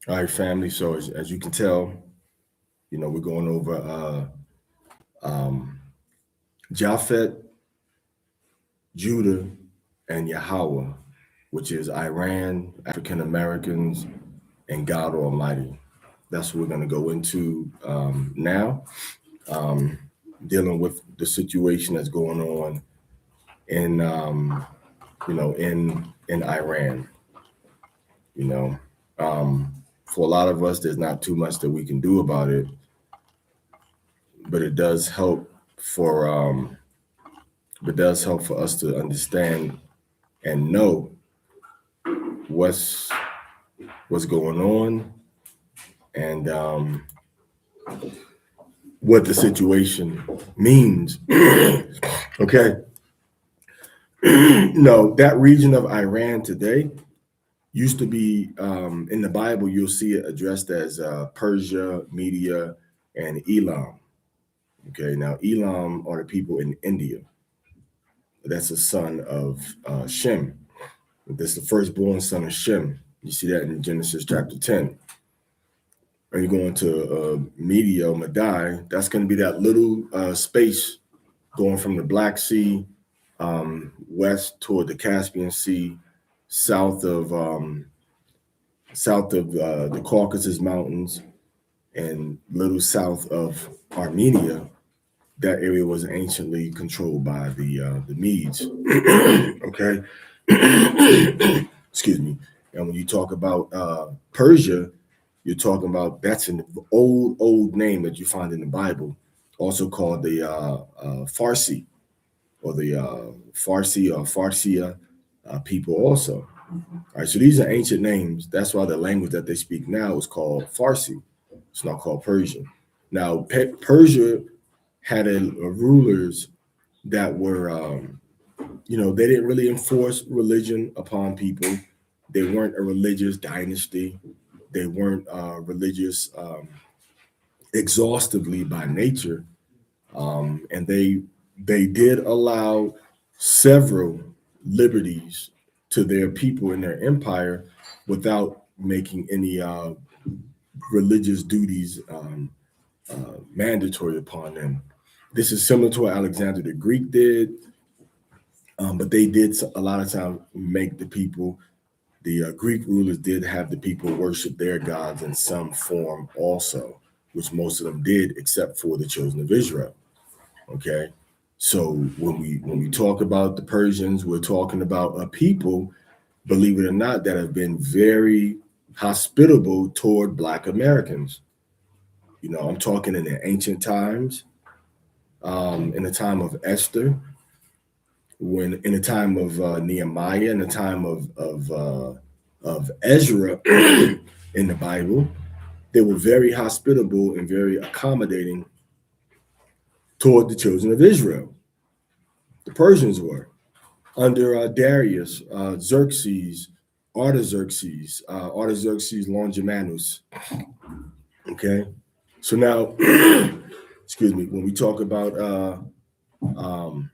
All right, family. So as you can tell, we're going over Japhet, Judah, and Yahawah, which is Iran, African Americans, and God Almighty. That's what we're going to go into now, um, dealing with the situation that's going on in, in Iran. You know, for a lot of us, there's not too much that we can do about it, but for um, it does help for us to understand and know what's what's going on and what the situation means. Okay, no, that region of Iran today used to be in the Bible. You'll see it addressed as Persia, Media, and Elam. Okay, now Elam are the people in India. That's a son of Shem. That's the firstborn son of Shem. You see that in Genesis chapter 10. Or you go into Media, Madai, that's going to be that little space going from the Black Sea west toward the Caspian Sea, south of the Caucasus Mountains, and little south of Armenia. That area was anciently controlled by the Medes. Okay, excuse me. And when you talk about Persia, you're talking about that's an old name that you find in the Bible, also called the Farsi or the Farsi or Farsia people also. All right, so these are ancient names. That's why the language that they speak now is called Farsi. It's not called Persian. Now, Persia had rulers that were, they didn't really enforce religion upon people. They weren't a religious dynasty. They weren't religious exhaustively by nature, and they did allow several liberties to their people in their empire without making any religious duties mandatory upon them. This is similar to what Alexander the Greek did, but they did a lot of times make the people. The Greek rulers did have the people worship their gods in some form also, which most of them did, except for the children of Israel. Okay, so when we talk about the Persians, we're talking about a people, believe it or not, that have been very hospitable toward Black Americans. I'm talking in the ancient times, in the time of Esther, when in the time of Nehemiah, in the time of Ezra in the Bible, they were very hospitable and very accommodating toward the children of Israel. The Persians were under Darius, Xerxes, Artaxerxes, Artaxerxes Longimanus. Okay, so now, excuse me, when we talk about um,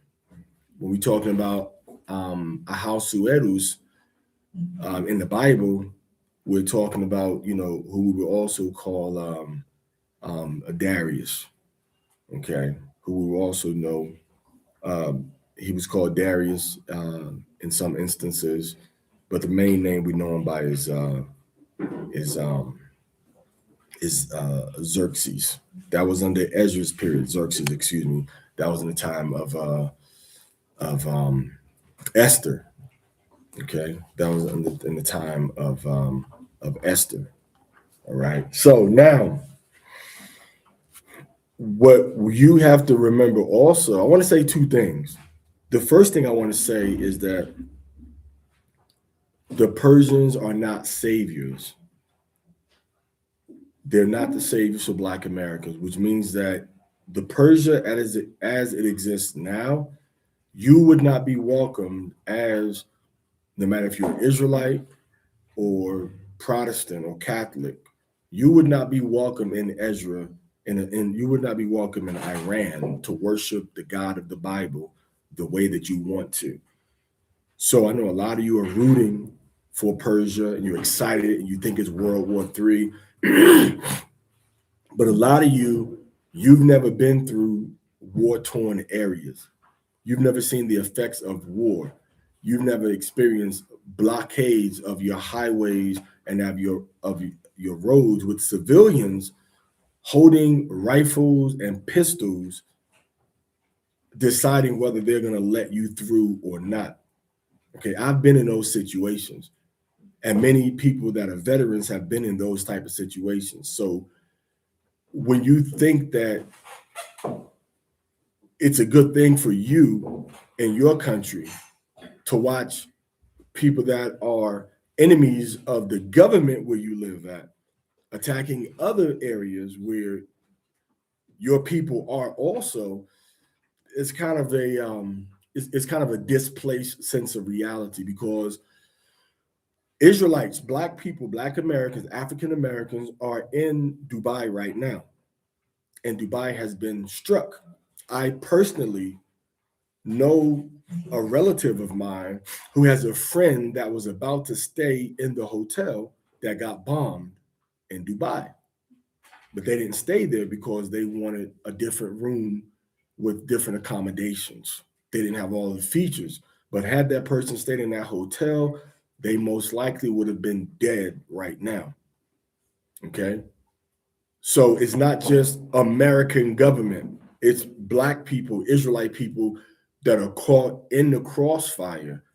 when we talking about Ahasuerus in the Bible, we're talking about who we would also call a Darius. Okay, who we also know he was called Darius in some instances, but the main name we know him by is um, is Xerxes. That was under Ezra's period. Xerxes, excuse me. That was in the time of Esther. Okay, that was in the time of Esther. All right. So now, what you have to remember also, I want to say two things. The first thing I want to say is that the Persians are not saviors. They're not the saviors for Black Americans, which means that the Persia as it exists now, you would not be welcomed as, no matter if you're Israelite or Protestant or Catholic, you would not be welcome in Ezra, and you would not be welcome in Iran to worship the God of the Bible the way that you want to. So I know a lot of you are rooting for Persia, and you're excited and you think it's World War III. But a lot of you've never been through war-torn areas. You've never seen the effects of war. You've never experienced blockades of your highways and of your roads with civilians holding rifles and pistols, deciding whether they're going to let you through or not. Okay, I've been in those situations, and many people that are veterans have been in those type of situations. So when you think that it's a good thing for you in your country to watch people that are enemies of the government where you live at attacking other areas where your people are also, it's kind of a it's kind of a displaced sense of reality, because Israelites, Black people, Black Americans, African Americans are in Dubai right now, and Dubai has been struck. I personally know a relative of mine who has a friend that was about to stay in the hotel that got bombed in Dubai, but they didn't stay there because they wanted a different room with different accommodations. They didn't have all the features, but had that person stayed in that hotel, they most likely would have been dead right now. Okay. So it's not just American government, it's Black people, Israelite people that are caught in the crossfire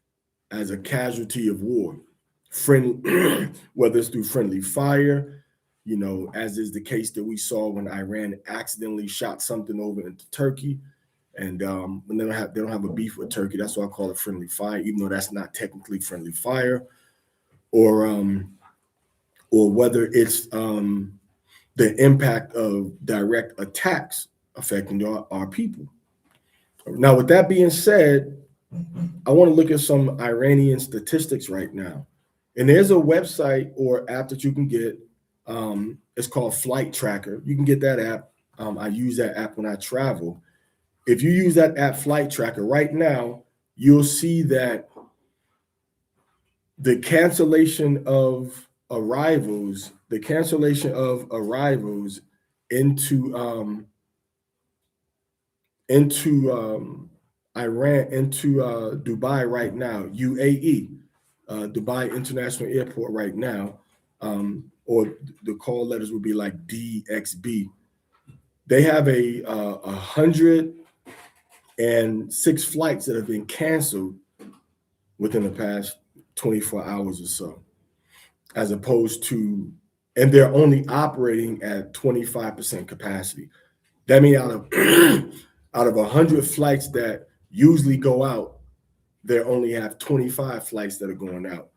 as a casualty of war. Whether it's through friendly fire, as is the case that we saw when Iran accidentally shot something over into Turkey. And when they don't have a beef with Turkey, that's why I call it friendly fire, even though that's not technically friendly fire. Or whether it's the impact of direct attacks affecting our people. Now, with that being said, I want to look at some Iranian statistics right now. And there's a website or app that you can get. It's called Flight Tracker. You can get that app. I use that app when I travel. If you use that app, Flight Tracker, right now, you'll see that the cancellation of arrivals into Iran, into Dubai right now, UAE, Dubai International Airport right now, or the call letters would be like DXB. They have 106 flights that have been canceled within the past 24 hours or so, as opposed to, and they're only operating at 25% capacity. That means out of 100 flights that usually go out, they only have 25 flights that are going out,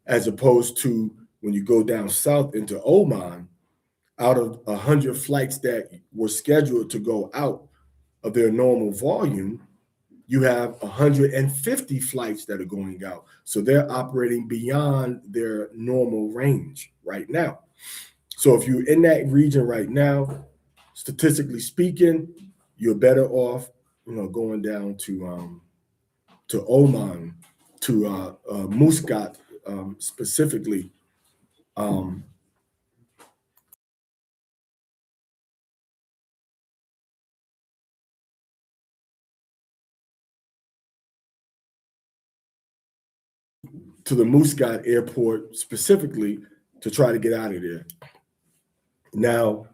as opposed to when you go down south into Oman, out of 100 flights that were scheduled to go out of their normal volume, you have 150 flights that are going out. So they're operating beyond their normal range right now. So if you're in that region right now, statistically speaking, you're better off, going down to Oman, to Muscat, specifically. To the Muscat airport specifically to try to get out of there. Now,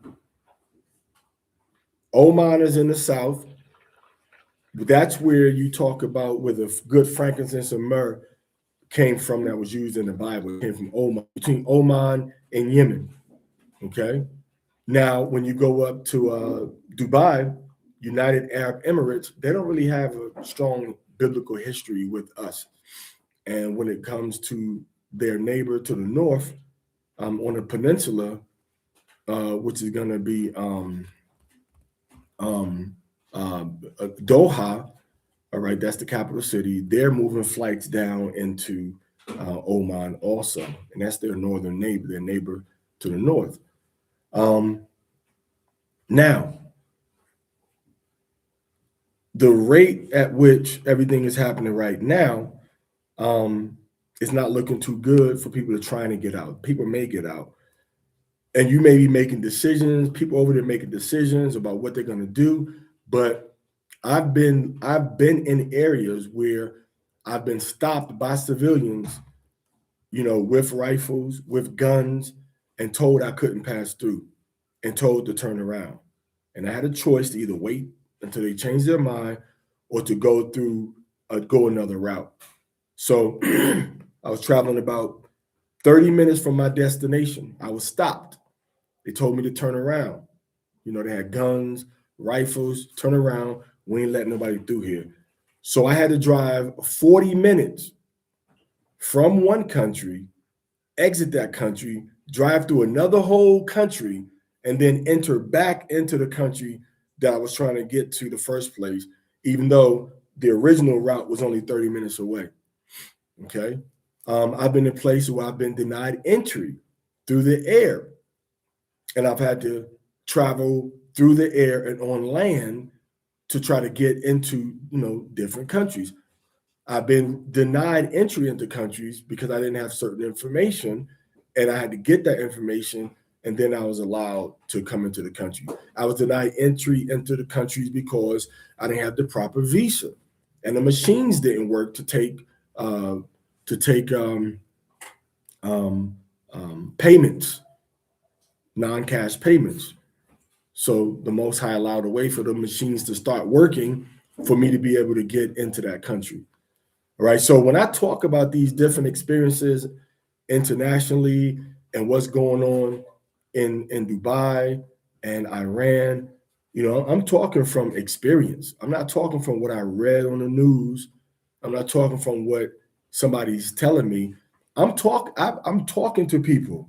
Oman is in the south. That's where you talk about where the good frankincense and myrrh came from, that was used in the Bible. It came from Oman, between Oman and Yemen. Okay. Now, when you go up to Dubai, United Arab Emirates, they don't really have a strong biblical history with us. And when it comes to their neighbor to the north, on the peninsula, which is going to be Doha, all right, that's the capital city. They're moving flights down into Oman also, and that's their northern neighbor, their neighbor to the north. Now, the rate at which everything is happening right now, it's not looking too good for people to trying to get out. People may get out, and you may be making decisions. People over there making decisions about what they're going to do. But I've been in areas where I've been stopped by civilians, with rifles, with guns, and told I couldn't pass through, and told to turn around. And I had a choice to either wait until they changed their mind or to go another route. So I was traveling about 30 minutes from my destination. I was stopped. They told me to turn around. They had guns, rifles, turn around. We ain't letting nobody through here. So I had to drive 40 minutes from one country, exit that country, drive through another whole country, and then enter back into the country that I was trying to get to the first place, even though the original route was only 30 minutes away. Okay. I've been in places where I've been denied entry through the air, and I've had to travel through the air and on land to try to get into, different countries. I've been denied entry into countries because I didn't have certain information, and I had to get that information, and then I was allowed to come into the country. I was denied entry into the countries because I didn't have the proper visa, and the machines didn't work to take payments, non-cash payments. So the Most High allowed a way for the machines to start working for me to be able to get into that country. All right. So when I talk about these different experiences internationally and what's going on in Dubai and Iran, I'm talking from experience. I'm not talking from what I read on the news. I'm not talking from what somebody's telling me. I'm talking to people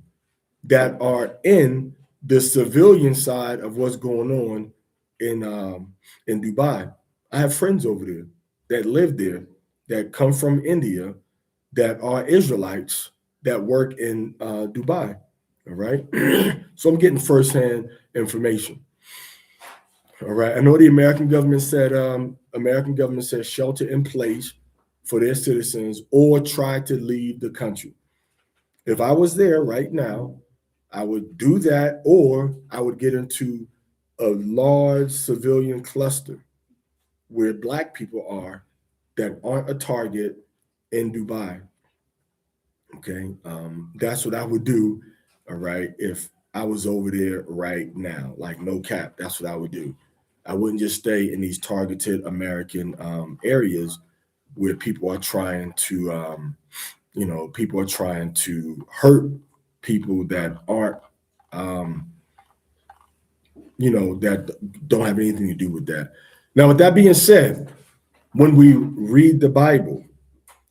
that are in the civilian side of what's going on in Dubai. I have friends over there that live there, that come from India, that are Israelites that work in Dubai. All right, so I'm getting firsthand information. All right, I know the American government said shelter in place for their citizens or try to leave the country. If I was there right now, I would do that, or I would get into a large civilian cluster where Black people are that aren't a target in Dubai. Okay, that's what I would do. All right, if I was over there right now, like no cap, that's what I would do. I wouldn't just stay in these targeted American areas where people are trying to, people are trying to hurt people that aren't, that don't have anything to do with that. Now, with that being said, when we read the Bible,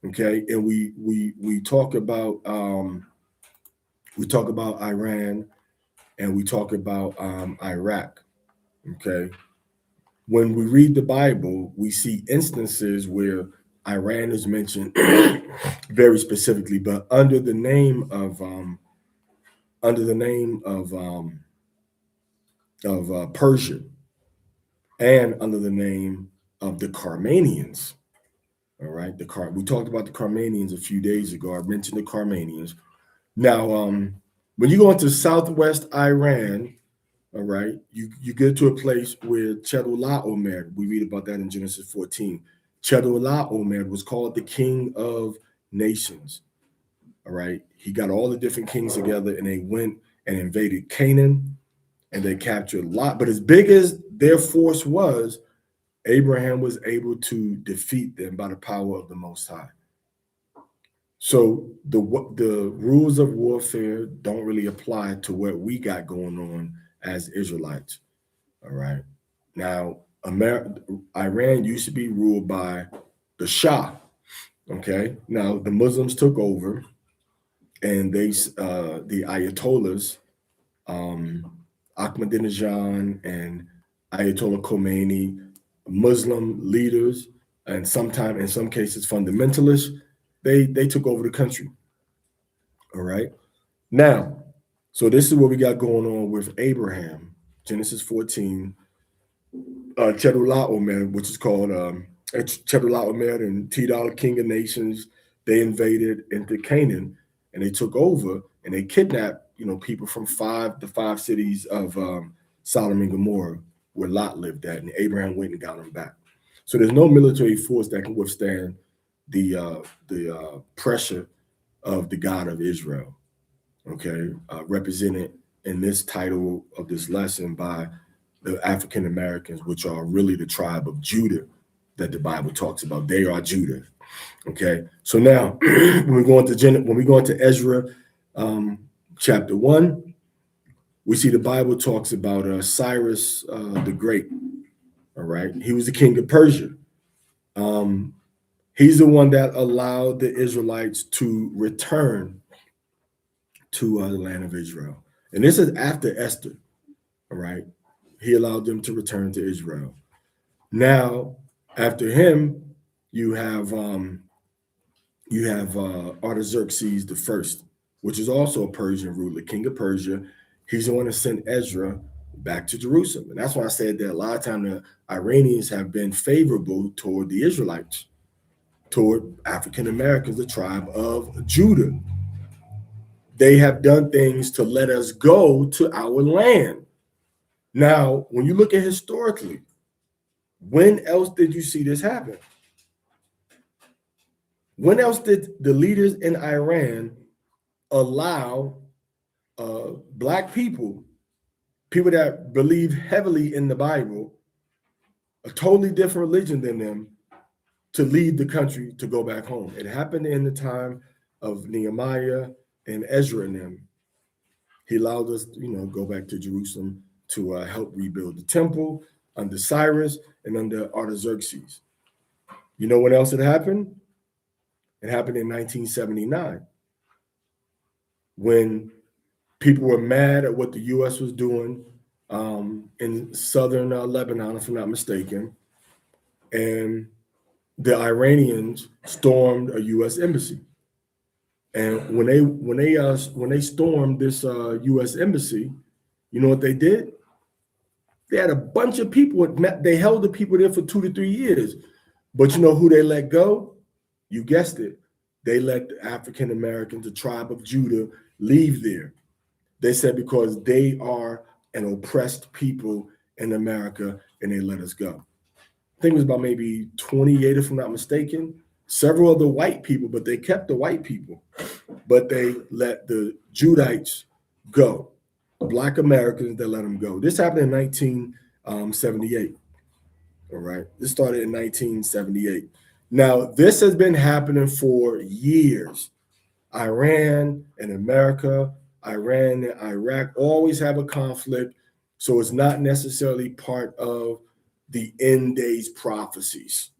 okay, and we talk about Iran and we talk about Iraq, okay. When we read the Bible, we see instances where Iran is mentioned very specifically, but under the name of Persia, and under the name of the Carmanians. All right, we talked about the Carmanians a few days ago. I mentioned the Carmanians. Now, when you go into southwest Iran, all right, you get to a place where Chedorlaomer, we read about that in Genesis 14. Chedorlaomer was called the King of Nations. All right, he got all the different kings together, and they went and invaded Canaan, and they captured Lot. But as big as their force was, Abraham was able to defeat them by the power of the Most High. So the rules of warfare don't really apply to what we got going on as Israelites. All right. Now, Iran used to be ruled by the Shah. Okay. Now the Muslims took over, and the Ayatollahs, Ahmadinejad and Ayatollah Khomeini, Muslim leaders, and sometimes in some cases fundamentalists, they took over the country. All right. Now, so this is what we got going on with Abraham, Genesis 14, Chedorlaomer, which is called Chedorlaomer and Tidal, King of Nations, they invaded into Canaan and they took over and they kidnapped, people from the five cities of Sodom and Gomorrah, where Lot lived at, and Abraham went and got them back. So there's no military force that can withstand the pressure of the God of Israel. Okay, represented in this title of this lesson by the African Americans, which are really the tribe of Judah that the Bible talks about. They are Judah. Okay, so now when we go into Ezra chapter 1, we see the Bible talks about Cyrus the Great. All right, he was the king of Persia. He's the one that allowed the Israelites to return to the land of Israel, and this is after Esther. All right, he allowed them to return to Israel. Now, after him, you have Artaxerxes the first, which is also a Persian ruler, king of Persia. He's the one that sent Ezra back to Jerusalem. And that's why I said that a lot of times the Iranians have been favorable toward the Israelites, toward African Americans, the tribe of Judah. They have done things to let us go to our land. Now, when you look at historically, when else did you see this happen? When else did the leaders in Iran allow Black people that believe heavily in the Bible, a totally different religion than them, to leave the country to go back home? It happened in the time of Nehemiah and Ezra and them. He allowed us, go back to Jerusalem to help rebuild the temple under Cyrus and under Artaxerxes. You know what else had happened? It happened in 1979 when people were mad at what the U.S. was doing in southern Lebanon, if I'm not mistaken, and the Iranians stormed a U.S. embassy. And when they stormed this U.S. embassy, you know what they did? They had a bunch of people. They held the people there for 2 to 3 years. But you know who they let go? You guessed it. They let the African Americans, the tribe of Judah, leave there. They said because they are an oppressed people in America, and they let us go. I think it was about maybe 28, if I'm not mistaken. Several of the white people, but they kept the white people. But they let the Judites go. Black Americans, they let them go. This happened in 1978. All right. This started in 1978. Now, this has been happening for years. Iran and America, Iran and Iraq always have a conflict. So it's not necessarily part of the end days prophecies.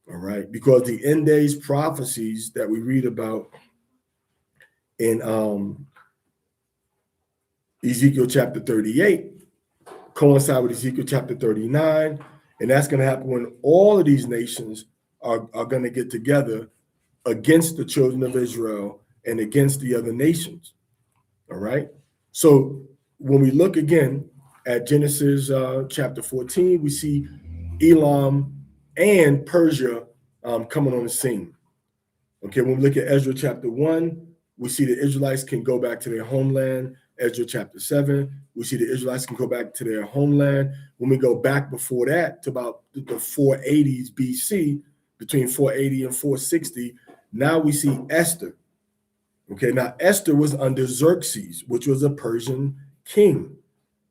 All right. Because the end days prophecies that we read about in Ezekiel chapter 38 coincide with Ezekiel chapter 39. And that's going to happen when all of these nations are going to get together against the children of Israel and against the other nations. All right. So when we look again at Genesis chapter 14, we see Elam and Persia coming on the scene. Okay, when we look at Ezra chapter 1, we see the Israelites can go back to their homeland. Ezra chapter 7, we see the Israelites can go back to their homeland. When we go back before that to about the 480s BC, between 480 and 460, now we see Esther. Okay, now Esther was under Xerxes, which was a Persian king.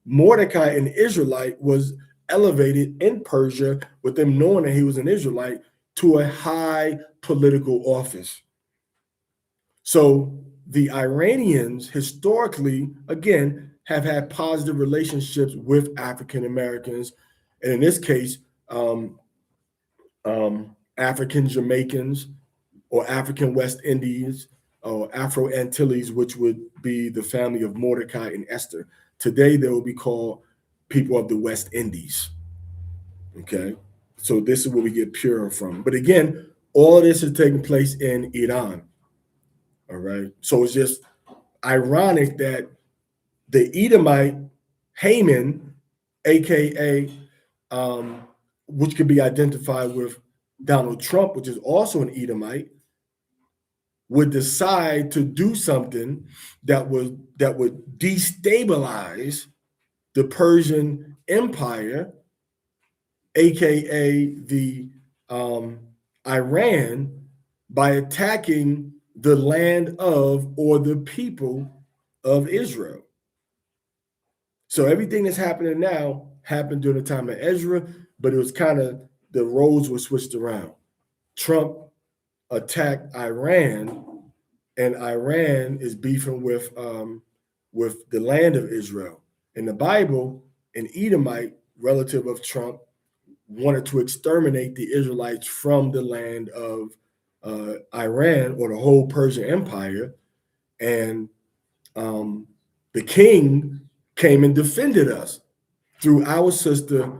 Mordecai, an Israelite, was elevated in Persia with them knowing that he was an Israelite to a high political office. So the Iranians historically, again, have had positive relationships with African Americans, and in this case, African Jamaicans or African West Indies or Afro Antilles, which would be the family of Mordecai and Esther. Today, they will be called people of the West Indies. Okay, so this is where we get Purim from. But again, all of this is taking place in Iran. All right, so it's just ironic that the Edomite Haman, aka which could be identified with Donald Trump, which is also an Edomite, would decide to do something that would destabilize the Persian Empire, aka the Iran, by attacking the land of or the people of Israel. So everything that's happening now happened during the time of Ezra, but it was kind of the roles were switched around. Trump attacked Iran, and Iran is beefing with the land of Israel. In the Bible, an Edomite relative of Trump wanted to exterminate the Israelites from the land of Iran or the whole Persian Empire, and the king came and defended us through our sister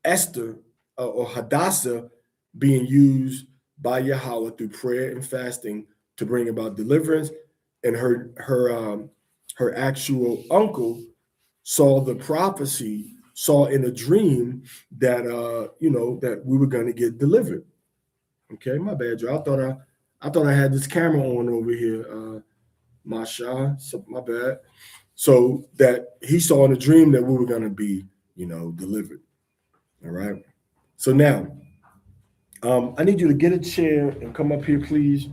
Esther or Hadassah being used by Yahawah through prayer and fasting to bring about deliverance, and her actual uncle saw the prophecy, saw in a dream that that we were going to get delivered. Okay, my bad, y'all. I thought I had this camera on over here, Masha. So my bad. So that he saw in a dream that we were going to be, delivered. All right. So now, I need you to get a chair and come up here, please.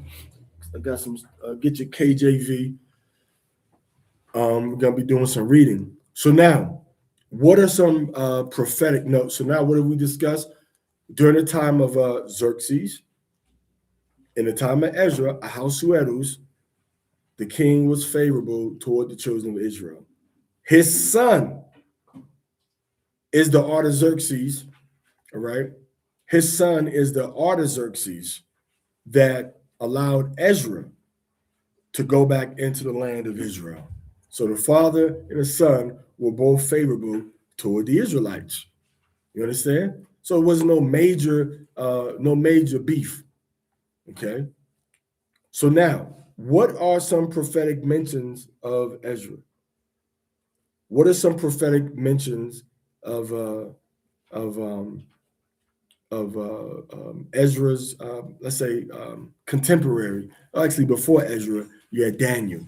I got some. Get your KJV. We're gonna be doing some reading. So now, what are some prophetic notes? So now, what have we discussed during the time of Xerxes? In the time of Ezra, Ahasuerus, the king was favorable toward the children of Israel. His son is the Artaxerxes, all right? His son is the Artaxerxes that allowed Ezra to go back into the land of Israel. So the father and the son were both favorable toward the Israelites. You understand? So it was no major beef. Okay. So now, what are some prophetic mentions of Ezra? What are some prophetic mentions of Ezra's, let's say, contemporary? Actually, before Ezra, you had Daniel.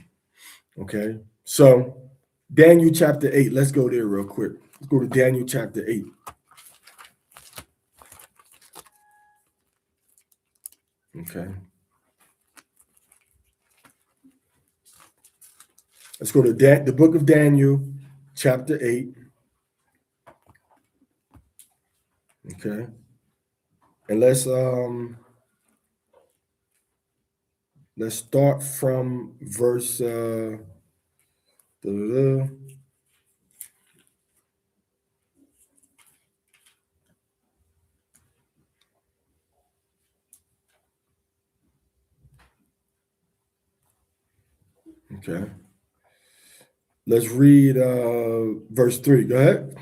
Okay, so Daniel chapter 8. Let's go there real quick. Let's go to Daniel chapter 8. Okay. Let's go to the book of Daniel, chapter 8. Okay. And let's start from verse okay. Let's read verse 3. Go ahead.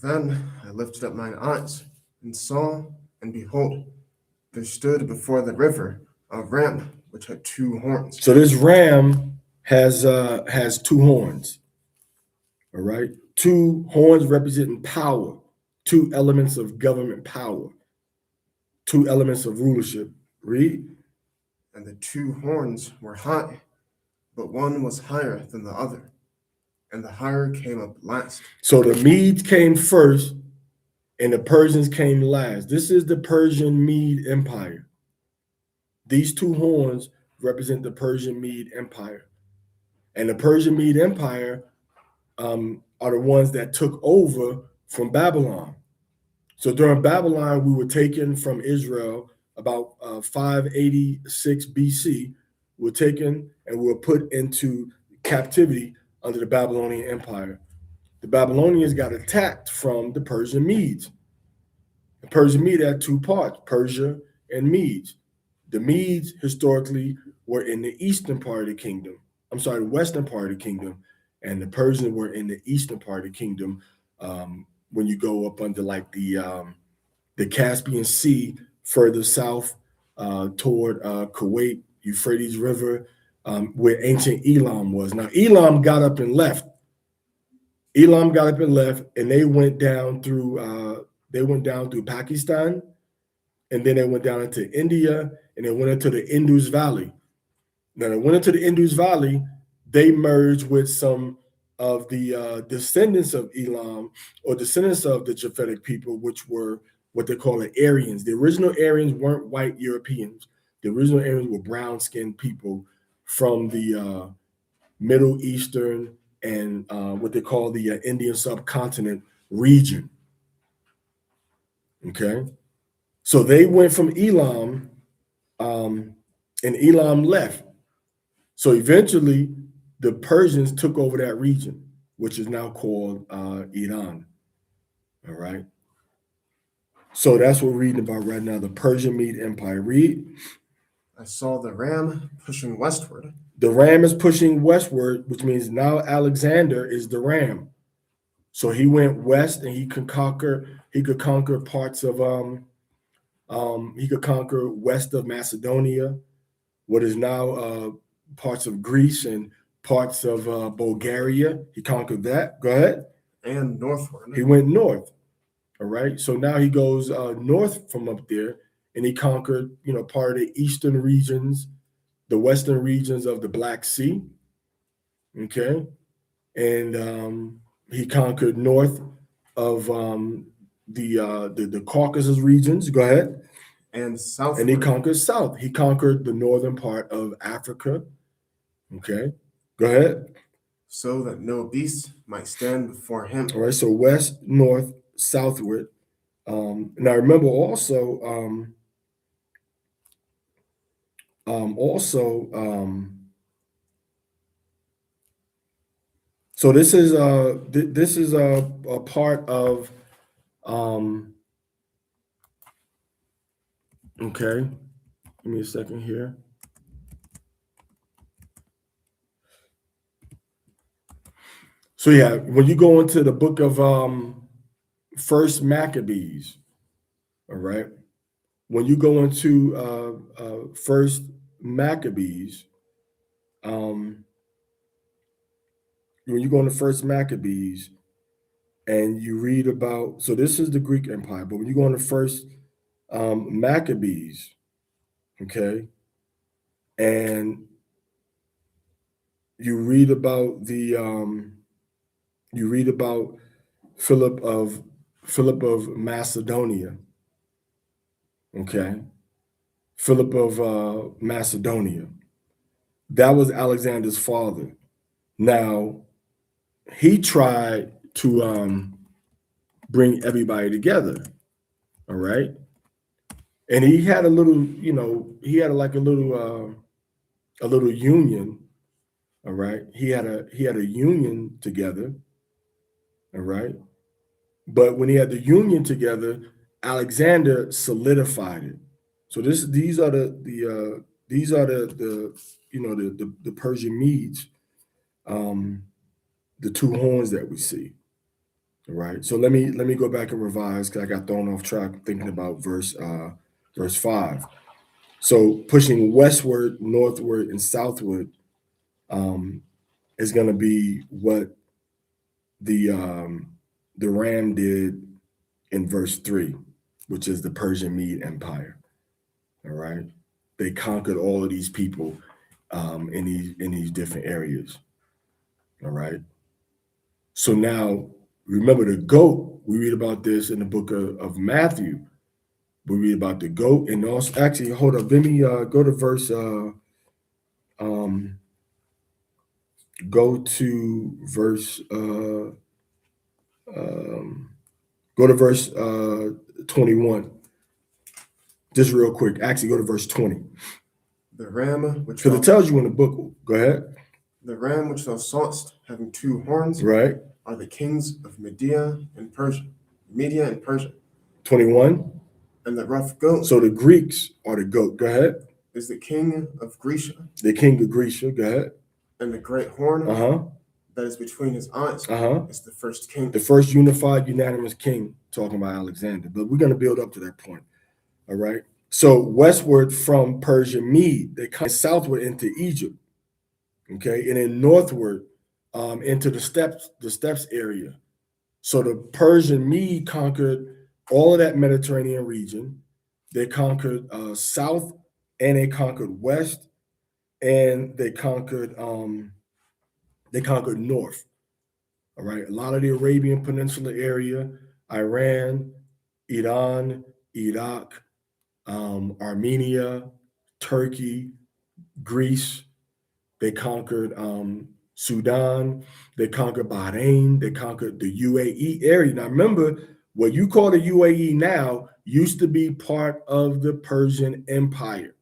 Then I lifted up mine eyes and saw, and behold, there stood before the river a ram which had two horns. So this ram has two horns. All right. Two horns representing power, two elements of government power, two elements of rulership. Read. And the two horns were high, but one was higher than the other, and the higher came up last. So the Medes came first, and the Persians came last. This is the Persian Mede Empire. These two horns represent the Persian Mede Empire. And the Persian Mede Empire are the ones that took over from Babylon. So during Babylon, we were taken from Israel about 586 BC. We were taken and we were put into captivity under the Babylonian Empire. The Babylonians got attacked from the Persian Medes. The Persian Mede had two parts, Persia and Medes. The Medes historically were in the eastern part of the kingdom. I'm sorry, the western part of the kingdom, and the Persians were in the eastern part of the kingdom. When you go up under like the Caspian Sea, further south toward Kuwait, Euphrates River, where ancient Elam was. Now Elam got up and left. Elam got up and left, and they went down through Pakistan, and then they went down into India, and it went into the Indus Valley. Now, it went into the Indus Valley. They merged with some of the descendants of Elam or descendants of the Japhetic people, which were what they call the Aryans. The original Aryans weren't white Europeans. The original Aryans were brown-skinned people from the Middle Eastern and what they call the Indian subcontinent region. Okay, so they went from Elam, and Elam left. So eventually, the Persians took over that region, which is now called Iran. All right. So that's what we're reading about right now, the Persian Mede Empire. Read. I saw the ram pushing westward. The ram is pushing westward, which means now Alexander is the ram. So he went west, and he could conquer. He could conquer parts of he could conquer west of Macedonia, what is now parts of Greece and parts of Bulgaria. He conquered that. Go ahead. And northward. He went north. All right. So now he goes north from up there, and he conquered, part of the eastern regions, the western regions of the Black Sea. Okay. And he conquered north of the Caucasus regions. Go ahead. And southward. And he conquered south. He conquered the northern part of Africa. Okay. Go ahead. So that no beast might stand before him. All right. So west, north, southward. Now remember also, so this is a part of okay. Give me a second here. So yeah, when you go into the book of First Maccabees, all right. When you go into First Maccabees, when you go into First Maccabees, and you read about, so this is the Greek Empire, but when you go into First Maccabees, okay, and you read about Philip of Macedonia. Okay. Philip of Macedonia. That was Alexander's father. Now, he tried to bring everybody together. All right. And he had a little, he had like a little union. All right. He had a union together. All right. But when he had the union together, Alexander solidified it. So these are the Persian Medes, the two horns that we see. All right. So let me go back and revise, because I got thrown off track thinking about verse 5. So pushing westward, northward, and southward is going to be what the ram did in verse 3, which is the Persian Mede Empire. All right. They conquered all of these people in these different areas. All right. So now remember the goat. We read about this in the book of Matthew. We read about the goat, and also actually hold up. Let me go to verse go to verse 21. Just real quick. Actually, go to verse 20. The ram which Because it tells you in the book. Go ahead. The ram which thou sawest having two horns, right, are the kings of Media and Persia. 21. And the rough goat. So the Greeks are the goat. Go ahead. Is the king of Grecia. The king of Grecia. Go ahead. And the great horn. That is between his eyes. Is the first king. The first unified, unanimous king. Talking about Alexander, but we're going to build up to that point. All right. So westward from Persia Mede, they come southward into Egypt. Okay, and then northward into the steppes area. So the Persian Mede conquered all of that Mediterranean region. They conquered south and they conquered west, and they conquered north. All right, a lot of the Arabian Peninsula area, Iran, Iran, Iraq, Armenia, Turkey, Greece. They conquered Sudan. They conquered Bahrain. They conquered the UAE area. Now, remember, what you call the UAE now used to be part of the Persian Empire.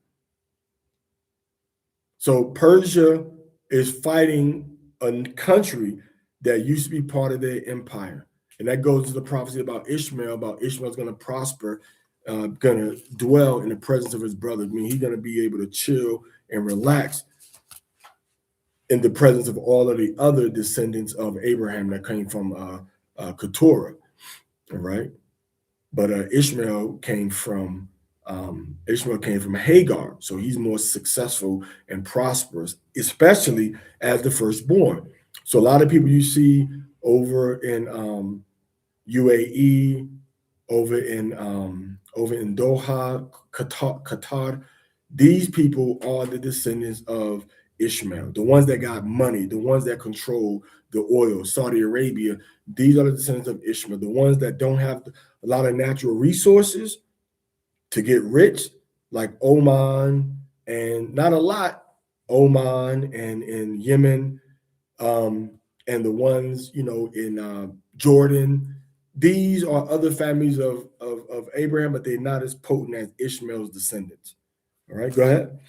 So Persia is fighting a country that used to be part of their empire. And that goes to the prophecy about Ishmael's going to prosper, going to dwell in the presence of his brother. I mean, he's going to be able to chill and relax in the presence of all of the other descendants of Abraham that came from Keturah, all right? But Ishmael came from Hagar, so he's more successful and prosperous, especially as the firstborn. So a lot of people you see over in UAE, over in Doha, Qatar, these people are the descendants of Ishmael, the ones that got money, the ones that control the oil, Saudi Arabia. These are the descendants of Ishmael, the ones that don't have a lot of natural resources to get rich, like Oman, and not a lot, Oman and in Yemen, and the ones, in Jordan. These are other families of Abraham, but they're not as potent as Ishmael's descendants. All right, go ahead.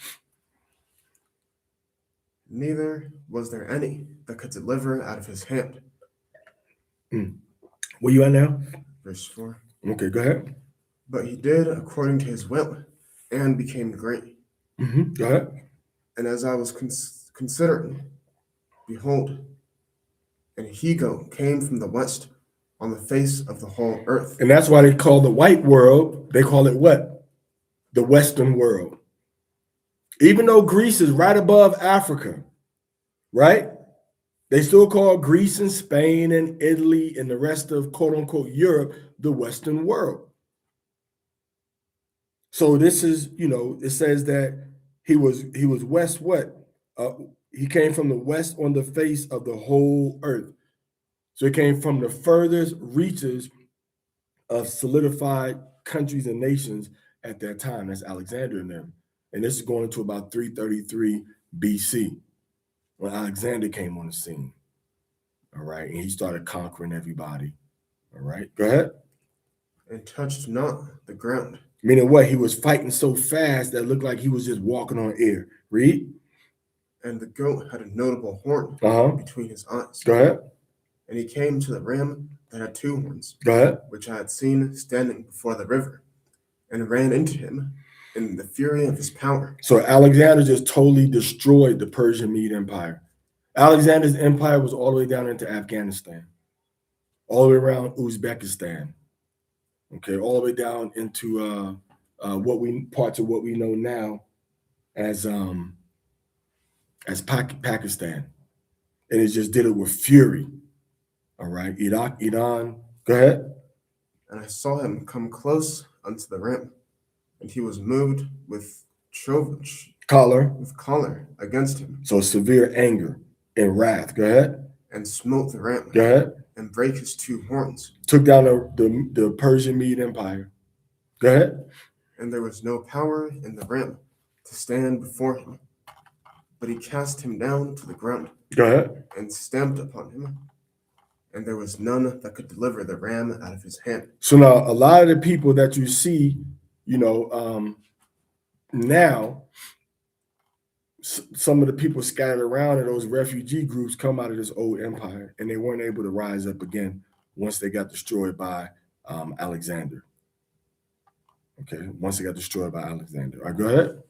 Neither was there any that could deliver out of his hand. Where you at now? Verse 4. Okay, go ahead. But he did according to his will and became great. Go ahead. And as I was considering, behold, an he-goat came from the west on the face of the whole earth. And that's why they call the white world, they call it what? The Western world. Even though Greece is right above Africa, right? They still call Greece and Spain and Italy and the rest of quote unquote Europe the Western world. So this is, it says that he was west what? He came from the west on the face of the whole earth. So he came from the furthest reaches of solidified countries and nations at that time. That's Alexander and them. And this is going into about 333 BC when Alexander came on the scene. All right. And he started conquering everybody. All right. Go ahead. And touched not the ground. Meaning what? He was fighting so fast that it looked like he was just walking on air. Read. And the goat had a notable horn between his eyes. Go ahead. And he came to the ram that had two horns. Go ahead. Which I had seen standing before the river, and ran into him in the fury of his power. So Alexander just totally destroyed the Persian Mede Empire. Alexander's empire was all the way down into Afghanistan, all the way around Uzbekistan. Okay, all the way down into parts of what we know now as Pakistan, and it just did it with fury. All right, Iraq, Iran. Go ahead. And I saw him come close unto the ram, and he was moved with choler against him. So severe anger and wrath. Go ahead. And smote the ram. Go ahead. And brake his two horns. Took down the Persian Mede Empire. Go ahead. And there was no power in the ram to stand before him, but he cast him down to the ground. Go ahead. And stamped upon him, and there was none that could deliver the ram out of his hand. So now a lot of the people that you see, now, some of the people scattered around in those refugee groups come out of this old empire, and they weren't able to rise up again once they got destroyed by Alexander. Okay, once they got destroyed by Alexander. All right, go ahead.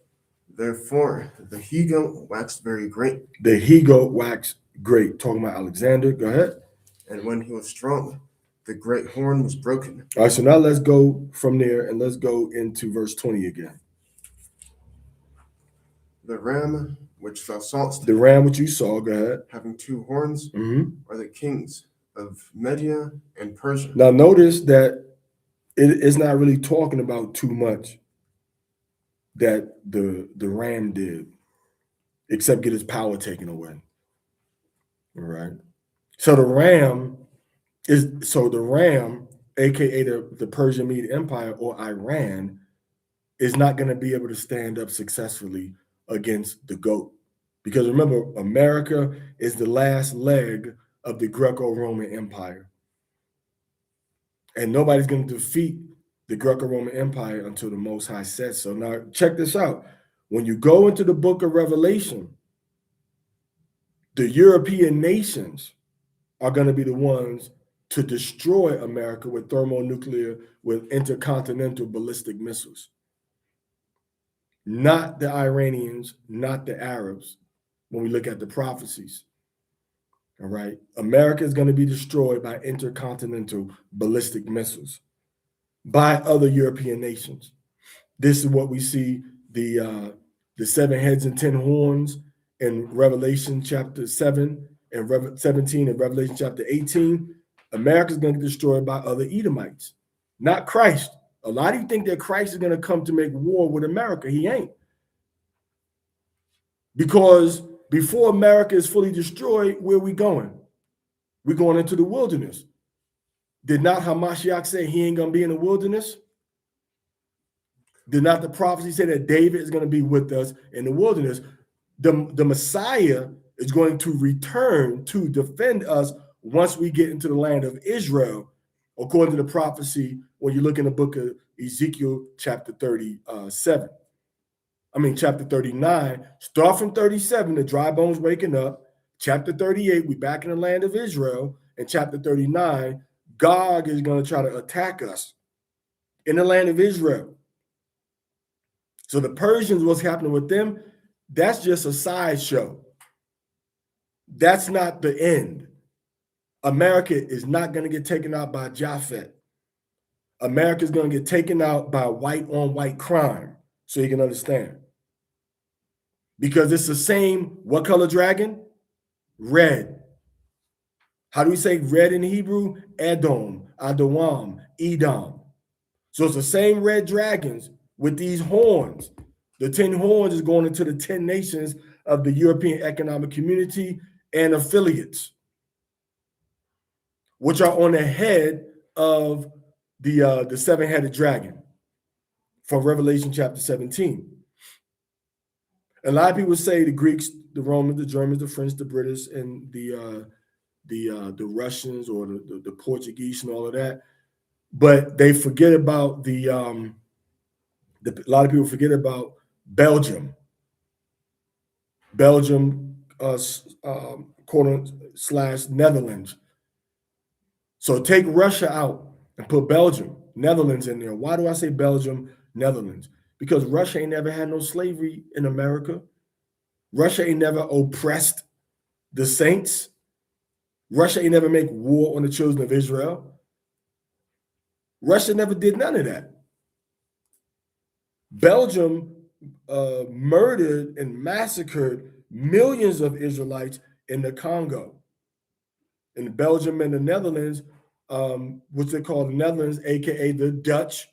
Therefore, the he-goat waxed very great. The he-goat waxed great. Talking about Alexander. Go ahead. And when he was strong, the great horn was broken. All right, so now let's go from there and let's go into verse 20 again. The ram which thou sawest. The ram which you saw, go ahead. Having two horns are the kings of Media and Persia. Now notice that it's not really talking about too much. that the ram did, except get his power taken away. All right. So the ram, aka the Persian Mede Empire or Iran, is not going to be able to stand up successfully against the goat. Because remember, America is the last leg of the Greco-Roman Empire. And nobody's going to defeat the Greco-Roman Empire until the Most High says so. Now, check this out. When you go into the book of Revelation, the European nations are going to be the ones to destroy America with thermonuclear, with intercontinental ballistic missiles. Not the Iranians, not the Arabs, when we look at the prophecies. All right. America is going to be destroyed by intercontinental ballistic missiles by other European nations. This is what we see the 7 heads and 10 horns in Revelation chapter 7 and 17 and Revelation chapter 18. America's going to get destroyed by other Edomites, not Christ. A lot of you think that Christ is going to come to make war with America. He ain't. Because before America is fully destroyed, where are we going? We're going into the wilderness. Did not Hamashiach say he ain't going to be in the wilderness? Did not the prophecy say that David is going to be with us in the wilderness? The Messiah is going to return to defend us once we get into the land of Israel, according to the prophecy when you look in the book of Ezekiel chapter 37. Chapter 39. Start from 37, the dry bones waking up. Chapter 38, we back in the land of Israel. And chapter 39, Gog is going to try to attack us in the land of Israel. So the Persians, what's happening with them, that's just a sideshow. That's not the end. America is not going to get taken out by Japhet. America is going to get taken out by white on white crime, so you can understand. Because it's the same, what color dragon? Red. How do we say red in Hebrew? Edom, Adawam, Edom. So it's the same red dragons with these horns. The 10 horns is going into the 10 nations of the European Economic Community and affiliates, which are on the head of the 7-headed dragon from Revelation chapter 17. A lot of people say the Greeks, the Romans, the Germans, the French, the British, and the Russians or the Portuguese and all of that, but they forget about a lot of people forget about Belgium. Belgium, / Netherlands. So take Russia out and put Belgium, Netherlands in there. Why do I say Belgium, Netherlands? Because Russia ain't never had no slavery in America. Russia ain't never oppressed the saints. Russia ain't never make war on the children of Israel. Russia never did none of that. Belgium murdered and massacred millions of Israelites in the Congo. In Belgium and the Netherlands, what's they call the Netherlands, aka the Dutch.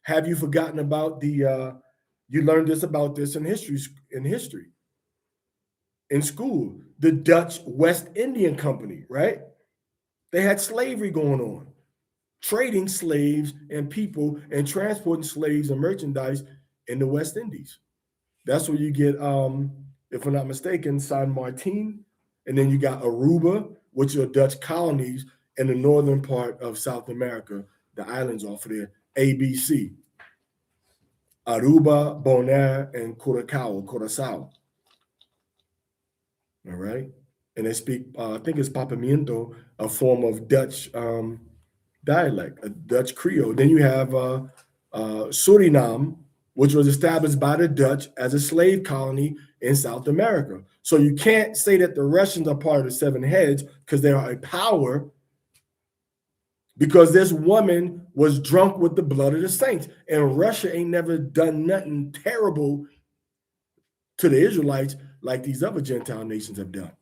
Have you forgotten about you learned about this in history in school? The Dutch West Indian Company, right? They had slavery going on, trading slaves and people and transporting slaves and merchandise in the West Indies. That's where you get, if I'm not mistaken, San Martin, and then you got Aruba, which are Dutch colonies in the northern part of South America, the islands off of there, ABC. Aruba, Bonaire, and Curaçao. All right. And they speak, I think it's Papiamento, a form of Dutch dialect, a Dutch Creole. Then you have Suriname, which was established by the Dutch as a slave colony in South America. So you can't say that the Russians are part of the 7 heads because they are a power, because this woman was drunk with the blood of the saints. And Russia ain't never done nothing terrible to the Israelites like these other Gentile nations have done.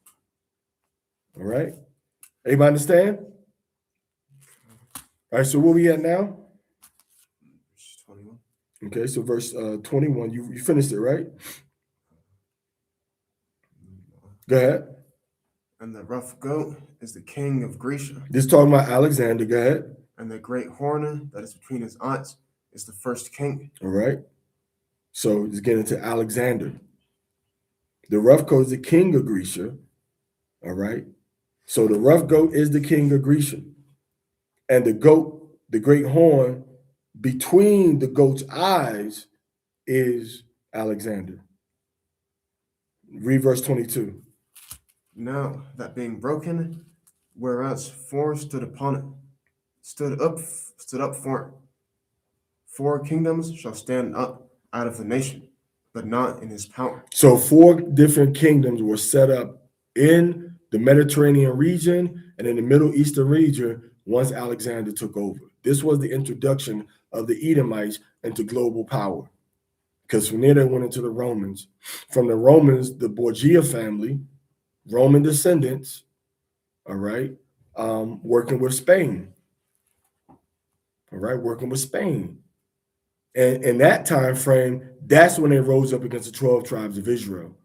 All right? Everybody understand? All right, so where we at now? Verse 21. Okay, so verse 21, you finished it, right? Go ahead. And the rough goat is the king of Grecia, This talking about Alexander. Go ahead. and the great horner that is between his aunts is the first king. All right. So let's get into Alexander. The rough goat is the king of Grecia. All right. So the rough goat is the king of Grecia. And the goat, the great horn, between the goat's eyes is Alexander. Read verse 22. Now that being broken, whereas four stood upon it, stood up for it. Four kingdoms shall stand up out of the nation, but not in his power. So 4 different kingdoms were set up in the Mediterranean region and in the Middle Eastern region once Alexander took over. This was the introduction of the Edomites into global power. Because from there they went into the Romans. From the Romans, the Borgia family, Roman descendants, all right, working with Spain. All right, working with Spain. And in that time frame, that's when they rose up against the 12 tribes of Israel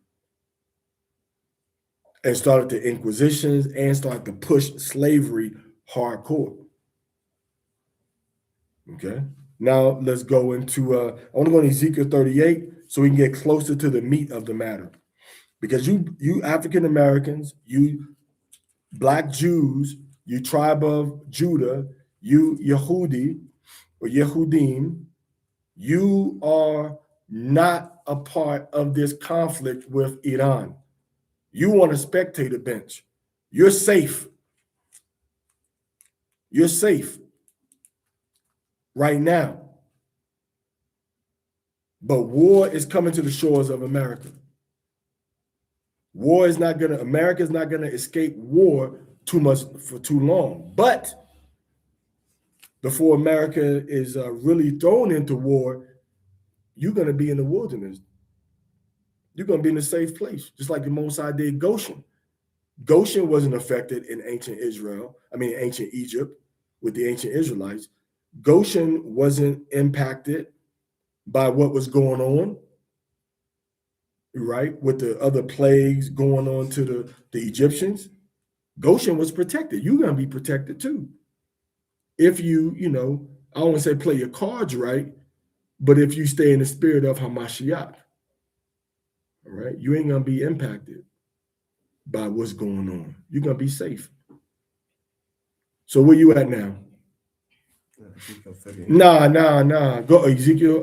and started the inquisitions and started to push slavery hardcore. Okay. Now let's go into I want to go to Ezekiel 38 so we can get closer to the meat of the matter. Because you African Americans, you Black Jews, you tribe of Judah, you Yehudi or Yehudim, you are not a part of this conflict with Iran. You on a spectator bench. You're safe. You're safe right now. But war is coming to the shores of America. America's not gonna escape war too much for too long. But before America is really thrown into war, you're gonna be in the wilderness. You're gonna be in a safe place, just like the Mosai did Goshen. Goshen wasn't affected in ancient ancient Egypt with the ancient Israelites. Goshen wasn't impacted by what was going on, right? With the other plagues going on to the Egyptians. Goshen was protected. You're going to be protected too. If I don't want to say play your cards right, but if you stay in the spirit of Hamashiach, all right, you ain't going to be impacted by what's going on. You're going to be safe. So where you at now? Nah. Go Ezekiel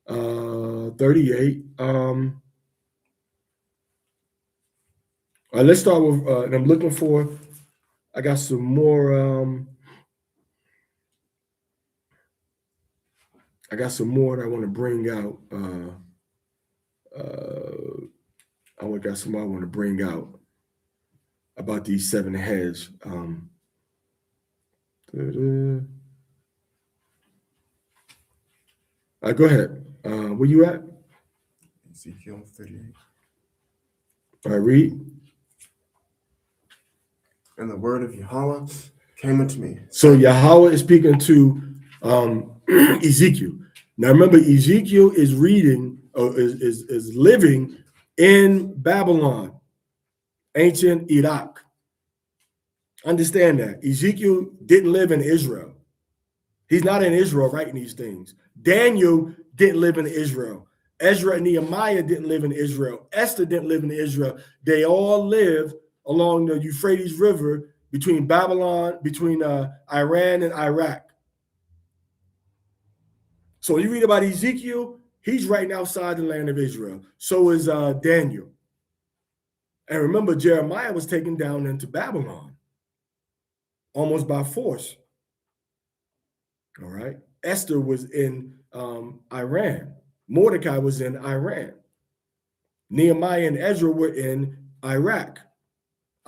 38. Let's start with and I'm looking for I got some more that I want to bring out. I got some more I want to bring out about these 7 heads. Go ahead. Where you at? Ezekiel 38. All right, read. And the word of Yahawah came unto me. So Yahawah is speaking to Ezekiel. Now remember, Ezekiel is reading or is living in Babylon, ancient Iraq. Understand that. Ezekiel didn't live in Israel. He's not in Israel writing these things. Daniel didn't live in Israel. Ezra and Nehemiah didn't live in Israel. Esther didn't live in Israel. They all lived along the Euphrates River between Babylon, between Iran and Iraq. So when you read about Ezekiel, he's right outside the land of Israel. So is Daniel. And remember, Jeremiah was taken down into Babylon, almost by force. All right. Esther was in Iran. Mordecai was in Iran. Nehemiah and Ezra were in Iraq.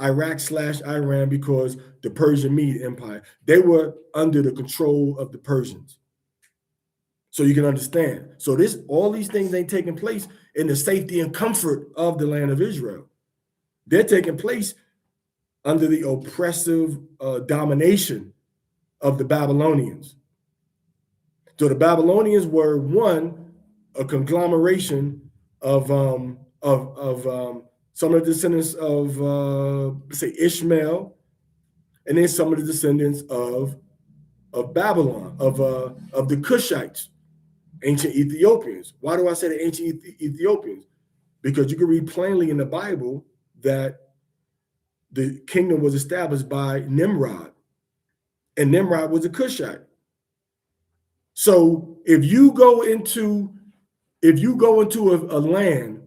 Iraq/Iran because the Persian Mede Empire. They were under the control of the Persians. So you can understand. So all these things ain't taking place in the safety and comfort of the land of Israel. They're taking place under the oppressive domination of the Babylonians. So the Babylonians were a conglomeration of some of the descendants of say Ishmael, and then some of the descendants of Babylon, of the Cushites, ancient Ethiopians. Why do I say the ancient Ethiopians? Because you can read plainly in the Bible that the kingdom was established by Nimrod, and Nimrod was a Cushite. So if you go into a land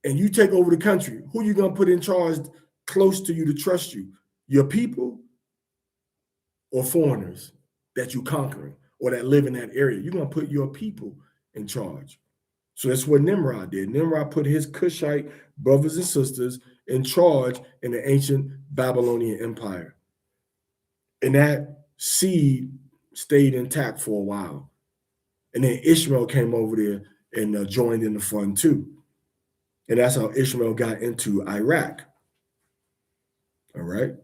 and you take over the country, who are you going to put in charge close to you to trust you? Your people or foreigners that you're conquering or that live in that area? You're going to put your people in charge. So that's what Nimrod did. Nimrod put his Cushite brothers and sisters in charge in the ancient Babylonian Empire. And that seed stayed intact for a while. And then Ishmael came over there and joined in the fun too. And that's how Ishmael got into Iraq. All right.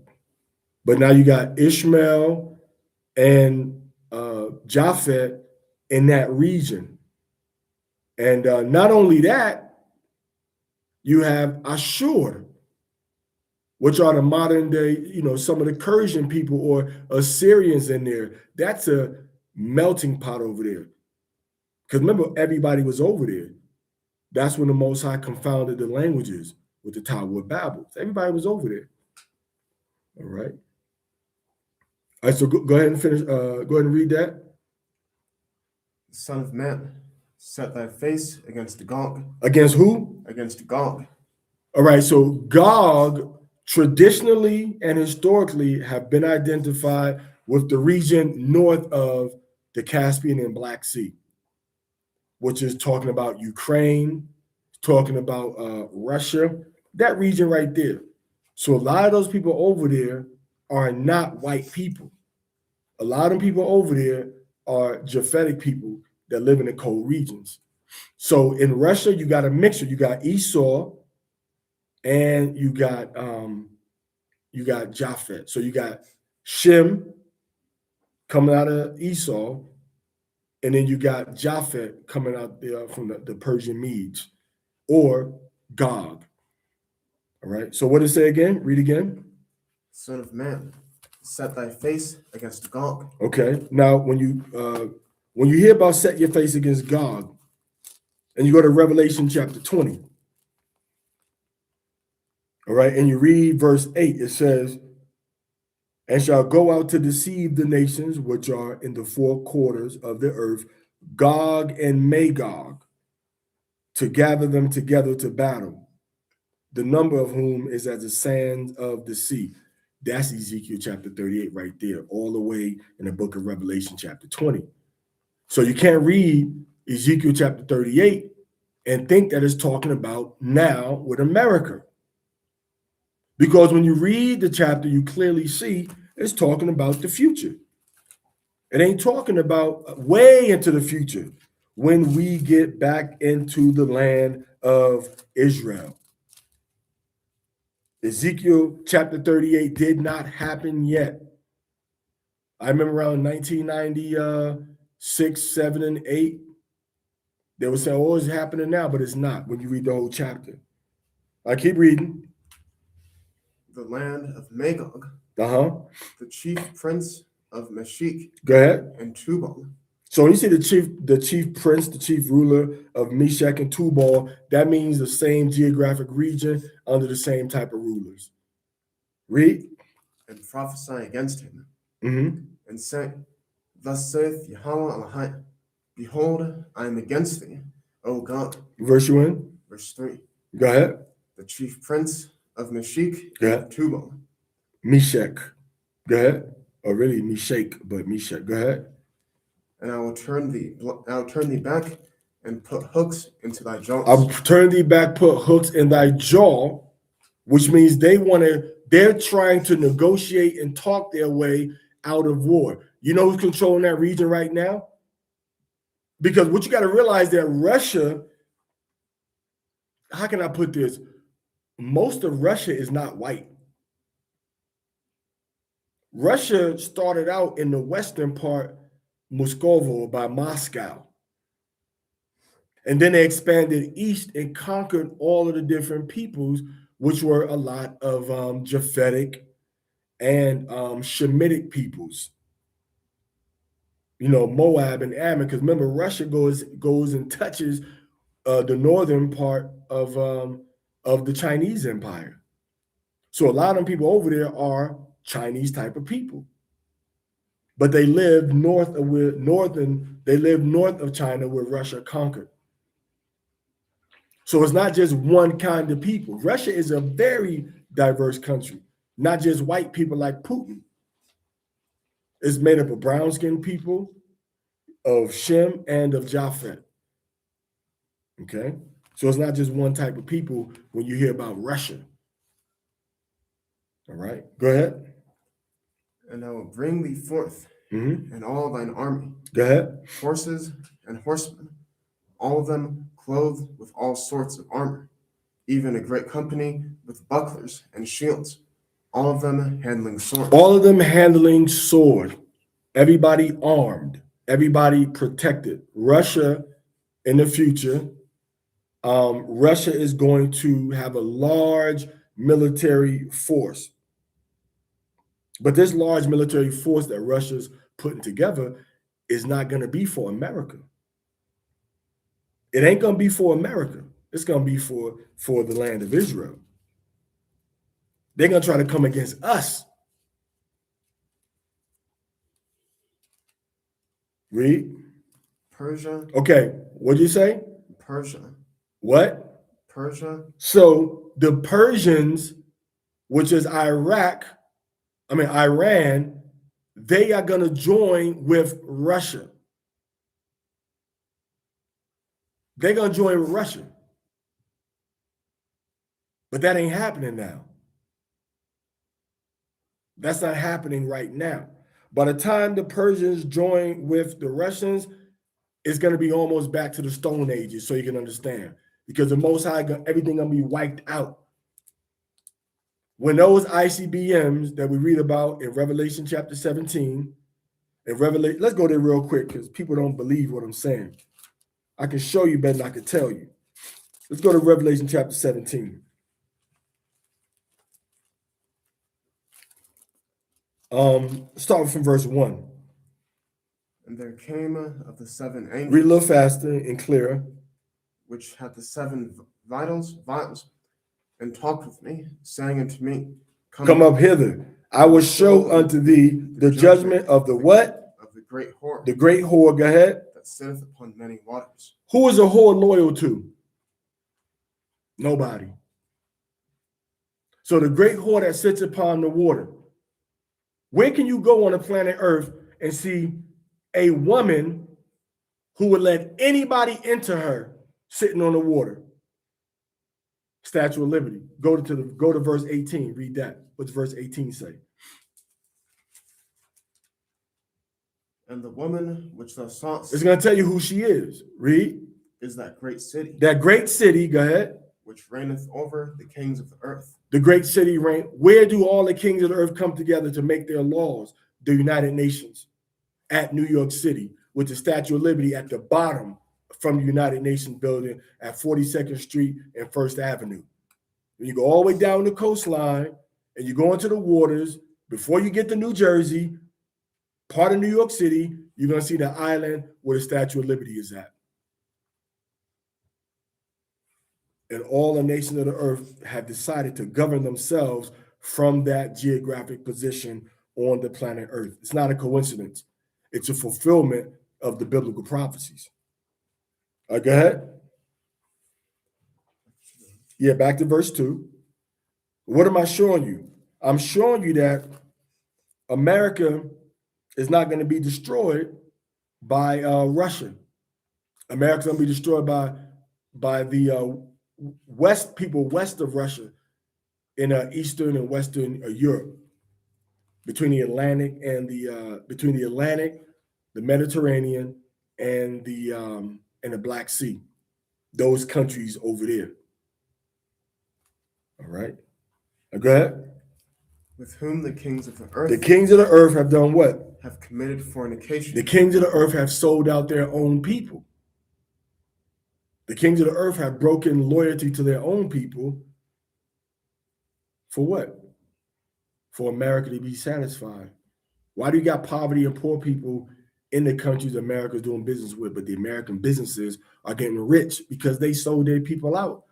But now you got Ishmael and Japhet in that region. And not only that, you have Ashur, which are the modern day, some of the Persian people or Assyrians in there. That's a melting pot over there. Because remember, everybody was over there. That's when the Most High confounded the languages with the Tower of Babel. Everybody was over there. All right. All right, so go ahead and finish. Go ahead and read that. Son of man, set thy face against Gog. Against who? Against Gog. All right, so Gog traditionally and historically have been identified with the region north of the Caspian and Black Sea, which is talking about Ukraine, talking about Russia, that region right there. So a lot of those people over there are not white people. A lot of people over there are Japhetic people that live in the cold regions. So in Russia, you got a mixture. You got Esau and you got Japhet. So you got Shem coming out of Esau, and then you got Japhet coming out there from the Persian Medes, or Gog. All right. So what does it say again? Read again. Son of man, set thy face against Gog. Okay. Now, when you hear about set your face against Gog, and you go to Revelation chapter 20, all right, and you read verse 8, it says, and shall go out to deceive the nations which are in the four quarters of the earth, Gog and Magog, to gather them together to battle, the number of whom is as the sand of the sea. That's Ezekiel chapter 38 right there, all the way in the book of Revelation chapter 20. So you can't read Ezekiel chapter 38 and think that it's talking about now with America. Because when you read the chapter, you clearly see it's talking about the future. It ain't talking about way into the future when we get back into the land of Israel. Ezekiel chapter 38 did not happen yet. I remember around 1996, 7, and 8, they would say, oh, it's happening now, but it's not when you read the whole chapter. I keep reading. The land of Magog, the chief prince of Meshech, Go ahead. and Tubal. So when you see the chief prince, the chief ruler of Meshech and Tubal, that means the same geographic region under the same type of rulers. Read. And prophesy against him, and say, thus saith Yahawah Elohim, behold, I am against thee, O God. Verse you in? Verse 3. Go ahead. The chief prince of Meshech and Tubal. Meshech. Go ahead. Or really Meshach, but Meshech. Go ahead. And I will turn thee back and put hooks into thy jaws. I'll turn thee back, put hooks in thy jaw, which means they're trying to negotiate and talk their way out of war. You know who's controlling that region right now? Because what you got to realize that Russia, how can I put this? Most of Russia is not white. Russia started out in the western part Moscow, by Moscow. And then they expanded east and conquered all of the different peoples, which were a lot of Japhetic and Shemitic peoples. Moab and Ammon, because remember, Russia goes and touches the northern part of the Chinese Empire. So a lot of people over there are Chinese type of people, but they live north of China, where Russia conquered. So it's not just one kind of people. Russia is a very diverse country, not just white people like Putin. It's made up of brown-skinned people, of Shem, and of Japhet. Okay? So it's not just one type of people when you hear about Russia. All right? Go ahead. And I will bring thee forth, and all thine army. Go ahead. Horses and horsemen, all of them clothed with all sorts of armor, even a great company with bucklers and shields, all of them handling swords. All of them handling sword. Everybody armed. Everybody protected. Russia, in the future, Russia is going to have a large military force. But this large military force that Russia's putting together is not going to be for America. It ain't going to be for America. It's going to be for the land of Israel. They're going to try to come against us. Read. Persia. Okay, what did you say? Persia. What? Persia. So the Persians, which is Iran, they are going to join with Russia. They're going to join with Russia. But that ain't happening now. That's not happening right now. By the time the Persians join with the Russians, it's going to be almost back to the Stone Ages, so you can understand. Because the Most High, everything going to be wiped out. When those ICBMs that we read about in Revelation chapter 17, let's go there real quick because people don't believe what I'm saying. I can show you better than I can tell you. Let's go to Revelation chapter 17. Start from verse 1. And there came of the seven angels. Read a little faster and clearer. Which had the seven vials, and talked with me, saying unto me, Come up hither. I will show unto thee the judgment of the what? Of the great whore. The great whore, go ahead. That sitteth upon many waters. Who is a whore loyal to? Nobody. So the great whore that sits upon the water. Where can you go on the planet Earth and see a woman who would let anybody enter her sitting on the water? Statue of Liberty. Go to verse 18. Read that. What's verse 18 say? And the woman which thou sawest. It's going to tell you who she is. Read. Is that great city. That great city, go ahead. Which reigneth over the kings of the earth. The great city reign. Where do all the kings of the earth come together to make their laws? The United Nations at New York City, with the Statue of Liberty at the bottom from the United Nations building at 42nd Street and First Avenue. When you go all the way down the coastline and you go into the waters, before you get to New Jersey, part of New York City, you're going to see the island where the Statue of Liberty is at. And all the nations of the earth have decided to govern themselves from that geographic position on the planet Earth. It's not a coincidence. It's a fulfillment of the biblical prophecies. Go ahead. Yeah, back to verse 2. What am I showing you? I'm showing you that America is not going to be destroyed by Russia. America's going to be destroyed by the people west of Russia in Eastern and Western Europe, between the Atlantic and the Mediterranean, and the Black Sea. Those countries over there. All right. Now go ahead. with whom the kings of the The earth kings of the earth have done what? have committed fornication. The kings of the earth have sold out their own people. The kings of the earth have broken loyalty to their own people. For what? For America to be satisfied. Why do you got poverty and poor people in the countries America's doing business with, but the American businesses are getting rich because they sold their people out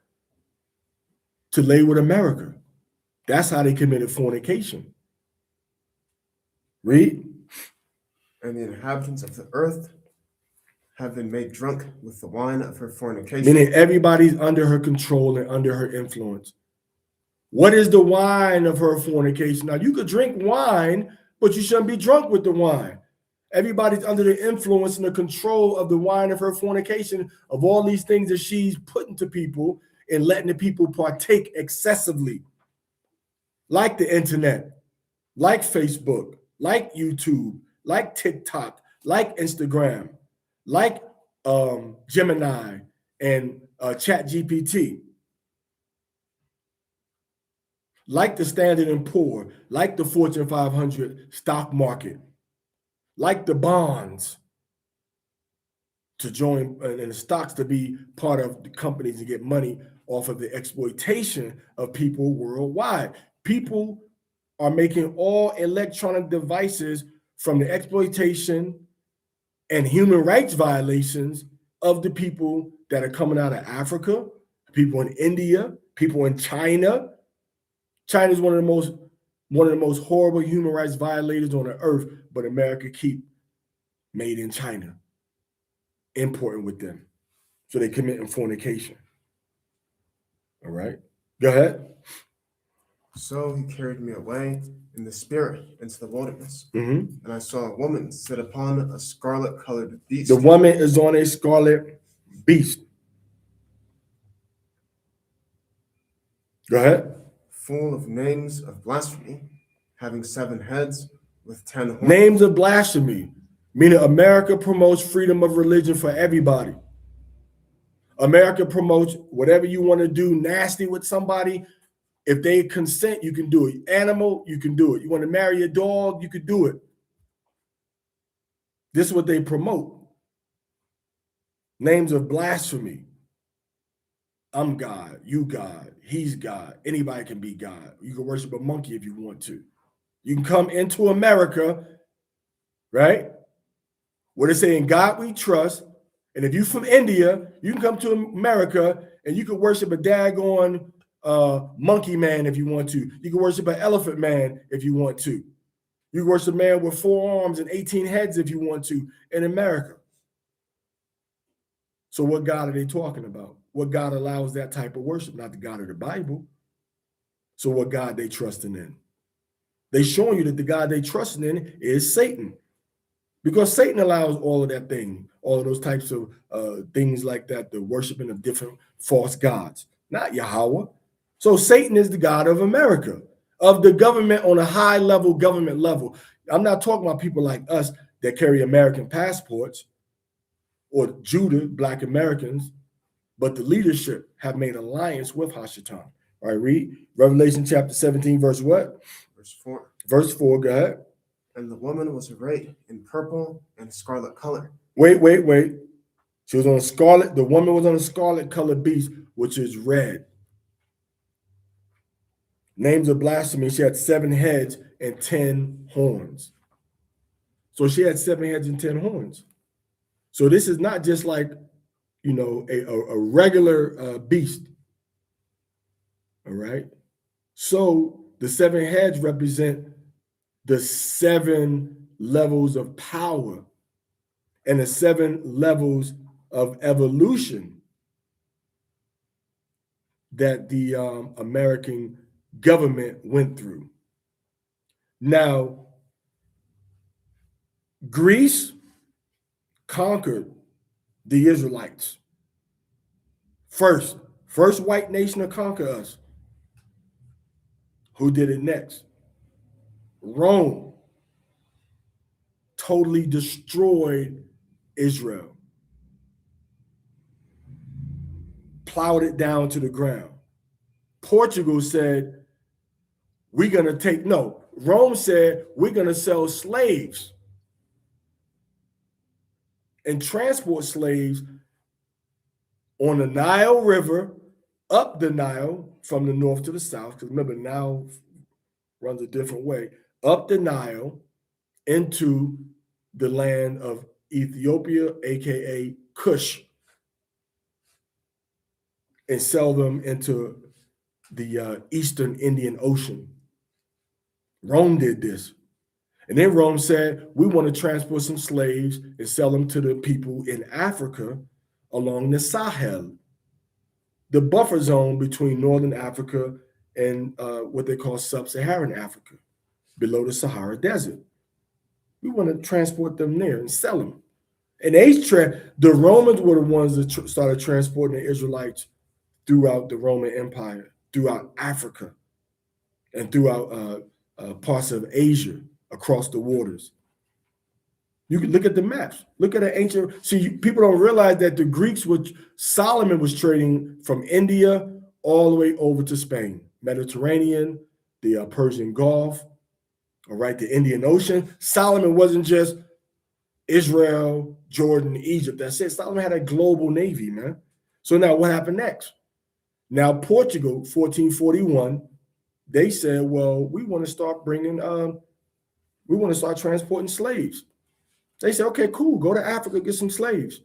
to lay with America? That's how they committed fornication. Read. And the inhabitants of the earth have been made drunk with the wine of her fornication. Meaning everybody's under her control and under her influence. What is the wine of her fornication? Now, you could drink wine, but you shouldn't be drunk with the wine. Everybody's under the influence and the control of the wine of her fornication, of all these things that she's putting to people and letting the people partake excessively. Like the internet, like Facebook, like YouTube, like TikTok, like Instagram, like Gemini and ChatGPT, like the Standard & Poor, like the Fortune 500 stock market, like the bonds to join and the stocks to be part of the companies and get money off of the exploitation of people worldwide. People are making all electronic devices from the exploitation and human rights violations of the people that are coming out of Africa, people in India, people in China. China is one of the most horrible human rights violators on the earth, but America keep made in China, importing with them. So they committing fornication. All right. Go ahead. So he carried me away in the spirit into the wilderness, Mm-hmm. and I saw a woman sit upon a scarlet-colored beast. The woman is on a scarlet beast. Go ahead. Full of names of blasphemy, having 7 heads with 10 horns. Names of blasphemy, meaning America promotes freedom of religion for everybody. America promotes whatever you want to do nasty with somebody. If they consent, you can do it. Animal, you can do it. You want to marry a dog, you could do it. This is what they promote. Names of blasphemy. I'm God, you God, he's God. Anybody can be God. You can worship a monkey if you want to. You can come into America, right? Where they're saying, God we trust. And if you're from India, you can come to America and you can worship a daggone monkey man if you want to. You can worship an elephant man if you want to. You can worship a man with 4 arms and 18 heads if you want to in America. So what God are they talking about? What God allows that type of worship? Not the God of the Bible. So what God they trusting in? They showing you that the God they trusting in is Satan. Because Satan allows all of that thing, all of those types of things like that, the worshiping of different false gods, not Yahawah. So Satan is the God of America, of the government on a high level, government level. I'm not talking about people like us that carry American passports or Judah, Black Americans, but the leadership have made alliance with Hashatan. All right, read Revelation chapter 17, verse what? Verse 4. Verse 4, go ahead. And the woman was arrayed in purple and scarlet color. Wait. She was on a scarlet, the woman was on a scarlet colored beast, which is red. Names of blasphemy, she had 7 heads and 10 horns. So she had 7 heads and 10 horns. So this is not just like, you know, a regular beast. All right. So the 7 heads represent the 7 levels of power and the 7 levels of evolution that the American government went through. Now, Greece conquered the Israelites. First white nation to conquer us. Who did it next? Rome totally destroyed Israel, plowed it down to the ground. Portugal said, we're going to take, no, Rome said we're going to sell slaves and transport slaves on the Nile River, up the Nile from the north to the south, because remember, Nile runs a different way, up the Nile into the land of Ethiopia, aka Kush, and sell them into the Eastern Indian Ocean. Rome did this. And then Rome said, we want to transport some slaves and sell them to the people in Africa along the Sahel, the buffer zone between Northern Africa and what they call Sub-Saharan Africa, below the Sahara Desert. We want to transport them there and sell them. And the Romans were the ones that started transporting the Israelites throughout the Roman Empire, throughout Africa, and throughout parts of Asia, across the waters. You can look at the maps. Look at the ancient. See, people don't realize that the Greeks, Solomon was trading from India all the way over to Spain, Mediterranean, the Persian Gulf, all right, the Indian Ocean. Solomon wasn't just Israel, Jordan, Egypt. That's it. Solomon had a global navy, man. So now what happened next? Now Portugal, 1441, they said, well, we want to start transporting slaves. They said, okay, cool, go to Africa, get some slaves.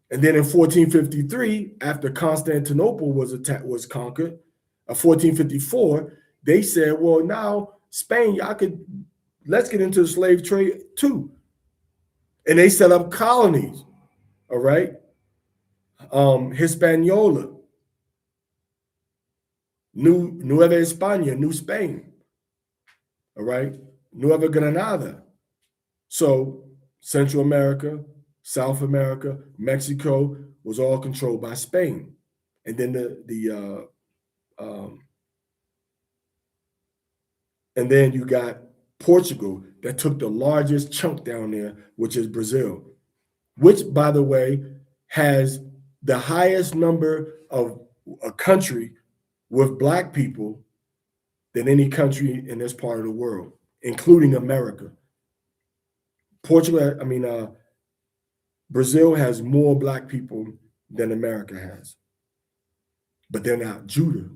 And then in 1453, after Constantinople was conquered, 1454, they said, well, now Spain, let's get into the slave trade too. And they set up colonies, all right? Hispaniola, Nueva España, New Spain, all right? Nueva Granada. So Central America, South America, Mexico was all controlled by Spain. And then and then you got Portugal that took the largest chunk down there, which is Brazil, which, by the way, has the highest number of a country with Black people than any country in this part of the world, including America. Brazil has more Black people than America has. But they're not Judah.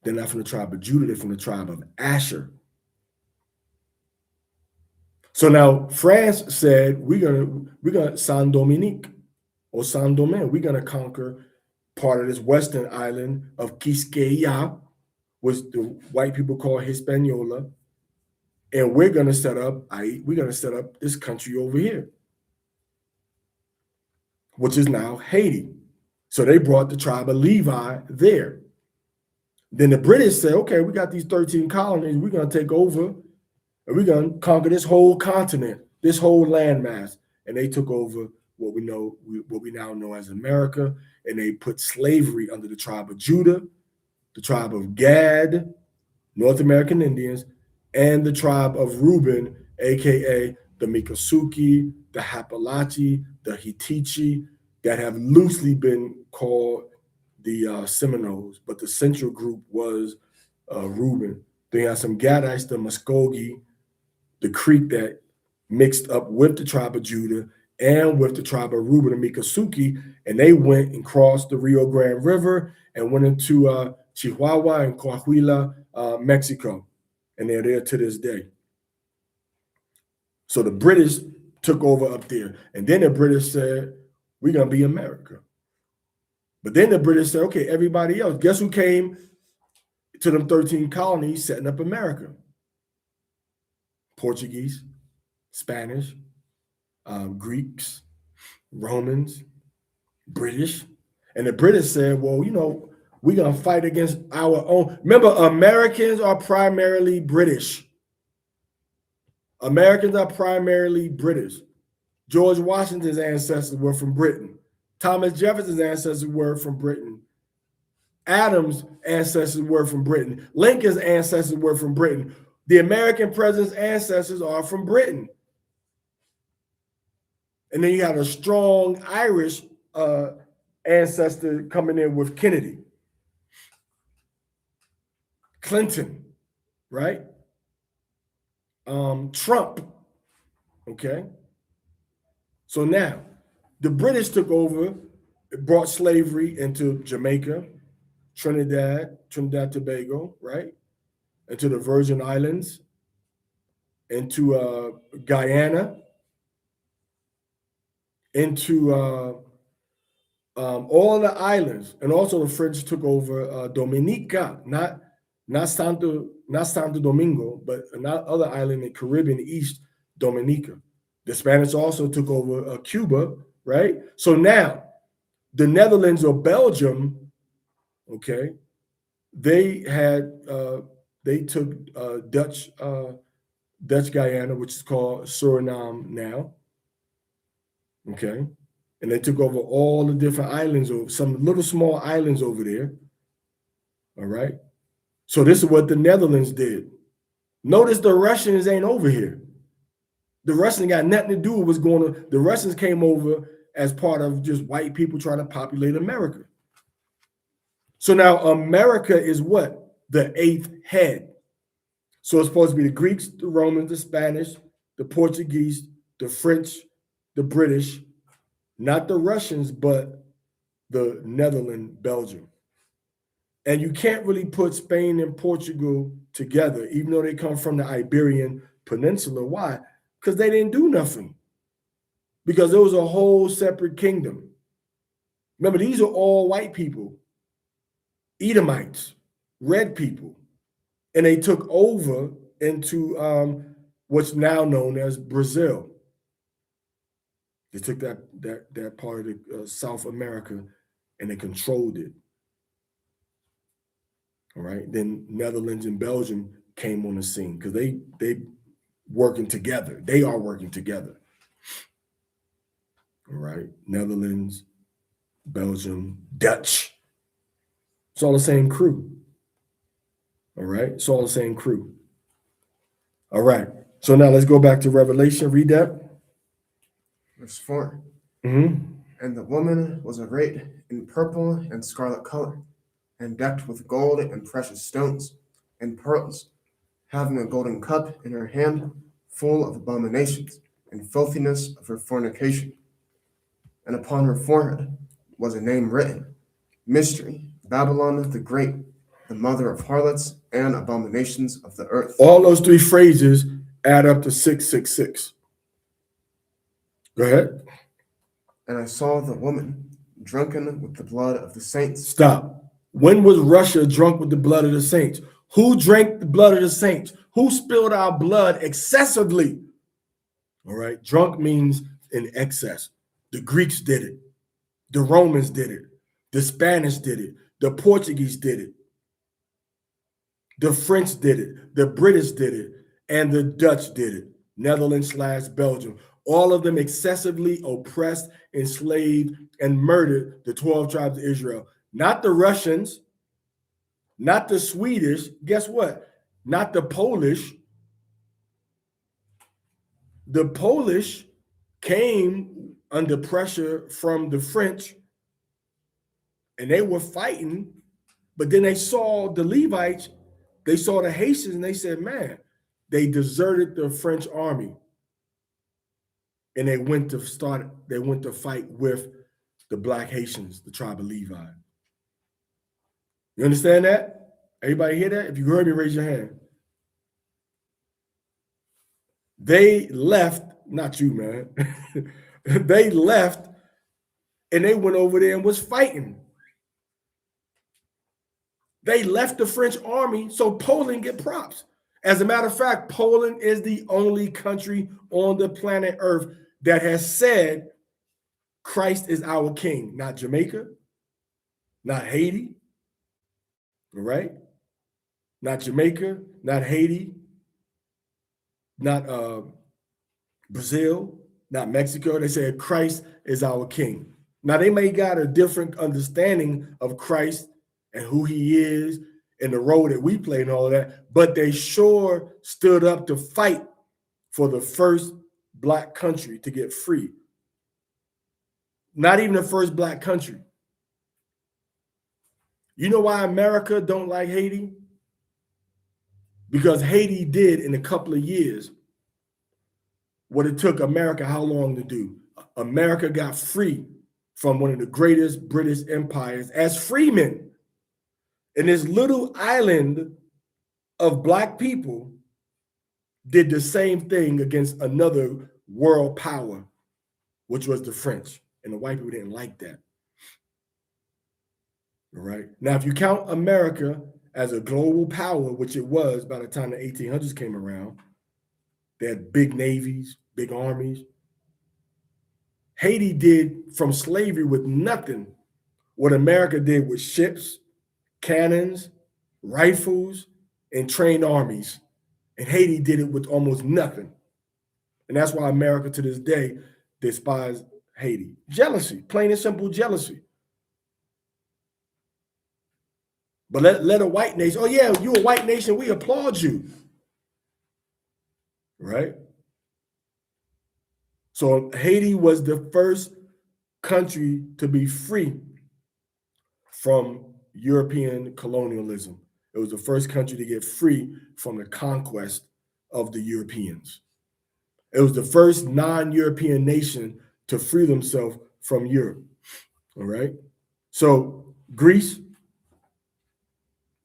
They're not from the tribe of Judah, they're from the tribe of Asher. So now France said, we're gonna Saint Dominique or Saint Domingue, we're gonna conquer part of this western island of Quisqueya, which the white people call Hispaniola, and we're gonna set up this country over here, which is now Haiti. So they brought the tribe of Levi there. Then the British said, okay, we got these 13 colonies, we're gonna take over and we're gonna conquer this whole continent, this whole landmass. And they took over what we now know as America, and they put slavery under the tribe of Judah, the tribe of Gad, North American Indians, and the tribe of Reuben, aka the Miccosukee, the Appalachi, the Hittite, that have loosely been called the Seminoles, but the central group was Reuben. They had some Gadites, the Muskogee, the Creek that mixed up with the tribe of Judah and with the tribe of Reuben and Miccosukee, and they went and crossed the Rio Grande River and went into Chihuahua and Coahuila, Mexico, and they're there to this day. So the British took over up there, and then the British said, we're gonna be America. But then the British said, okay, everybody else, guess who came to them 13 colonies setting up America? Portuguese, Spanish, Greeks, Romans, British. And the British said, well, we're going to fight against our own. Remember, Americans are primarily British. Americans are primarily British. George Washington's ancestors were from Britain. Thomas Jefferson's ancestors were from Britain. Adams' ancestors were from Britain. Lincoln's ancestors were from Britain. The American president's ancestors are from Britain. And then you had a strong Irish ancestor coming in with Kennedy. Clinton, right? Trump, okay? So now, the British took over, brought slavery into Jamaica, Trinidad, Tobago, right? Into the Virgin Islands, into Guyana, into all the islands, and also the French took over Dominica, not Santo Domingo, but another other island in Caribbean East, Dominica. The Spanish also took over Cuba, right? So now the Netherlands or Belgium, okay, they took Dutch Guyana, which is called Suriname now, okay, and they took over all the different islands, or some little small islands over there. All right. So this is what the Netherlands did. Notice the Russians ain't over here. The Russians got nothing to do with what's going on. The Russians came over as part of just white people trying to populate America. So now America is what? The eighth head. So it's supposed to be the Greeks, the Romans, the Spanish, the Portuguese, the French, the British, not the Russians, but the Netherlands, Belgium. And you can't really put Spain and Portugal together, even though they come from the Iberian Peninsula. Why? Because they didn't do nothing. Because it was a whole separate kingdom. Remember, these are all white people, Edomites, red people. And they took over into what's now known as Brazil. They took that part of South America and they controlled it. All right. Then Netherlands and Belgium came on the scene because they working together. They are working together. All right. Netherlands, Belgium, Dutch. It's all the same crew. All right. It's all the same crew. All right. So now let's go back to Revelation. Read that. Verse 4. Mm-hmm. And the woman was arrayed in purple and scarlet color, and decked with gold and precious stones and pearls, having a golden cup in her hand, full of abominations and filthiness of her fornication. And upon her forehead was a name written, Mystery, Babylon the Great, the mother of harlots and abominations of the earth. All those three phrases add up to 666. Go ahead. And I saw the woman drunken with the blood of the saints. Stop. When was Russia drunk with the blood of the saints? Who drank the blood of the saints? Who spilled our blood excessively? All right. Drunk means in excess. The Greeks did it. The Romans did it. The Spanish did it. The Portuguese did it. The French did it. The British did it. And the Dutch did it. Netherlands/Belgium. All of them excessively oppressed, enslaved, and murdered the 12 tribes of Israel. Not the Russians, not the Swedish. Guess what? Not the Polish. The Polish came under pressure from the French, and they were fighting, but then they saw the Levites, they saw the Haitians, and they said, man, they deserted the French army. And they went to fight with the Black Haitians, the tribe of Levi. You understand that? Everybody hear that? If you heard me, raise your hand. They left, not you, man. They left and they went over there and was fighting. They left the French army so Poland get props. As a matter of fact, Poland is the only country on the planet Earth that has said Christ is our king. Not Jamaica, not Haiti, all right? Not Jamaica, not Haiti, not Brazil, not Mexico. They said Christ is our king. Now, they may got a different understanding of Christ and who he is and the role that we play and all of that, but they sure stood up to fight for the first Black country to get free. Not even the first Black country. You know why America don't like Haiti? because Haiti did in a couple of years what it took America how long to do. America got free from one of the greatest British empires as freemen. And this little island of Black people did the same thing against another world power, which was the French. And the white people didn't like that. All right. Now, if you count America as a global power, which it was by the time the 1800s came around, they had big navies, big armies. Haiti did from slavery with nothing what America did with ships, cannons, rifles, and trained armies. And Haiti did it with almost nothing. And that's why America to this day despises Haiti. Jealousy, plain and simple jealousy. But let a white nation, oh yeah, you a white nation, we applaud you. Right? So Haiti was the first country to be free from European colonialism. It was the first country to get free from the conquest of the Europeans. It was the first non-European nation to free themselves from Europe. All right. So Greece,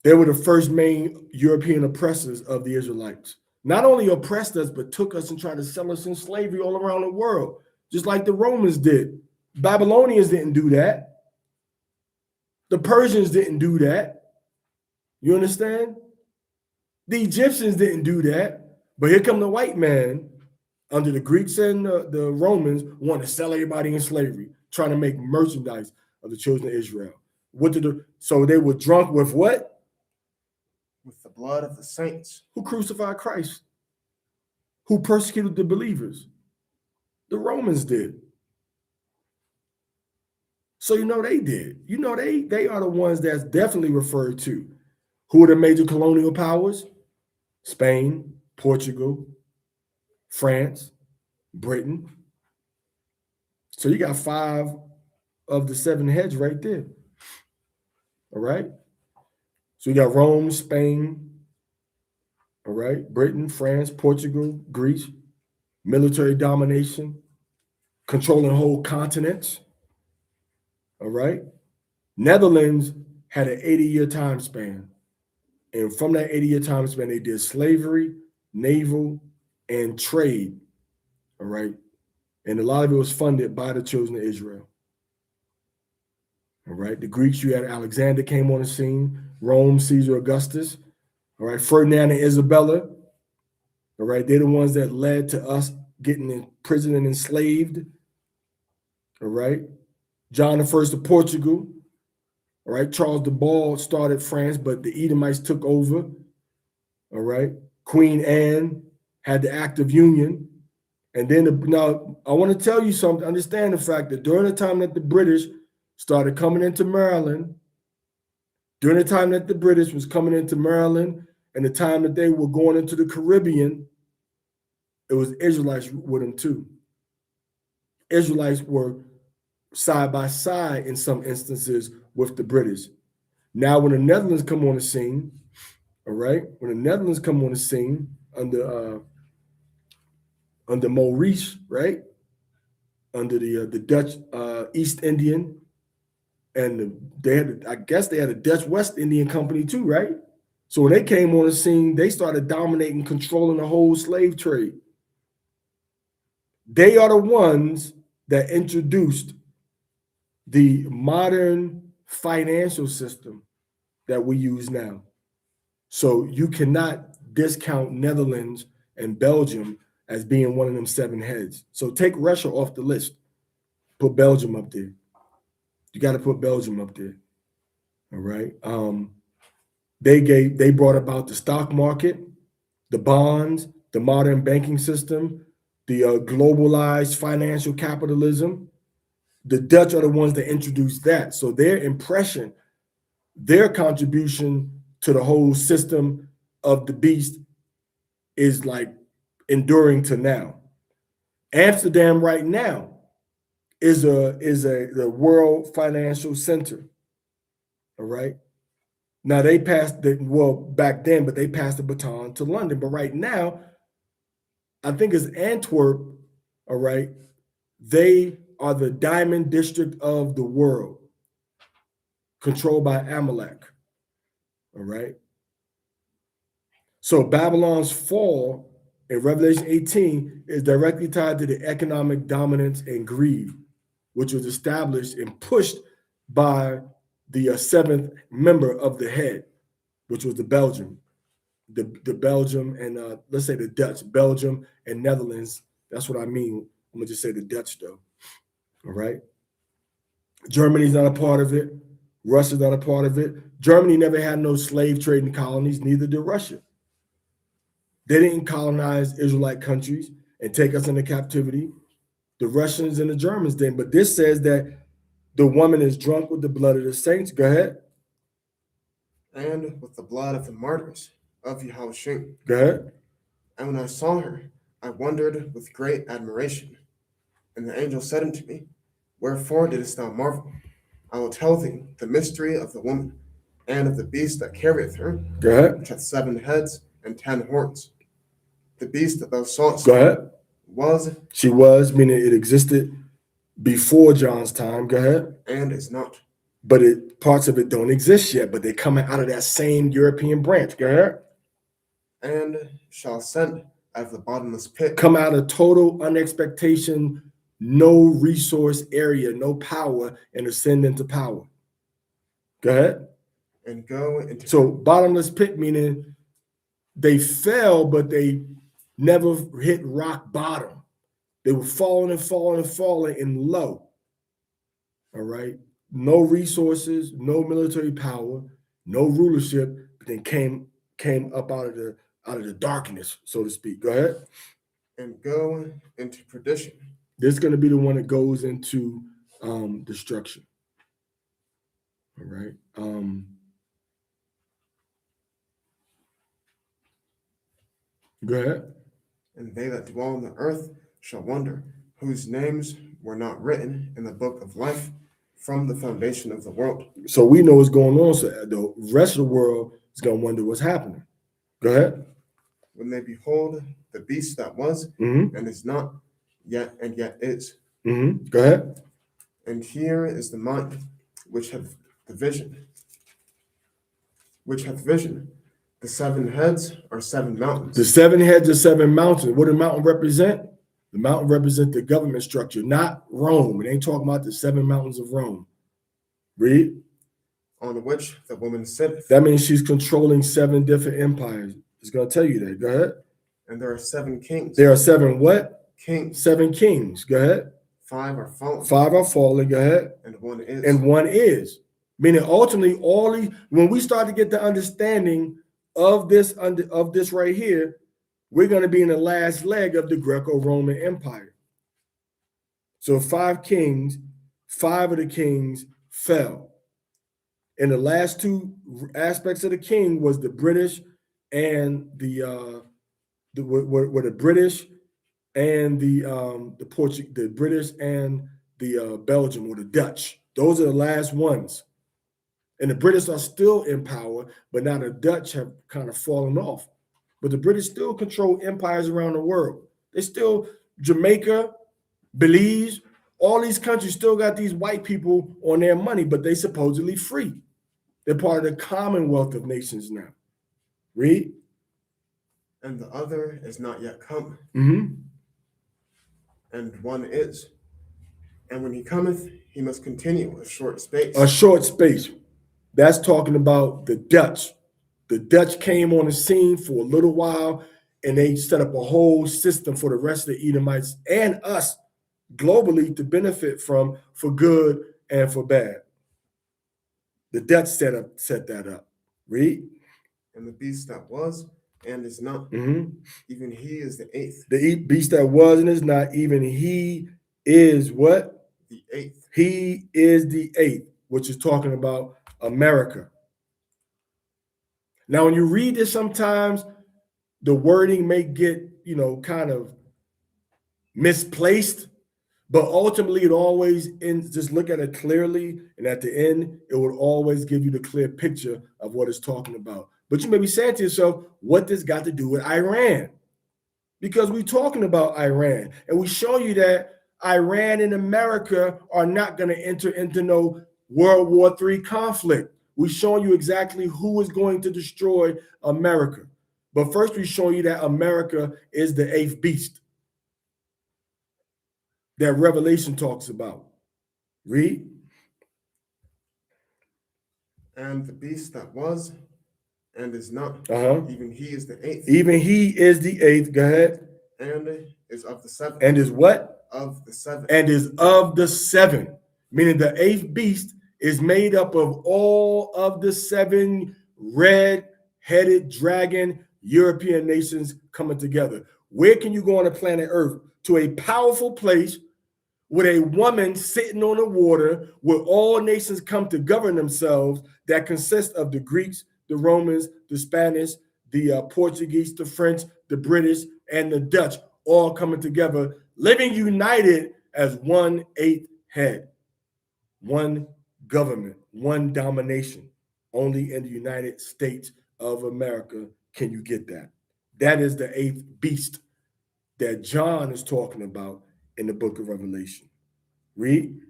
they were the first main European oppressors of the Israelites. Not only oppressed us, but took us and tried to sell us in slavery all around the world, just like the Romans did. Babylonians didn't do that. The Persians didn't do that. You understand? The Egyptians didn't do that. But here come the white man under the Greeks and the Romans want to sell everybody in slavery, trying to make merchandise of the children of Israel. So they were drunk with what? With the blood of the saints. Who crucified Christ? Who persecuted the believers? The Romans did. So you know they did. You know they are the ones that's definitely referred to. Who are the major colonial powers? Spain, Portugal, France, Britain. So you got 5 of the 7 heads right there. All right. So you got Rome, Spain, all right, Britain, France, Portugal, Greece, military domination, controlling whole continents. All right. Netherlands had an 80-year time span. And from that 80-year time span, they did slavery, naval, and trade. All right. And a lot of it was funded by the children of Israel. All right. The Greeks, you had Alexander came on the scene, Rome, Caesar Augustus. All right. Ferdinand and Isabella. All right. They're the ones that led to us getting in prison and enslaved. All right. John I of Portugal. All right. Charles the Bald started France, but the Edomites took over. All right. Queen Anne had the Act of Union. And then now I want to tell you something. Understand the fact that during the time that the British started coming into Maryland, during the time that the British was coming into Maryland and the time that they were going into the Caribbean, it was Israelites with them too. Israelites were side by side in some instances with the British. Now, when the Netherlands come on the scene, all right, when the Netherlands come on the scene under Maurice, right, under the Dutch East Indian, and I guess they had a Dutch West Indian Company too, right? So when they came on the scene, they started dominating, controlling the whole slave trade. They are the ones that introduced the modern financial system that we use now. So you cannot discount Netherlands and Belgium as being one of them 7 heads. So take Russia off the list, put Belgium up there. You got to put Belgium up there. All right. They brought about the stock market, the bonds, the modern banking system, the globalized financial capitalism. The Dutch are the ones that introduced that. So their impression, their contribution to the whole system of the beast is like enduring to now. Amsterdam right now is the world financial center. All right. Now they passed the well back then, but they passed the baton to London. But right now, I think it's Antwerp. All right, they are the diamond district of the world, controlled by Amalek. All right. So Babylon's fall in Revelation 18 is directly tied to the economic dominance and greed, which was established and pushed by the seventh member of the head, which was the Belgium, the Belgium and let's say the Dutch, Belgium and Netherlands. That's what I mean. I'm gonna just say the Dutch though. All right. Germany's not a part of it. Russia's not a part of it. Germany never had no slave trading colonies, neither did Russia. They didn't colonize Israelite countries and take us into captivity. The Russians and the Germans did. But this says that the woman is drunk with the blood of the saints. Go ahead. And with the blood of the martyrs of Yahawah. Go ahead. And when I saw her, I wondered with great admiration. And the angel said unto me, Wherefore didst thou marvel? I will tell thee the mystery of the woman, and of the beast that carrieth her, Go ahead. which hath 7 heads and 10 horns. The beast that thou sawest Go ahead. she was, meaning it existed before John's time. Go ahead. And is not. But parts of it don't exist yet, but they're coming out of that same European branch. Go ahead. And shall ascend out of the bottomless pit. Come out of total unexpectation, no resource area, no power, and ascend into power. Go ahead. And go into. So bottomless pit meaning they fell, but they never hit rock bottom. They were falling and falling and falling and low. All right. No resources, no military power, no rulership, but then came up out of the darkness, so to speak. Go ahead. And go into perdition. This is going to be the one that goes into destruction. All right. Go ahead. And they that dwell on the earth shall wonder, whose names were not written in the book of life from the foundation of the world. So we know what's going on. So the rest of the world is going to wonder what's happening. Go ahead. When they behold the beast that was and is not, yet and yet is. Go ahead. And here is the mind which hath the vision. The 7 heads are 7 mountains. The 7 heads are 7 mountains. What do mountain represent? The mountain represent the government structure, not Rome. It ain't talking about the 7 mountains of Rome. Read. On which the woman sitteth. That means she's controlling 7 different empires. It's going to tell you that. Go ahead. And there are 7 kings. There are 7 what? Kings. 7 kings. Go ahead. 5 are fallen. 5 are fallen. Go ahead. And 1 is. And 1 is. Meaning ultimately all these, when we start to get the understanding of this right here, we're going to be in the last leg of the Greco-Roman Empire. So 5 kings, 5 of the kings fell. And the last 2 aspects of the king was the British and the British and the Portuguese, the British and the Belgium or the Dutch. Those are the last ones. And the British are still in power, but now the Dutch have kind of fallen off. But the British still control empires around the world. They still, Jamaica, Belize, all these countries still got these white people on their money, but they supposedly free. They're part of the Commonwealth of Nations now. Read. And the other is not yet come. And 1 is. And when he cometh, he must continue a short space. A short space. That's talking about the Dutch. The Dutch came on the scene for a little while, and they set up a whole system for the rest of the Edomites and us globally to benefit from for good and for bad. The Dutch set that up. Read. And the beast that was and is not, even he is the 8th. The beast that was and is not, even he is what? The 8th. He is the 8th, which is talking about America. Now, when you read this, sometimes the wording may get, kind of misplaced, But ultimately, it always ends. Just look at it clearly, and at the end, it will always give you the clear picture of what it's talking about. But you may be saying to yourself, what this got to do with Iran? Because we're talking about Iran, and we show you that Iran and America are not going to enter into no World War III conflict. We're showing you exactly who is going to destroy America. But first, we show you that America is the eighth beast that Revelation talks about. Read. And the beast that was and is not, Uh-huh. even he is the eighth, Even he is the eighth. Go ahead. and is of the seven. And is what? Of the seven. And is of the seven. Meaning the eighth beast is made up of all of the seven red-headed dragon European nations coming together. Where can you go on the planet Earth? To a powerful place with a woman sitting on the water, where all nations come to govern themselves, that consists of the Greeks, the Romans, the Spanish, the Portuguese, the French, the British, and the Dutch, all coming together, living united as one eighth head, one government, one domination. Only in the United States of America can you get that. That is the eighth beast that John is talking about in the book of Revelation. Read.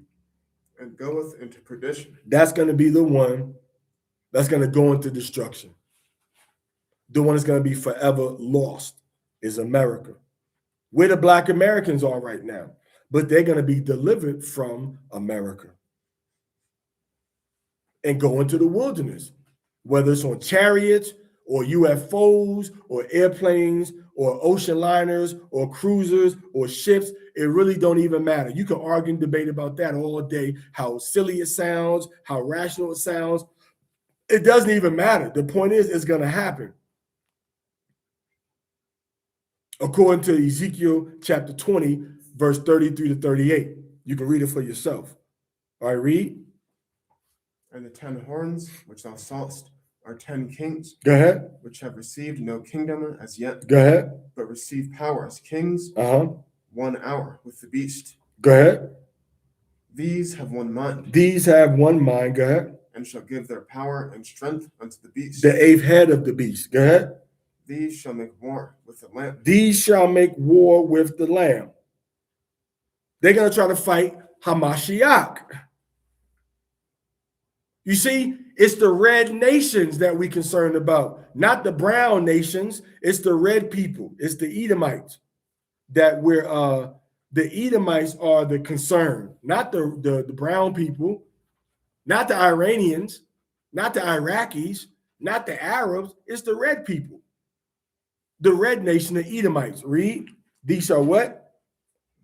And goeth into perdition. That's going to be the one that's going to go into destruction. The one that's going to be forever lost is America. Where the Black Americans are right now, but they're going to be delivered from America and go into the wilderness, whether it's on chariots or UFOs or airplanes or ocean liners or cruisers or ships. It really don't even matter. You can argue and debate about that all day, how silly it sounds, how rational it sounds. It doesn't even matter. The point is, it's going to happen. According to Ezekiel chapter 20, verse 33 to 38. You can read it for yourself. All right, read. And the 10 horns which thou sawest are 10 kings. Go ahead. Which have received no kingdom as yet. Go ahead. But receive power as kings. 1 hour with the beast. Go ahead. These have one mind. These have one mind. Go ahead. And shall give their power and strength unto the beast. The eighth head of the beast. Go ahead. These shall make war with the Lamb. These shall make war with the Lamb. They're going to try to fight Hamashiach. You see, it's the red nations that we're concerned about, not the brown nations. It's the red people. It's the Edomites that we're, the Edomites are the concern, not the brown people, not the Iranians, not the Iraqis, not the Arabs. It's the red people. The red nation, the Edomites. Read. These are what?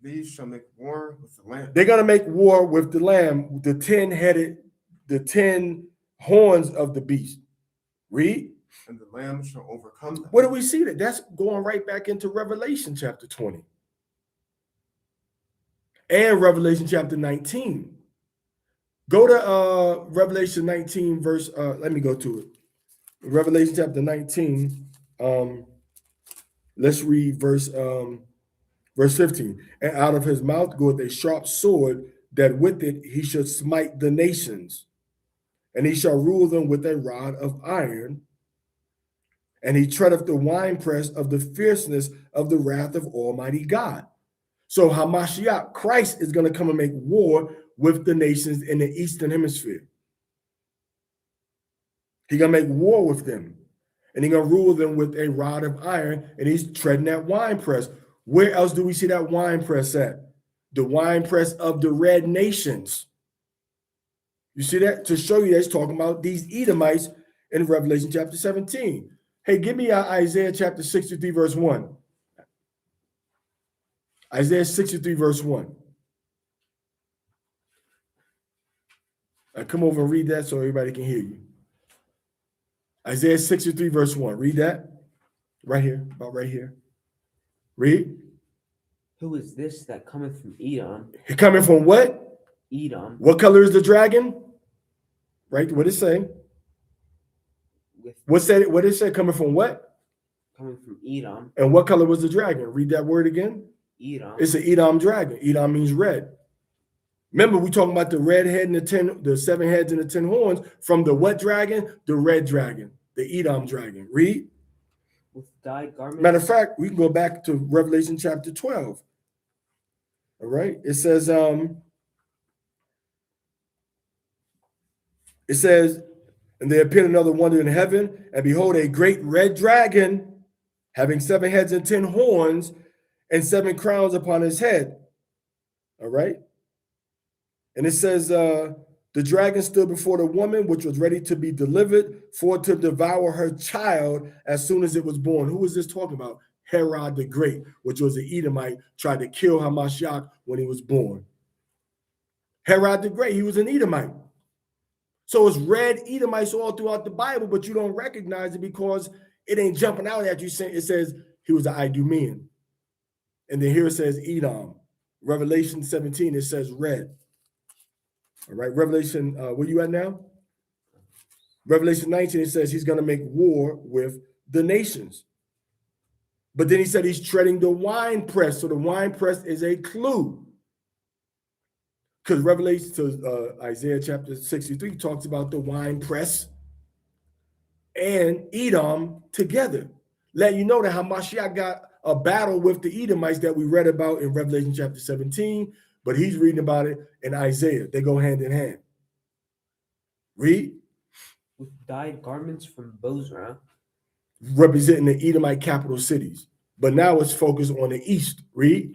These shall make war with the Lamb. They're going to make war with the Lamb, the 10-headed, the 10 horns of the beast. Read. And the Lamb shall overcome them. Where do we see that? That's going right back into Revelation chapter 20. And Revelation chapter 19. Go to Revelation 19, verse, let me go to it. Revelation chapter 19. Let's read verse 15. And out of his mouth goeth a sharp sword, that with it he should smite the nations, and he shall rule them with a rod of iron, and he treadeth the winepress of the fierceness of the wrath of Almighty God. So Hamashiach, Christ, is going to come and make war with the nations in the Eastern Hemisphere. He's going to make war with them. And he's going to rule them with a rod of iron, and he's treading that winepress. Where else do we see that winepress at? The winepress of the red nations. You see that? To show you that he's talking about these Edomites in Revelation chapter 17. Hey, give me Isaiah chapter 63, verse 1. Isaiah 63, verse 1. Come over and read that so everybody can hear you. Isaiah 63, verse 1. Read that. Right here, about right here. Read. Who is this that cometh from Edom? Coming from what? Edom. What color is the dragon? Right, what it say? What it say? Coming from what? Coming from Edom. And what color was the dragon? Read that word again. Edom. It's an Edom dragon. Edom means red. Remember, we talking about the red head and the 7 heads and the 10 horns from the what dragon? The red dragon, the Edom dragon. Read. With dyed garments. Matter of fact, we can go back to Revelation chapter 12. All right. It says, and there appeared another wonder in heaven, and behold, a great red dragon, having 7 heads and 10 horns, and 7 crowns upon his head. All right. And it says, the dragon stood before the woman, which was ready to be delivered, for to devour her child as soon as it was born. Who is this talking about? Herod the Great, which was an Edomite, tried to kill Hamashiach when he was born. Herod the Great, he was an Edomite. So it's red Edomites all throughout the Bible, but you don't recognize it because it ain't jumping out at you. It says he was an Idumean. And then here it says Edom. Revelation 17, it says red. All right, Revelation, where you at now? Revelation 19, it says he's going to make war with the nations. But then he said he's treading the winepress. So the winepress is a clue. Because Revelation to Isaiah chapter 63 talks about the winepress and Edom together. Let you know that Hamashiach got a battle with the Edomites that we read about in Revelation chapter 17. But he's reading about it in Isaiah. They go hand in hand. Read. With dyed garments from Bozrah. Representing the Edomite capital cities. But now it's focused on the east. Read.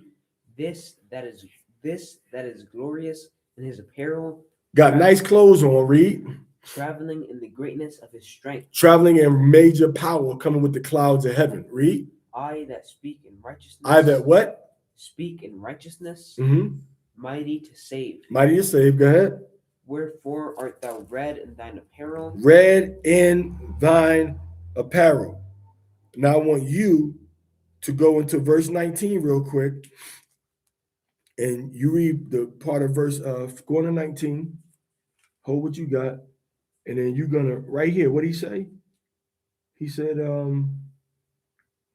This that is glorious in his apparel. Got nice clothes on. Read. Traveling in the greatness of his strength. Traveling in major power, coming with the clouds of heaven. Read. I that speak in righteousness. I that what? Speak in righteousness. Mm-hmm. Mighty to save. Mighty to save. Go ahead. Wherefore art thou red in thine apparel? Red in thine apparel. Now I want you to go into verse 19 real quick. And you read the part of verse go on to 19. Hold what you got. And then you're gonna right here. What did he say? He said,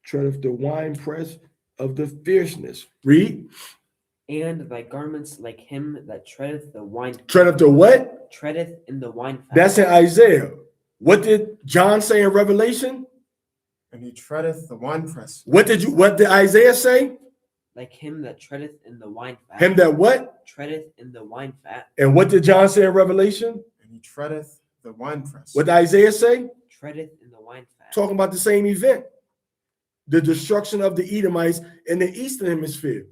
tread of the winepress of the fierceness. Read. And thy garments like him that treadeth the wine. Tread of the what? Treadeth in the wine fat. That's in Isaiah. What did John say in Revelation? And he treadeth the winepress. What did Isaiah say? Like him that treadeth in the wine fat. Him that what? Treadeth in the wine fat. And what did John say in Revelation? And he treadeth the winepress. What did Isaiah say? Treadeth in the wine fat. Talking about the same event. The destruction of the Edomites in the eastern hemisphere.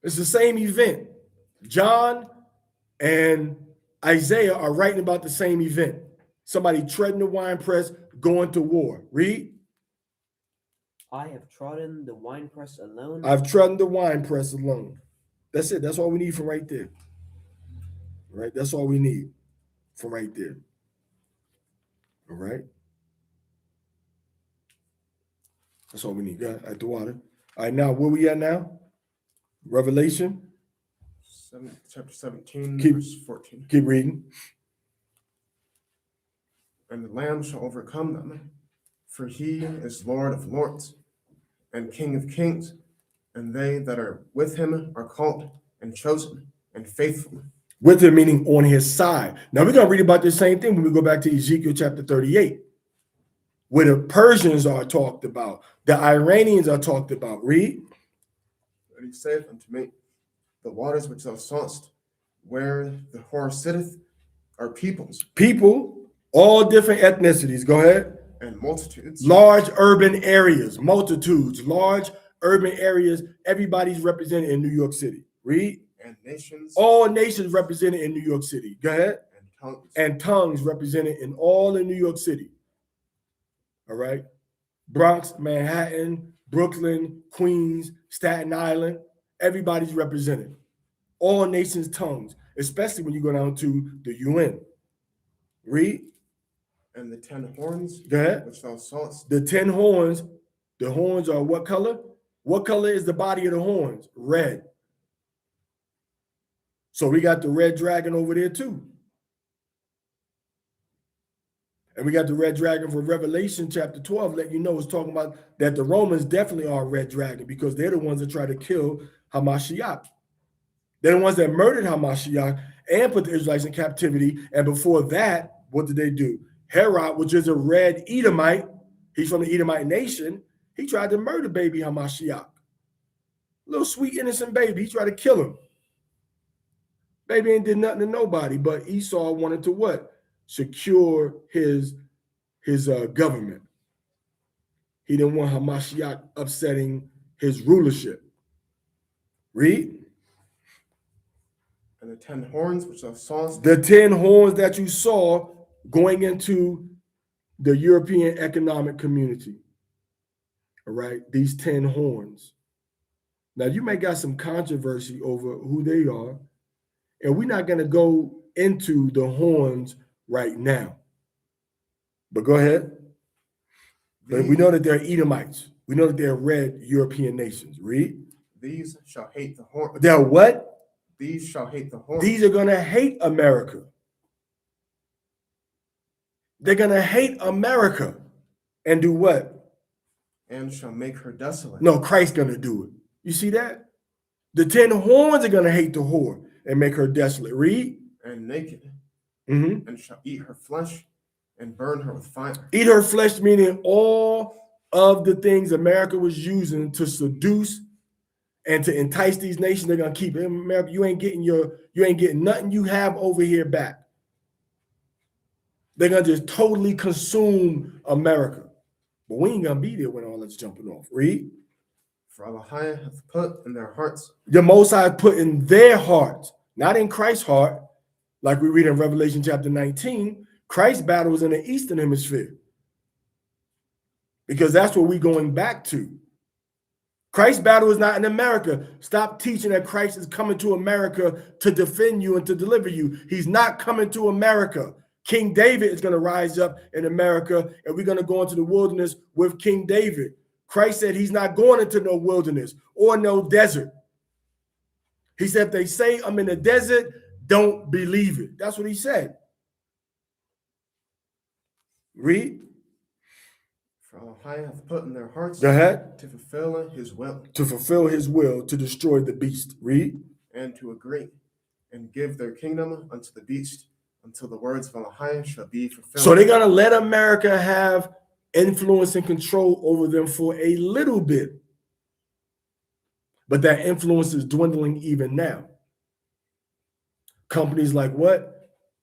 It's the same event. John and Isaiah are writing about the same event. Somebody treading the winepress, going to war. Read. I have trodden the winepress alone. I've trodden the winepress alone. That's it. That's all we need from right there. Right? That's all we need from right there. All right? That's all we need. Yeah, at the water. All right, now where we at now? Revelation. Chapter 17, Keep- verse 14. Keep reading. And the Lamb shall overcome them, for he is Lord of lords and King of kings, and they that are with him are called and chosen and faithful. With him meaning on his side. Now we're going to read about the same thing when we go back to Ezekiel chapter 38, where the Persians are talked about, the Iranians are talked about. Read. And he saith unto me, the waters which thou sawest, where the whore sitteth, are peoples People, all different ethnicities. Go ahead. and multitudes, Large urban areas, multitudes, large urban areas. Everybody's represented in New York City. Read. and nations, All nations represented in New York City. Go ahead. and tongues. And tongues represented in all in New York City. All right. Bronx, Manhattan, Brooklyn, Queens, Staten Island. Everybody's represented. All nations' tongues, especially when you go down to the UN. Read. And the 10 horns Go ahead. which thou sawest, The 10 horns. The horns are what color? What color is the body of the horns? Red. So we got the red dragon over there too. And we got the red dragon for Revelation chapter 12, let you know it's talking about that the Romans definitely are a red dragon because they're the ones that try to kill Hamashiach. They're the ones that murdered Hamashiach and put the Israelites in captivity. And before that, what did they do? Herod, which is a red Edomite, he's from the Edomite nation, he tried to murder baby Hamashiach. Little sweet innocent baby, he tried to kill him. Baby ain't did nothing to nobody, but Esau wanted to what? Secure his government. He didn't want Hamashiach upsetting his rulership. Read. And the 10 horns which thou sawest, The 10 horns that you saw going into the European Economic Community. All right, these 10 horns. Now, you may got some controversy over who they are, and we're not going to go into the horns right now. But go ahead. But we know that they're Edomites. We know that they're red European nations. Read. these shall hate the horn. They're what? These shall hate the horn. These are going to hate America. They're going to hate America and do what? And shall make her desolate. No, Christ's going to do it. You see that? The 10 horns are going to hate the whore and make her desolate. Read. And naked. Mm-hmm. And shall eat her flesh and burn her with fire. Eat her flesh, meaning all of the things America was using to seduce and to entice these nations. They're going to keep it. America, you ain't getting nothing you have over here back. They're going to just totally consume America. But we ain't going to be there when all that's jumping off. Read. For Yahawah hath put in their hearts. The Most High put in their hearts, not in Christ's heart, like we read in Revelation chapter 19. Christ's battle was in the Eastern Hemisphere. Because that's what we're going back to. Christ's battle is not in America. Stop teaching that Christ is coming to America to defend you and to deliver you. He's not coming to America. King David is going to rise up in America, and we're going to go into the wilderness with King David. Christ said he's not going into no wilderness or no desert. He said, if they say I'm in the desert, don't believe it. That's what he said. Read. For Yahawah hath put in their hearts. Go ahead. To fulfill his will. To fulfill his will, to destroy the beast. Read. And to agree. And give their kingdom unto the beast, until the words of Yahawah shall be fulfilled. So they're going to let America have influence and control over them for a little bit. But that influence is dwindling even now. Companies like what?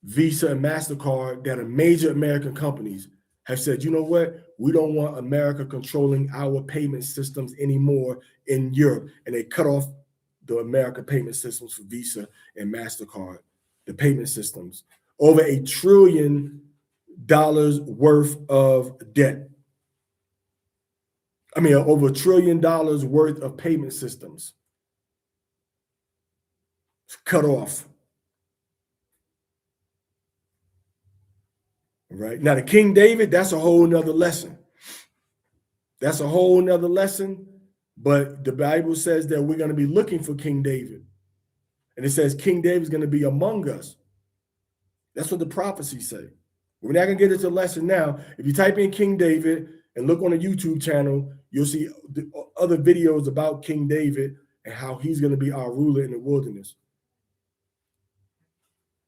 Visa and MasterCard, that are major American companies, have said, you know what? We don't want America controlling our payment systems anymore in Europe. And they cut off the American payment systems for Visa and MasterCard, the payment systems. Over $1 trillion worth of debt. I mean, over $1 trillion worth of payment systems. It's cut off. Right now, the King David, that's a whole nother lesson. That's a whole nother lesson. But the Bible says that we're going to be looking for King David. And it says King David is going to be among us. That's what the prophecies say. We're not going to get into the lesson now. If you type in King David and look on the YouTube channel, you'll see the other videos about King David and how he's going to be our ruler in the wilderness.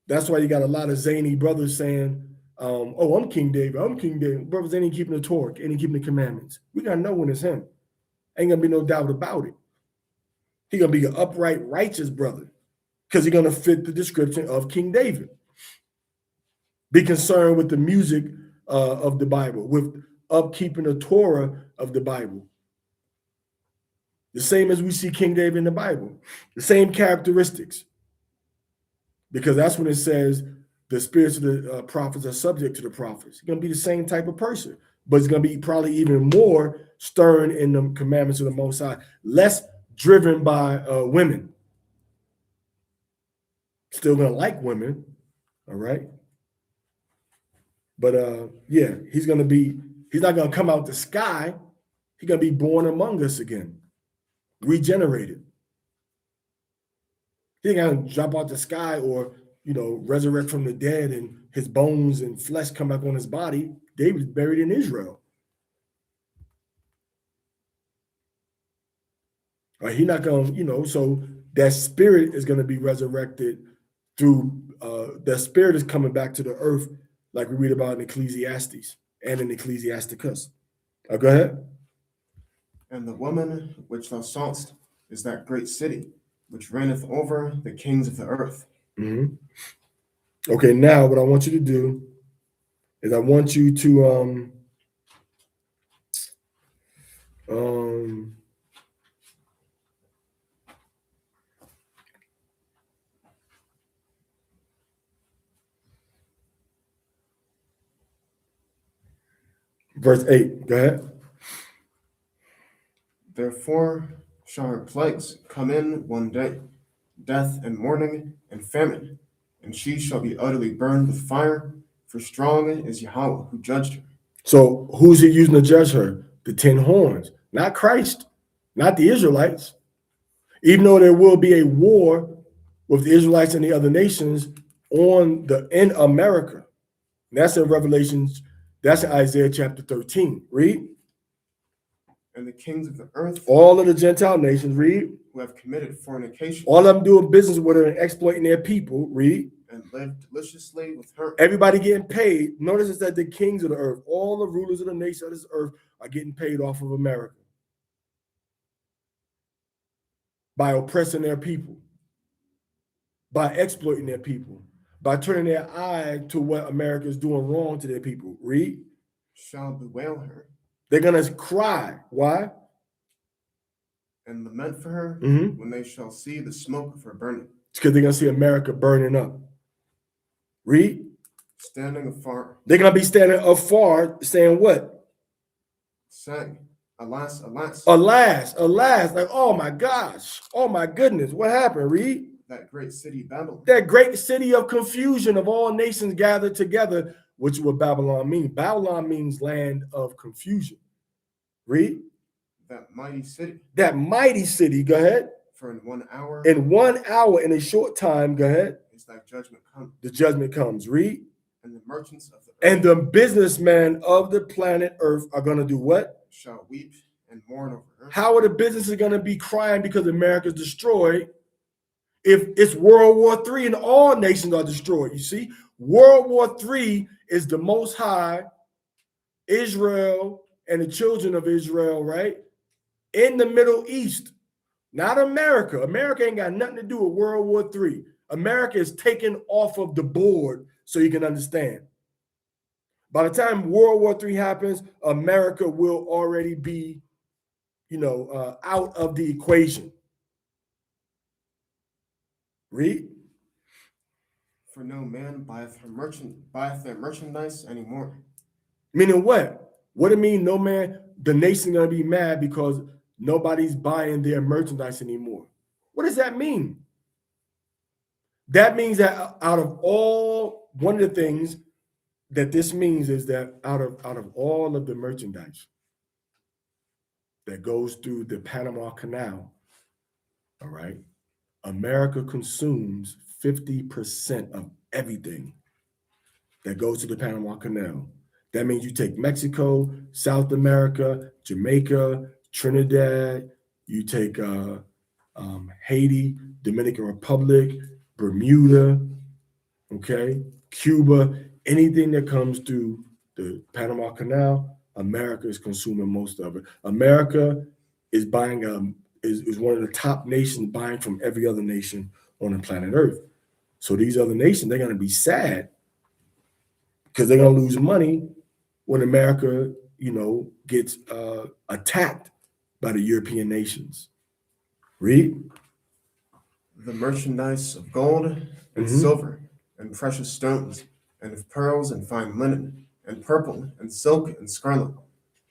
That's why you got a lot of zany brothers saying, oh, I'm King David. I'm King David. Brothers ain't keeping the Torah, ain't keeping the commandments. We got to know when it's him. Ain't going to be no doubt about it. He's going to be an upright, righteous brother because he's going to fit the description of King David. Be concerned with the music of the Bible, with upkeeping the Torah of the Bible. The same as we see King David in the Bible. The same characteristics. Because that's when it says the spirits of the prophets are subject to the prophets. It's going to be the same type of person, but it's going to be probably even more stern in the commandments of the Most High, less driven by women. Still going to like women, all right? But yeah, he's not going to come out the sky. He's going to be born among us again, regenerated. He ain't going to drop out the sky or, resurrect from the dead and his bones and flesh come back on his body, David's buried in Israel. He's not going to, so that spirit is going to be resurrected through, that spirit is coming back to the earth, like we read about in Ecclesiastes and in Ecclesiasticus. Go ahead. And the woman which thou sawest is that great city, which reigneth over the kings of the earth. Mm-hmm. Okay, now what I want you to do is I want you to verse 8. Go ahead. Therefore shall her plagues come in one day, death and mourning and famine, and she shall be utterly burned with fire, for strong is Yahawah who judged her. So who's he using to judge her? The 10 horns, not Christ, not the Israelites. Even though there will be a war with the Israelites and the other nations in America. And that's in Revelations, that's in Isaiah chapter 13. Read. And the kings of the earth, all of the Gentile nations, read. Who have committed fornication. All of them doing business with her and exploiting their people, read. And lived deliciously with her. Everybody getting paid. Notice it said the kings of the earth, all the rulers of the nations of this earth are getting paid off of America by oppressing their people, by exploiting their people, by turning their eye to what America is doing wrong to their people. Read. Shall bewail her. They're going to cry. Why? And lament for her when they shall see the smoke of her burning. It's because they're going to see America burning up. Read. Standing afar. They're going to be standing afar saying what? Saying, alas, alas. Alas, alas. Like, oh my gosh. Oh my goodness. What happened? Read. That great city, Babylon. That great city of confusion of all nations gathered together, which is what Babylon means. Babylon means land of confusion. Read. That mighty city. That mighty city. Go ahead. For in 1 hour. In 1 hour, in a short time, go ahead. Is thy judgment come. The judgment comes. Read. And the merchants of the earth. And the businessmen of the planet Earth are going to do what? Shall weep and mourn over her. How are the businesses going to be crying because America's destroyed if it's World War III and all nations are destroyed? You see, World War III is the Most High, Israel, and the children of Israel, right? In the Middle East, not America. America ain't got nothing to do with World War III. America is taken off of the board so you can understand. By the time World War III happens, America will already be, out of the equation. Read. For no man buyeth their merchandise anymore. Meaning what? What it mean? No man. The nation's gonna be mad because nobody's buying their merchandise anymore. What does that mean? That means that one of the things that this means is that out of all of the merchandise that goes through the Panama Canal, all right, America consumes 50% of everything that goes to the Panama Canal. That means you take Mexico, South America, Jamaica, Trinidad, you take Haiti, Dominican Republic, Bermuda, okay, Cuba, anything that comes through the Panama Canal, America is consuming most of it. America is buying is one of the top nations buying from every other nation on the planet Earth. So these other nations, they're going to be sad because they're going to lose money when America, gets attacked by the European nations. Read. The merchandise of gold and silver and precious stones and of pearls and fine linen and purple and silk and scarlet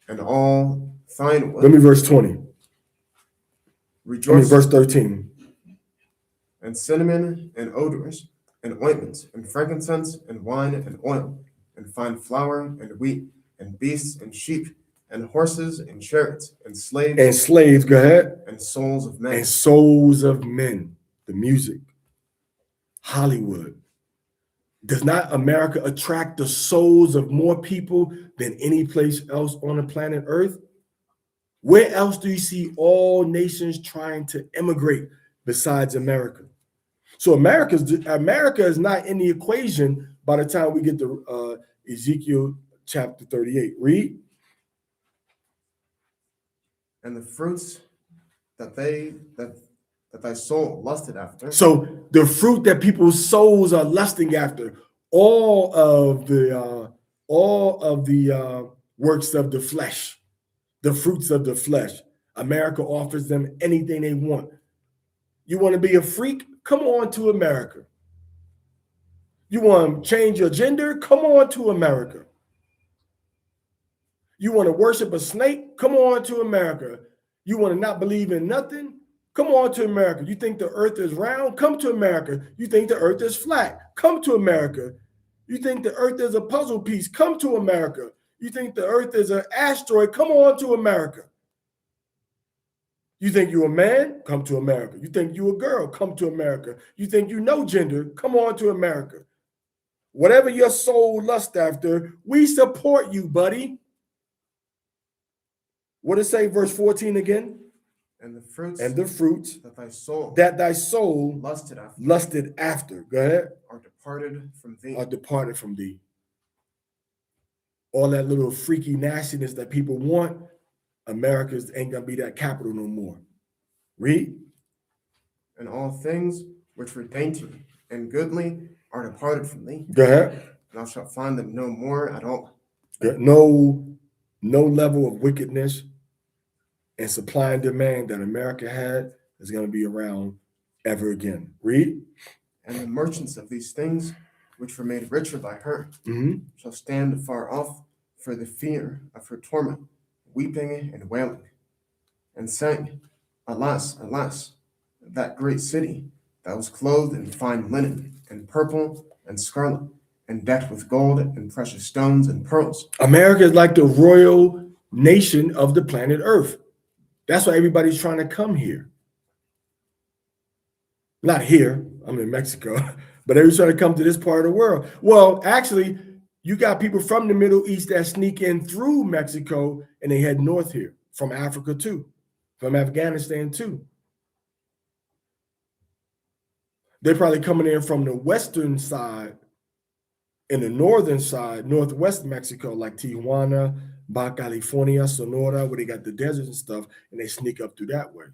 and all fine wood. Let me verse 20. Rejoice. Verse 13. And cinnamon and odors and ointments and frankincense and wine and oil and fine flour and wheat and beasts and sheep and horses and chariots and slaves. And slaves, go ahead. And souls of men. And souls of men. The music. Hollywood. Does not America attract the souls of more people than any place else on the planet Earth? Where else do you see all nations trying to immigrate besides America? So America is not in the equation by the time we get to Ezekiel chapter 38. Read. And the fruits that thy soul lusted after. So the fruit that people's souls are lusting after, all of the works of the flesh, the fruits of the flesh. America offers them anything they want. You want to be a freak? Come on to America. You want to change your gender? Come on to America. You want to worship a snake? Come on to America. You want to not believe in nothing? Come on to America. You think the earth is round? Come to America. You think the earth is flat? Come to America. You think the earth is a puzzle piece? Come to America. You think the earth is an asteroid? Come on to America. You think you're a man? Come to America. You think you're a girl? Come to America. You think you know gender? Come on to America. Whatever your soul lusts after, we support you, buddy. What does it say, verse 14 again? And the fruits that thy soul lusted after. Go ahead. Are departed from thee. All that little freaky nastiness that people want, America ain't gonna be that capital no more. Read. And all things which were dainty and goodly are departed from thee. Go ahead. Thou shalt find them no more at all. No level of wickedness and supply and demand that America had is going to be around ever again. Read. And the merchants of these things, which were made richer by her, shall stand afar off for the fear of her torment, weeping and wailing, and saying, Alas, alas, that great city that was clothed in fine linen, and purple, and scarlet, and decked with gold, and precious stones, and pearls. America is like the royal nation of the planet Earth. That's why everybody's trying to come here. Not here, I'm in Mexico, but everybody's trying to come to this part of the world. Well, actually, you got people from the Middle East that sneak in through Mexico and they head north here, from Africa too, from Afghanistan too. They're probably coming in from the western side and the northern side, northwest Mexico, like Tijuana, Baja California, Sonora, where they got the deserts and stuff, and they sneak up through that way.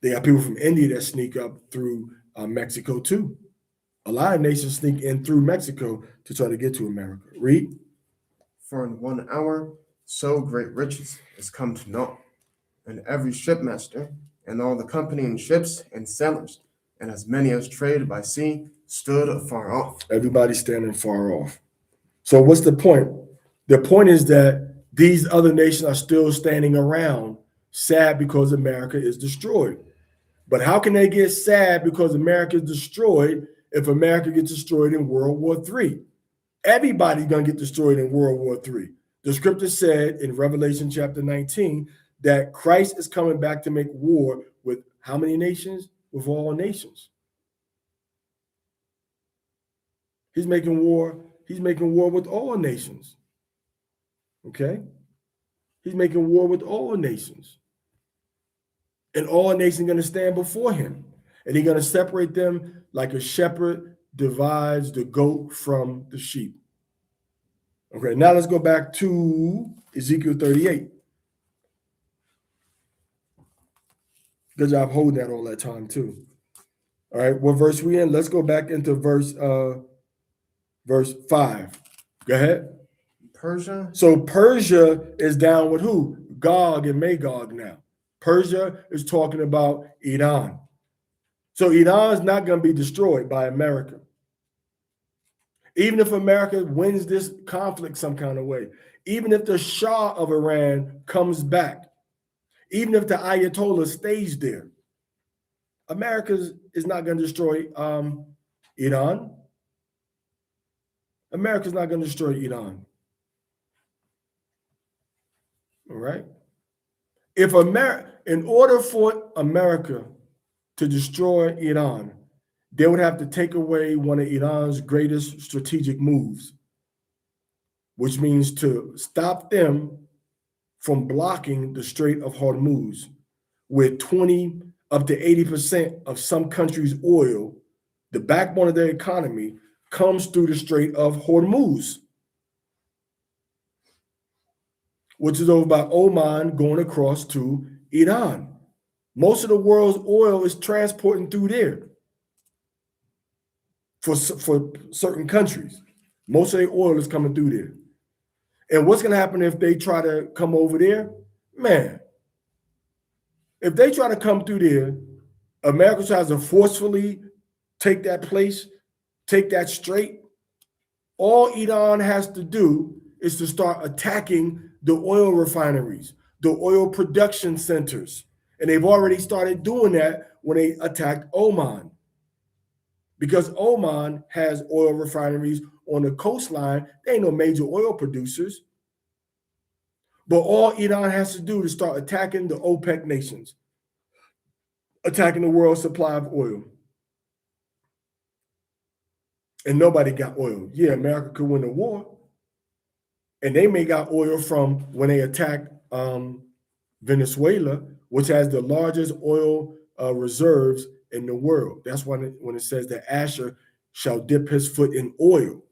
They got people from India that sneak up through Mexico too. A lot of nations sneak in through Mexico to try to get to America. Read. For in 1 hour so great riches is come to naught, and every shipmaster and all the company in ships and sailors, and as many as trade by sea, stood afar off. Everybody's standing far off. So what's the point? The point is that these other nations are still standing around, sad because America is destroyed. But how can they get sad because America is destroyed if America gets destroyed in World War III? Everybody's going to get destroyed in World War III. The scripture said in Revelation chapter 19 that Christ is coming back to make war with how many nations? With all nations. He's making war with all nations. Okay? He's making war with all nations. And all nations are going to stand before him. And he's going to separate them like a shepherd divides the goat from the sheep. Okay, now let's go back to Ezekiel 38. Good job holding that all that time too. All right, what verse we in? Let's go back into verse 5. Go ahead. Persia. So Persia is down with who? Gog and Magog now. Persia is talking about Iran. So Iran is not going to be destroyed by America. Even if America wins this conflict some kind of way, even if the Shah of Iran comes back, even if the Ayatollah stays there, America is not going to destroy Iran. America's not going to destroy Iran. All right? In order for America to destroy Iran, they would have to take away one of Iran's greatest strategic moves, which means to stop them from blocking the Strait of Hormuz, where 20 up to 80% of some countries' oil, the backbone of their economy, comes through the Strait of Hormuz, which is over by Oman going across to Iran. Most of the world's oil is transporting through there for certain countries. Most of their oil is coming through there. And what's going to happen if they try to come over there? Man, if they try to come through there, America tries to forcefully take that place, take that strait. All Iran has to do is to start attacking the oil refineries, the oil production centers. And they've already started doing that when they attacked Oman. Because Oman has oil refineries on the coastline, they ain't no major oil producers. But all Iran has to do is start attacking the OPEC nations, attacking the world supply of oil. And nobody got oil. Yeah, America could win the war. And they may got oil from when they attacked Venezuela, which has the largest oil reserves in the world. That's when it says that Asher shall dip his foot in oil.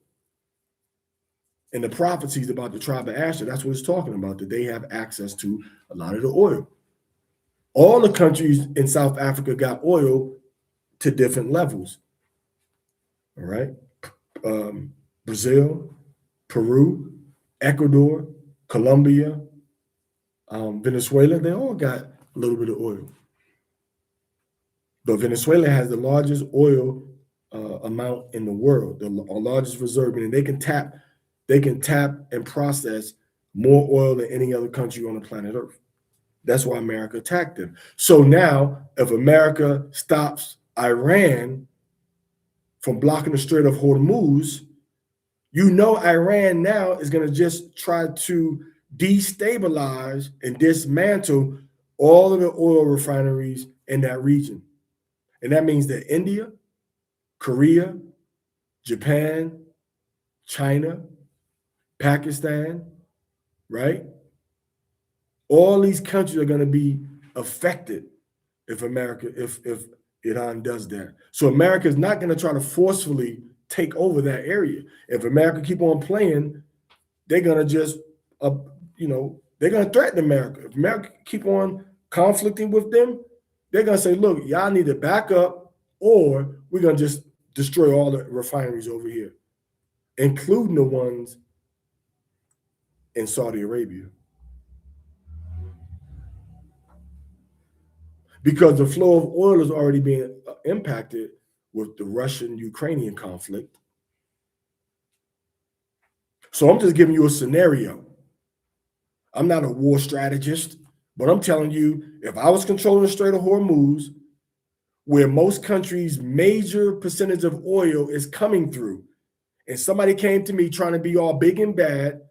And the prophecies about the tribe of Asher, that's what it's talking about, that they have access to a lot of the oil. All the countries in South Africa got oil to different levels. All right. Brazil, Peru, Ecuador, Colombia, Venezuela, they all got a little bit of oil. But Venezuela has the largest oil amount in the world, the largest reserve, and they can tap and process more oil than any other country on the planet Earth. That's why America attacked them. So now, if America stops Iran from blocking the Strait of Hormuz, you know Iran now is going to just try to destabilize and dismantle all of the oil refineries in that region. And that means that India, Korea, Japan, China, Pakistan, right? All these countries are going to be affected if Iran does that. So America is not going to try to forcefully take over that area. If America keep on playing, they're going to just, they're going to threaten America. If America keep on conflicting with them, they're going to say, look, y'all need to back up or we're going to just destroy all the refineries over here, including the ones in Saudi Arabia. Because the flow of oil is already being impacted with the Russian-Ukrainian conflict. So I'm just giving you a scenario. I'm not a war strategist, but I'm telling you, if I was controlling the Strait of Hormuz, where most countries' major percentage of oil is coming through, and somebody came to me trying to be all big and bad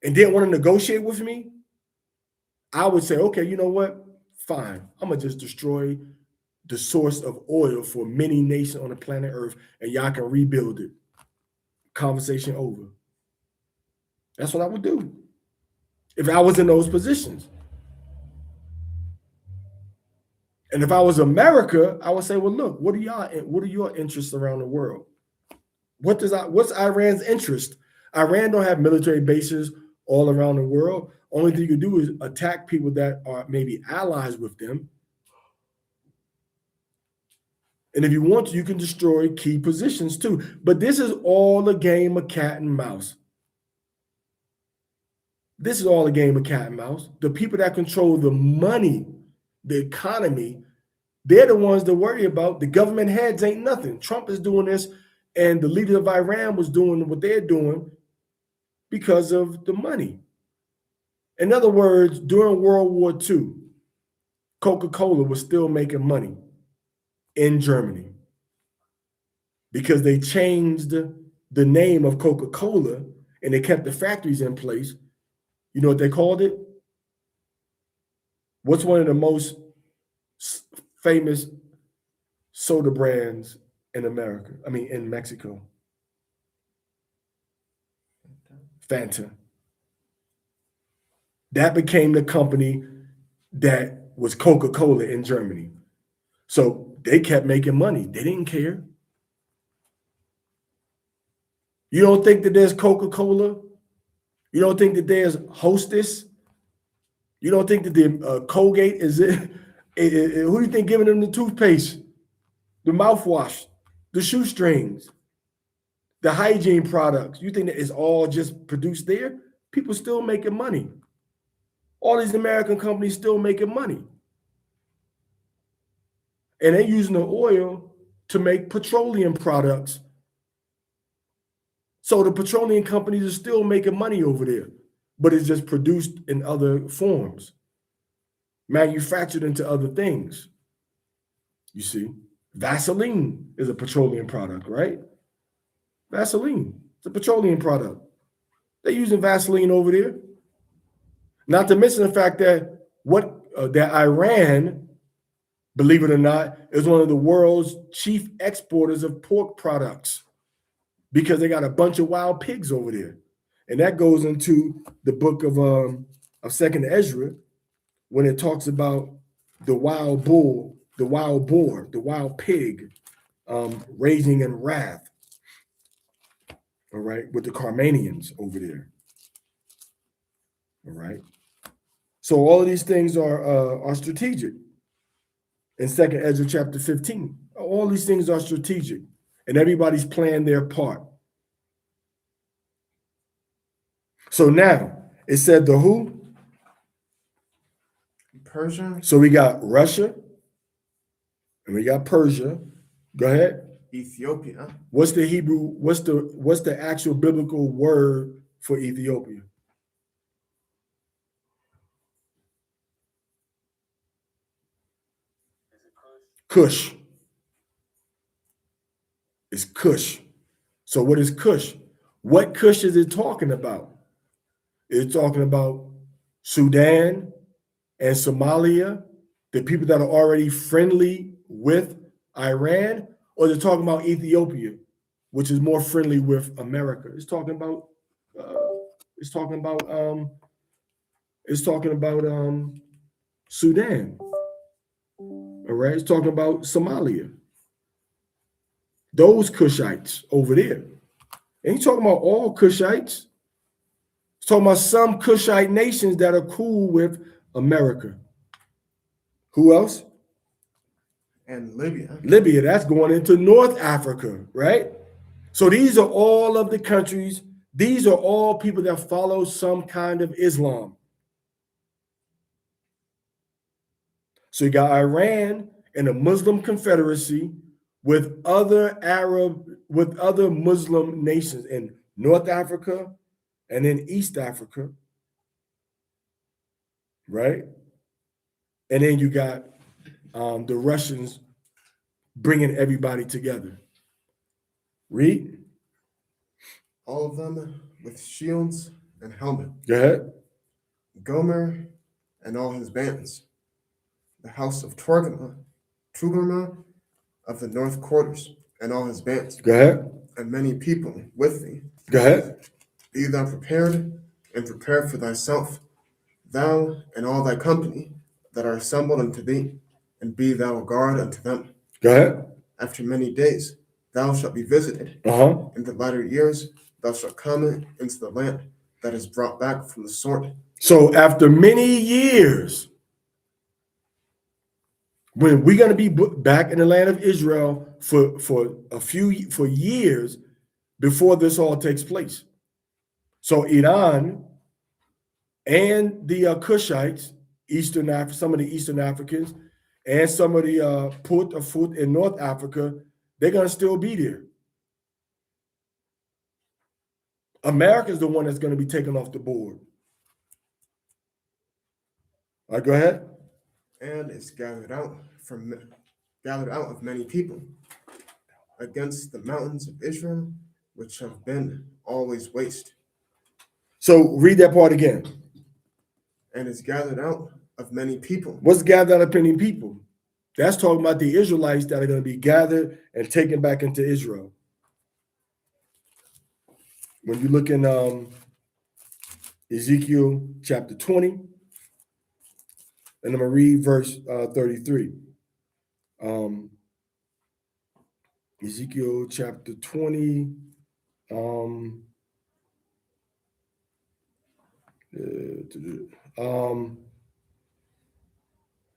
and didn't want to negotiate with me, I would say, okay, you know what? Fine. I'm going to just destroy the source of oil for many nations on the planet Earth, and y'all can rebuild it. Conversation over. That's what I would do if I was in those positions. And if I was America, I would say, well, look, what are your interests around the world? What's Iran's interest? Iran don't have military bases all around the world. Only thing you can do is attack people that are maybe allies with them. And if you want to, you can destroy key positions too. But this is all a game of cat and mouse. This is all a game of cat and mouse. The people that control the money, the economy, they're the ones to worry about. The government heads ain't nothing. Trump is doing this, and the leader of Iran was doing what they're doing because of the money. In other words, during World War II, Coca-Cola was still making money in Germany because they changed the name of Coca-Cola and they kept the factories in place. You know what they called it? What's one of the most famous soda brands in America? I mean, in Mexico? Fanta. That became the company that was Coca-Cola in Germany. So they kept making money. They didn't care. You don't think that there's Coca-Cola? You don't think that there's Hostess? You don't think that the Colgate is it? Who do you think giving them the toothpaste, the mouthwash, the shoestrings, the hygiene products? You think that it's all just produced there? People still making money. All these American companies still making money. And they're using the oil to make petroleum products. So the petroleum companies are still making money over there, but it's just produced in other forms, manufactured into other things. You see, Vaseline is a petroleum product, right? Vaseline, it's a petroleum product. They're using Vaseline over there. Not to mention the fact that that Iran, believe it or not, is one of the world's chief exporters of pork products because they got a bunch of wild pigs over there. And that goes into the book of Second Ezra when it talks about the wild bull, the wild boar, the wild pig raging in wrath. All right, with the Carmanians over there. All right. So all of these things are strategic. In Second Ezra chapter 15, all these things are strategic, and everybody's playing their part. So now it said the who? Persia, So we got Russia, and we got Persia. Go ahead. Ethiopia, What's the Hebrew? What's the actual biblical word for Ethiopia? Cush. It's Cush. So what is Cush? What Cush is it talking about? It's talking about Sudan and Somalia, the people that are already friendly with Iran, or they're talking about Ethiopia, which is more friendly with America. It's talking about Sudan. All right, it's talking about Somalia. Those Cushites over there. Ain't talking about all Cushites. It's talking about some Cushite nations that are cool with America. Who else? and Libya. Libya, that's going into North Africa, right? So these are all of the countries, these are all people that follow some kind of Islam. So you got Iran and a Muslim confederacy with other Muslim nations in North Africa and in East Africa, right? And then you got the Russians bringing everybody together. Read. All of them with shields and helmet. Go ahead. Gomer and all his bands. The house of Togarmah of the north quarters and all his bands. Go ahead. And many people with thee. Go ahead. Be thou prepared and prepare for thyself, thou and all thy company that are assembled unto thee, and be thou a guard unto them. Go ahead. After many days thou shalt be visited. In the latter years thou shalt come into the land that is brought back from the sword. So after many years, when we're going to be back in the land of Israel for years before this all takes place. So Iran and the Cushites, some of the Eastern Africans, and some of the Put in North Africa, they're going to still be there. America's the one that's going to be taken off the board. All right, go ahead. And is gathered out of many people against the mountains of Israel, which have been always waste. So read that part again. And is gathered out of many people. What's gathered out of many people? That's talking about the Israelites that are going to be gathered and taken back into Israel. When you look in Ezekiel chapter 20, and I'm going to read verse 33. Ezekiel chapter 20,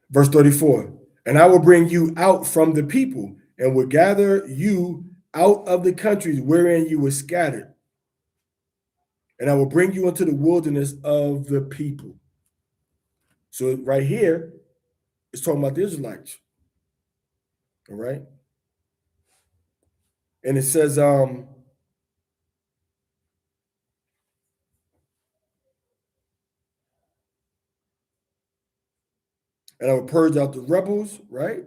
verse 34. And I will bring you out from the people and will gather you out of the countries wherein you were scattered. And I will bring you into the wilderness of the people. So right here, it's talking about the Israelites. All right. And it says, and I will purge out the rebels, right?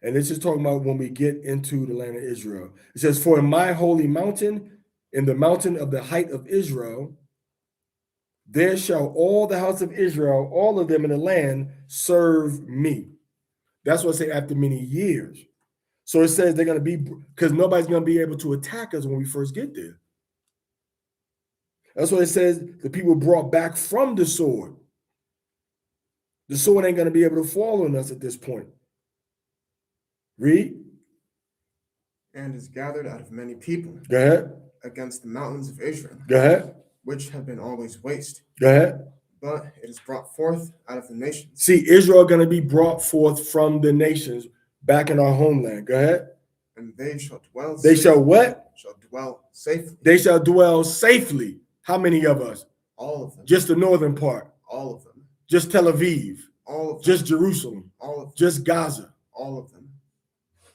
And this is talking about when we get into the land of Israel. It says, for in my holy mountain, in the mountain of the height of Israel, there shall all the house of Israel, all of them in the land, serve me. That's what I say after many years. So it says they're going to be, because nobody's going to be able to attack us when we first get there. That's what it says, the people brought back from the sword. The sword ain't going to be able to fall on us at this point. Read. And is gathered out of many people Go ahead. against the mountains of Israel, Go ahead. which have been always waste. Go ahead. But it is brought forth out of the nations. See, Israel going to be brought forth from the nations back in our homeland. Go ahead. And they shall dwell. They shall what? Shall dwell safely. They shall dwell safely. How many of us? All of them. Just the northern part. All of them. Just Tel Aviv. All of them. Just Jerusalem. All of them. Just Gaza. All of them.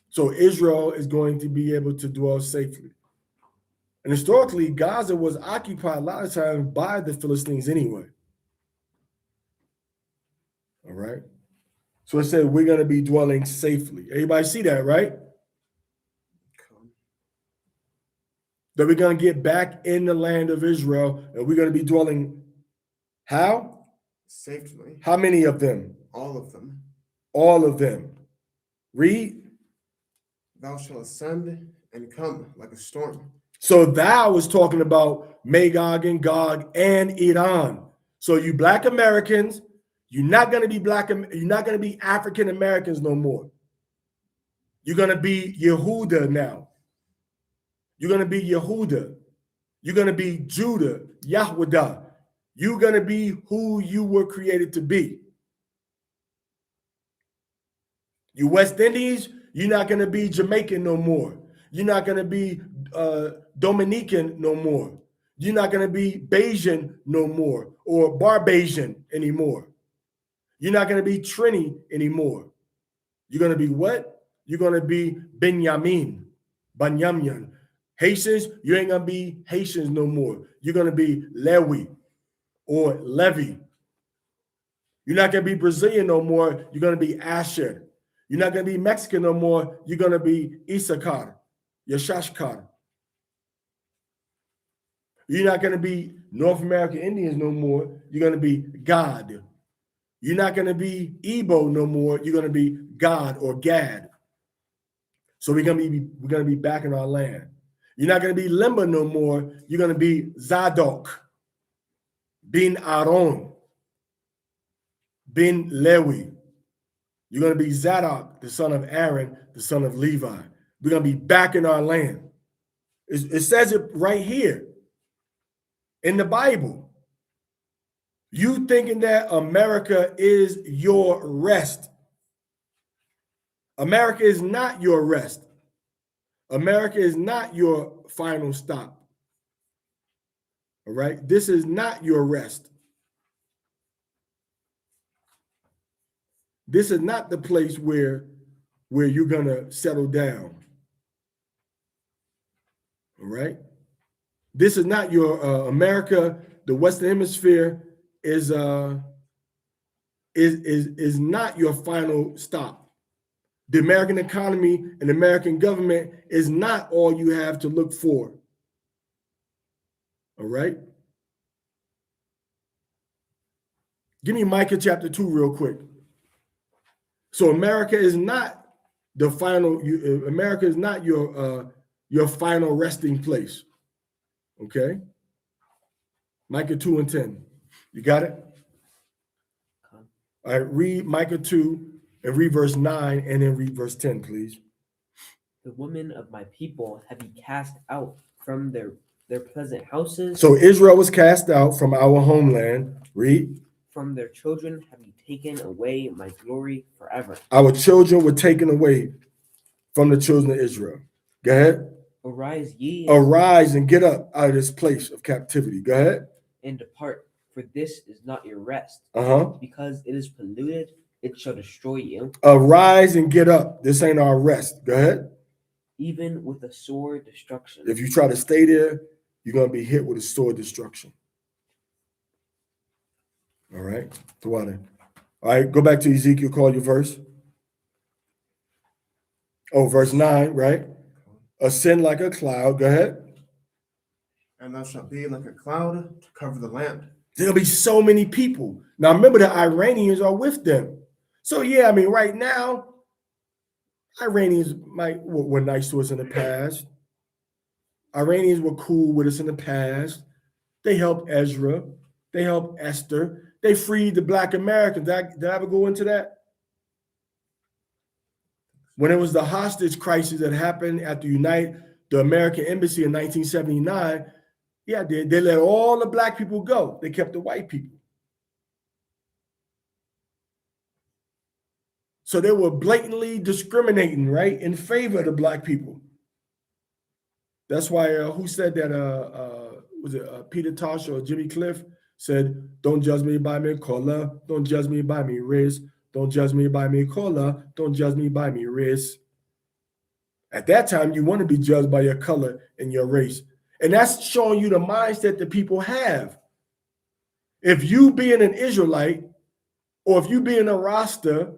So Israel is going to be able to dwell safely. And historically, Gaza was occupied a lot of times by the Philistines anyway. All right. So it said we're going to be dwelling safely. Everybody see that, right? That we're going to get back in the land of Israel and we're going to be dwelling how? Safely. How many of them? All of them. All of them. Read. Thou shalt ascend and come like a storm. So thou is talking about Magog and Gog and Iran. So you Black Americans, you're not going to be you're not going to be African Americans no more. You're going to be Yehuda now. You're going to be Yehuda. You're going to be Judah, Yahawah. You're going to be who you were created to be. You West Indies, you're not going to be Jamaican no more. You're not going to be Dominican no more. You're not going to be Bayesian no more or Barbasian anymore. You're not going to be Trini anymore. You're going to be what? You're going to be Benjamin. Haitians, you ain't going to be Haitians no more. You're going to be Lewi or Levi. You're not going to be Brazilian no more. You're going to be Asher. You're not going to be Mexican no more. You're going to be Issachar, Yashashkar. You're not going to be North American Indians no more. You're going to be God. You're not going to be Igbo no more. You're going to be God or Gad. So we're going to be back in our land. You're not going to be Limba no more. You're going to be Zadok, bin Aaron, bin Lewi. You're going to be Zadok, the son of Aaron, the son of Levi. We're going to be back in our land. It says it right here in the Bible. You thinking that America is your rest. America is not your rest. America is not your final stop. All right? This is not your rest. This is not the place where you're going to settle down. All right? This is not your America. The Western Hemisphere is not your final stop. The American economy and the American government is not all you have to look for. All right? Give me Micah chapter 2 real quick. So America is not the final. America is not your final resting place. Okay. Micah 2:10. You got it? Con. All right, read Micah 2 and read verse 9 and then read verse 10, please. The women of my people have ye cast out from their pleasant houses. So Israel was cast out from our homeland. Read. From their children have ye taken away my glory forever. Our children were taken away from the children of Israel. Go ahead. Arise ye Arise and get up out of this place of captivity. Go ahead. and depart, for this is not your rest. Uh-huh. Because it is polluted, it shall destroy you. Arise and get up. This ain't our rest. Go ahead. Even with a sore destruction. If you try to stay there, you're going to be hit with a sword destruction. All right. All right. Go back to Ezekiel. Call your verse. Oh, verse 9, right? Ascend like a cloud. Go ahead. And thou shalt be like a cloud to cover the land. There'll be so many people. Now, remember, the Iranians are with them. So, yeah, I mean, right now, Iranians were nice to us in the past. Iranians were cool with us in the past. They helped Ezra. They helped Esther. They freed the Black Americans. Did I ever go into that? When it was the hostage crisis that happened at the American Embassy in 1979, yeah, they let all the Black people go. They kept the white people. So they were blatantly discriminating, right, in favor of the Black people. That's why, who said that, was it Peter Tosh or Jimmy Cliff said, don't judge me by my color, don't judge me by my race, don't judge me by my color, don't judge me by my race. At that time, you want to be judged by your color and your race. And that's showing you the mindset that people have. If you being an Israelite, or if you being a Rasta,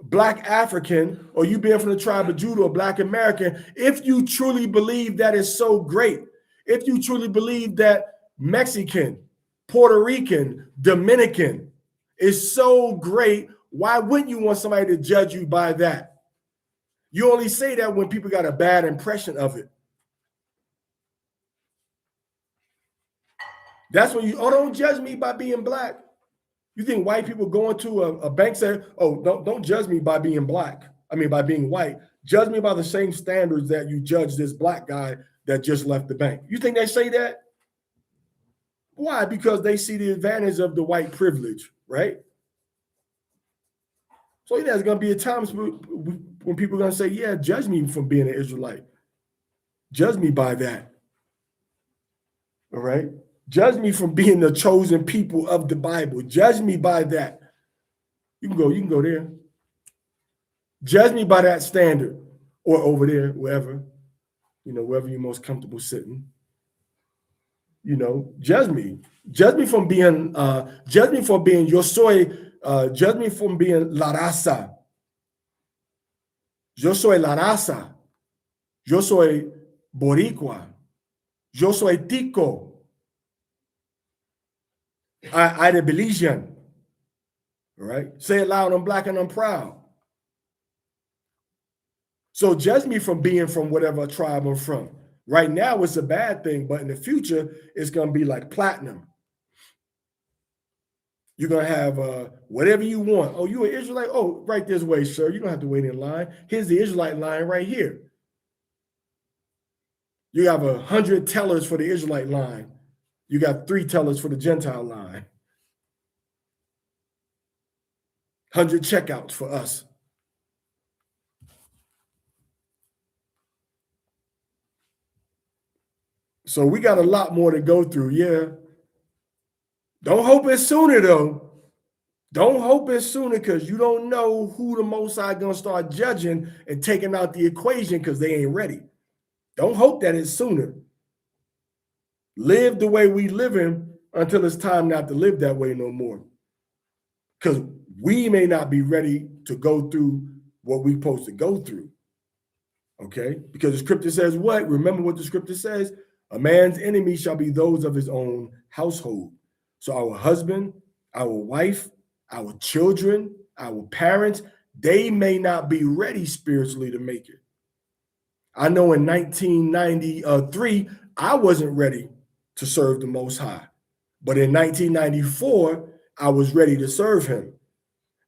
Black African, or you being from the tribe of Judah or Black American, if you truly believe that is so great, if you truly believe that Mexican, Puerto Rican, Dominican is so great, why wouldn't you want somebody to judge you by that? You only say that when people got a bad impression of it. That's when don't judge me by being Black. You think white people going to a bank say, oh, don't judge me by being Black. I mean, by being white. Judge me by the same standards that you judge this Black guy that just left the bank. You think they say that? Why? Because they see the advantage of the white privilege, right? So yeah, there's going to be a time when people are going to say, yeah, judge me for being an Israelite. Judge me by that. All right? Judge me from being the chosen people of the Bible. Judge me by that. You can go there. Judge me by that standard, or over there, wherever you're most comfortable sitting. Judge me. Judge me from being, yo soy, judge me from being la raza. Yo soy la raza. Yo soy boricua. Yo soy tico. I the Belizean. All right? Say it loud, I'm Black and I'm proud. So judge me from being from whatever tribe I'm from. Right now, it's a bad thing, but in the future, it's going to be like platinum. You're going to have whatever you want. Oh, you an Israelite? Oh, right this way, sir. You don't have to wait in line. Here's the Israelite line right here. You have 100 tellers for the Israelite line. You got 3 tellers for the Gentile line. 100 checkouts for us. So we got a lot more to go through, yeah. Don't hope it's sooner, though. Don't hope it's sooner, because you don't know who the Most High going to start judging and taking out the equation because they ain't ready. Don't hope that it's sooner. Live the way we living until it's time not to live that way no more. Because we may not be ready to go through what we're supposed to go through. Okay? Because the scripture says what? Remember what the scripture says? A man's enemy shall be those of his own household. So our husband, our wife, our children, our parents, they may not be ready spiritually to make it. I know in 1993, I wasn't ready to serve the Most High. But in 1994, I was ready to serve him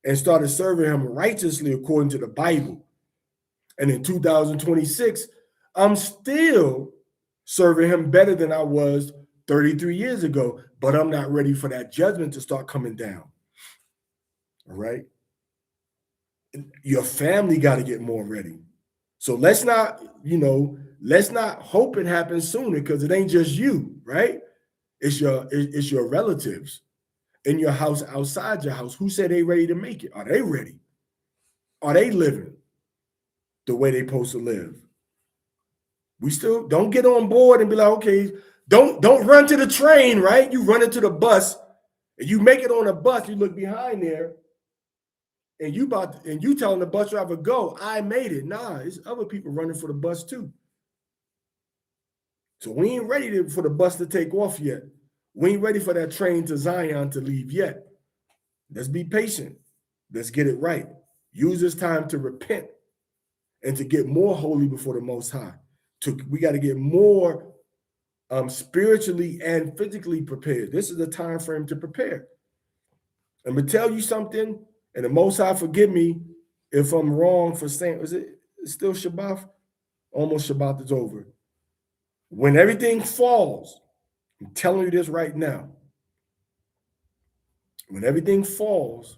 and started serving him righteously according to the Bible. And in 2026, I'm still serving him better than I was 33 years ago, but I'm not ready for that judgment to start coming down. All right? Your family got to get more ready. So let's not hope it happens sooner, because it ain't just you, right? It's your relatives in your house, outside your house. Who said they ready to make it? Are they ready? Are they living the way they supposed to live? We still don't get on board and be like, okay, don't run to the train, right? You run into the bus, and you make it on the bus. You look behind there, and you telling the bus driver, go, I made it. Nah, it's other people running for the bus too. So we ain't ready for the bus to take off yet. We ain't ready for that train to Zion to leave yet. Let's be patient. Let's get it right. Use this time to repent and to get more holy before the Most High. We got to get more spiritually and physically prepared. This is the time frame to prepare. I'm going to tell you something, and the Most High forgive me if I'm wrong for saying, is it still Shabbat? Almost Shabbat is over. When everything falls, I'm telling you this right now. When everything falls,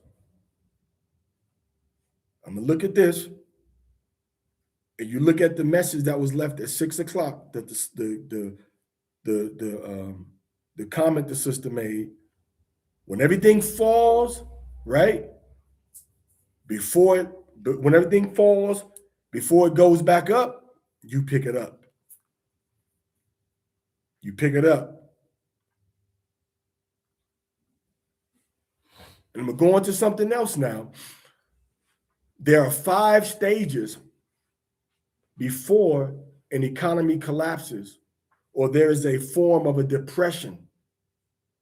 I'm going to look at this, and you look at the message that was left at 6 o'clock, that the comment the sister made. When everything falls, right? When everything falls, before it goes back up, you pick it up. You pick it up. And I'm going to go on to something else now. There are 5 stages before an economy collapses, or there is a form of a depression.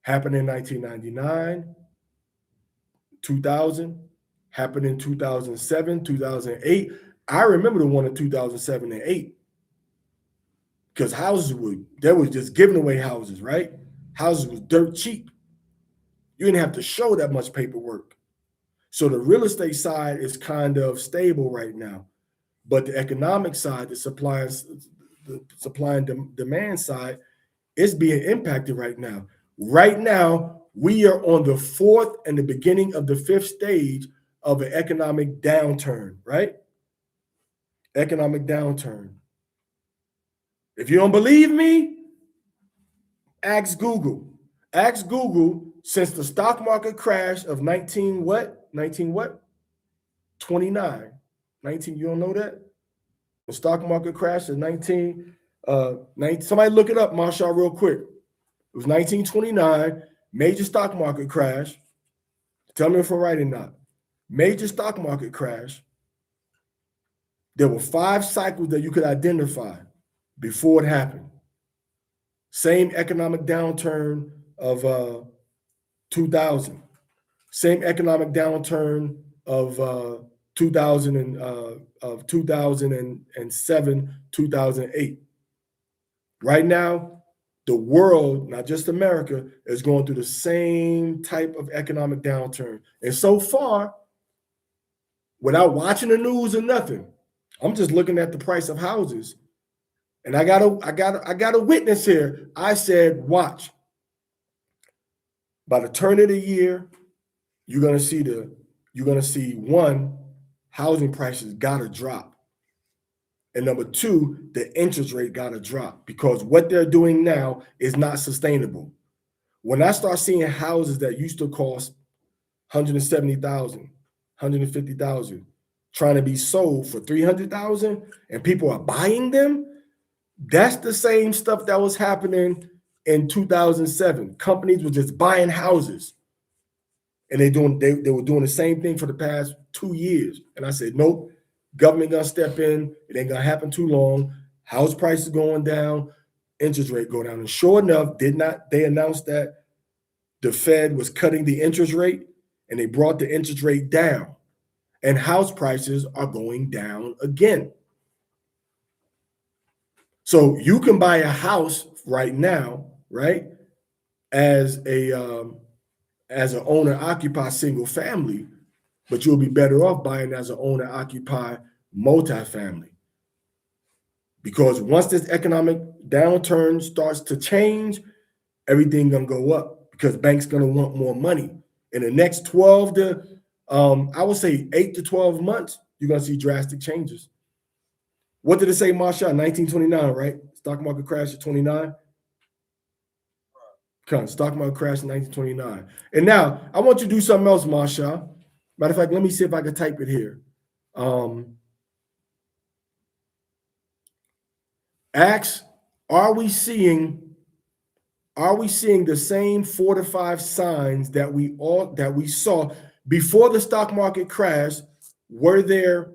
Happened in 1999, 2000, happened in 2007, 2008. I remember the one in 2007 and 8. Because they was just giving away houses, right? Houses was dirt cheap. You didn't have to show that much paperwork. So the real estate side is kind of stable right now. But the economic side, the supply and demand side, is being impacted right now. Right now, we are on the 4th and the beginning of the 5th stage of an economic downturn, right? Economic downturn. If you don't believe me, ask Google. Ask Google, since the stock market crash of 19 what? 29. 19, you don't know that? The stock market crash of 19, somebody look it up, Marshall, real quick. It was 1929, major stock market crash. Tell me if I'm right or not. Major stock market crash. There were 5 cycles that you could identify before it happened. Same economic downturn of 2000. Same economic downturn of 2007, 2008. Right now, the world, not just America, is going through the same type of economic downturn. And so far, without watching the news or nothing, I'm just looking at the price of houses. And I got a witness here. I said, watch. By the turn of the year, you're gonna see one, housing prices gotta drop. And number 2, the interest rate gotta drop, because what they're doing now is not sustainable. When I start seeing houses that used to cost $170,000, $150,000 trying to be sold for $300,000 and people are buying them, that's the same stuff that was happening in 2007. Companies were just buying houses, and they were doing the same thing for the past 2 years. And I said, nope, government gonna step in. It ain't gonna happen too long. House prices going down, interest rate go down. And sure enough, they announced that the Fed was cutting the interest rate, and they brought the interest rate down. and house prices are going down again. So you can buy a house right now, right, as an owner occupied single family, but you'll be better off buying as an owner occupied multifamily. Because once this economic downturn starts to change, everything gonna go up because banks gonna want more money. In the next 12 to I would say 8 to 12 months, you're gonna see drastic changes. What did it say, Marsha? 1929, right? Stock market crash at 29. Stock market crash in 1929. And now I want you to do something else, Marsha. Matter of fact, let me see if I can type it here. Ask, are we seeing the same 4 to 5 signs that we saw before the stock market crash? Were there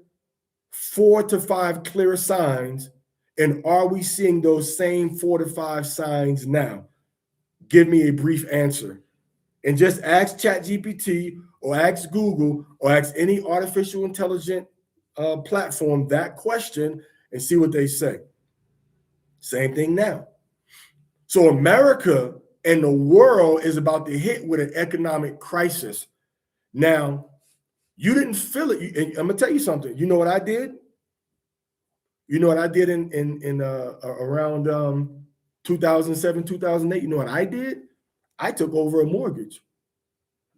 4 to 5 clear signs, and are we seeing those same 4 to 5 signs now? Give me a brief answer. And just ask ChatGPT or ask Google or ask any artificial intelligence platform that question and see what they say. Same thing now. So America and the world is about to hit with an economic crisis. Now, you didn't feel it. I'm gonna tell you something. You know what I did? You know what I did in around 2007, 2008? You know what I did? I took over a mortgage.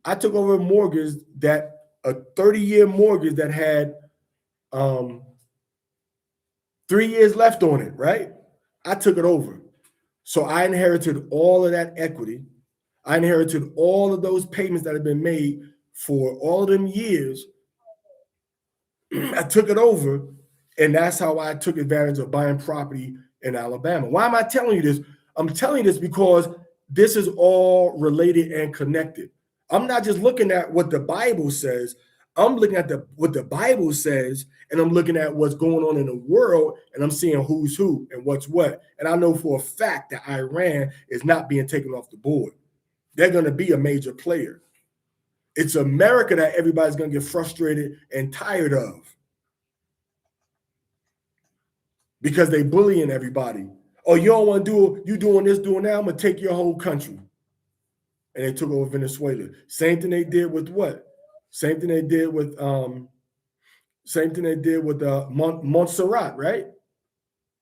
I took over a mortgage a 30-year mortgage that had 3 years left on it, right? I took it over. So I inherited all of that equity. I inherited all of those payments that had been made for all of them years. I took it over, and that's how I took advantage of buying property in Alabama. Why am I telling you this? I'm telling you this because this is all related and connected. I'm not just looking at what the Bible says. I'm looking at what the Bible says, and I'm looking at what's going on in the world, and I'm seeing who's who and what's what. And I know for a fact that Iran is not being taken off the board. They're going to be a major player. It's America that everybody's going to get frustrated and tired of because they bullying everybody. Oh, you don't want to do, you doing this, doing that, I'm going to take your whole country. And they took over Venezuela. Same thing they did with what? Same thing they did with Montserrat, right?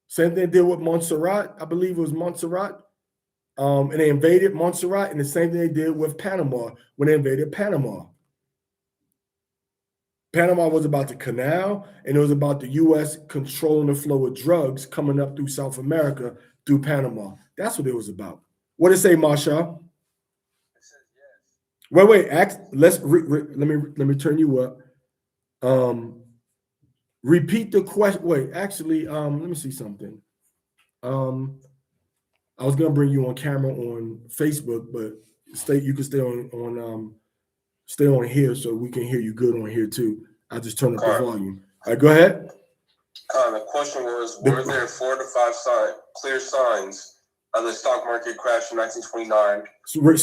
Same thing they did with Montserrat. I believe it was Montserrat. And they invaded Montserrat, and the same thing they did with Panama when they invaded Panama. Panama was about the canal, and it was about the U.S. controlling the flow of drugs coming up through South America through Panama. That's what it was about. What did it say, Marsha? Wait. Let me turn you up. Repeat the question. Wait, actually, let me see something. I was gonna bring you on camera on Facebook, but you can stay on here so we can hear you good on here too. I just turn up the volume. All right, go ahead. The question was, were there 4 to 5 clear signs of the stock market crash in 1929? Slow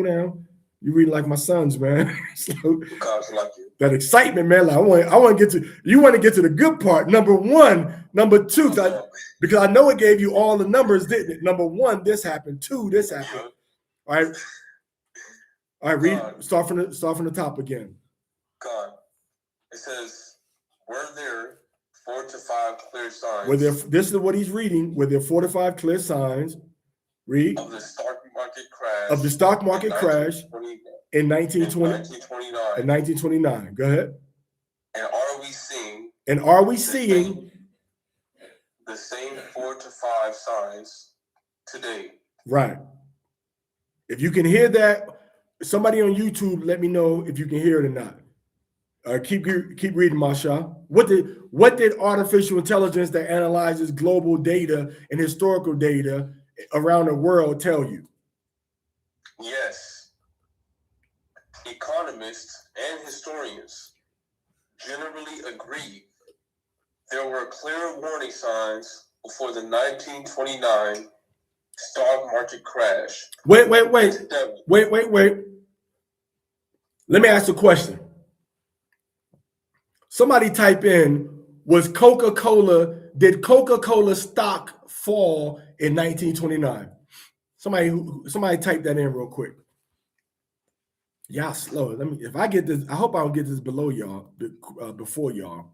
down. You read like my sons, man. That excitement, man. Like I want to get to. You want to get to the good part. Number one, number two, because I know it gave you all the numbers, didn't it? Number one, this happened. Two, this happened. All right. Read. Start from the top again. God, it says, were there 4 to 5 clear signs? This is what he's reading. Were there 4 to 5 clear signs? Read. Of the stock market crash. Of the stock market crash in 1929. Go ahead. And are we seeing the same 4 to 5 signs today? Right. If you can hear that, somebody on YouTube, let me know if you can hear it or not. Keep reading, Masha. What did artificial intelligence that analyzes global data and historical data around the world tell you? Yes. Economists and historians generally agree there were clear warning signs before the 1929 stock market crash. Wait. Let me ask a question. Somebody type in, did Coca-Cola stock fall in 1929? Somebody type that in real quick. Y'all slow. If I get this, I hope I don't get this below y'all, before y'all.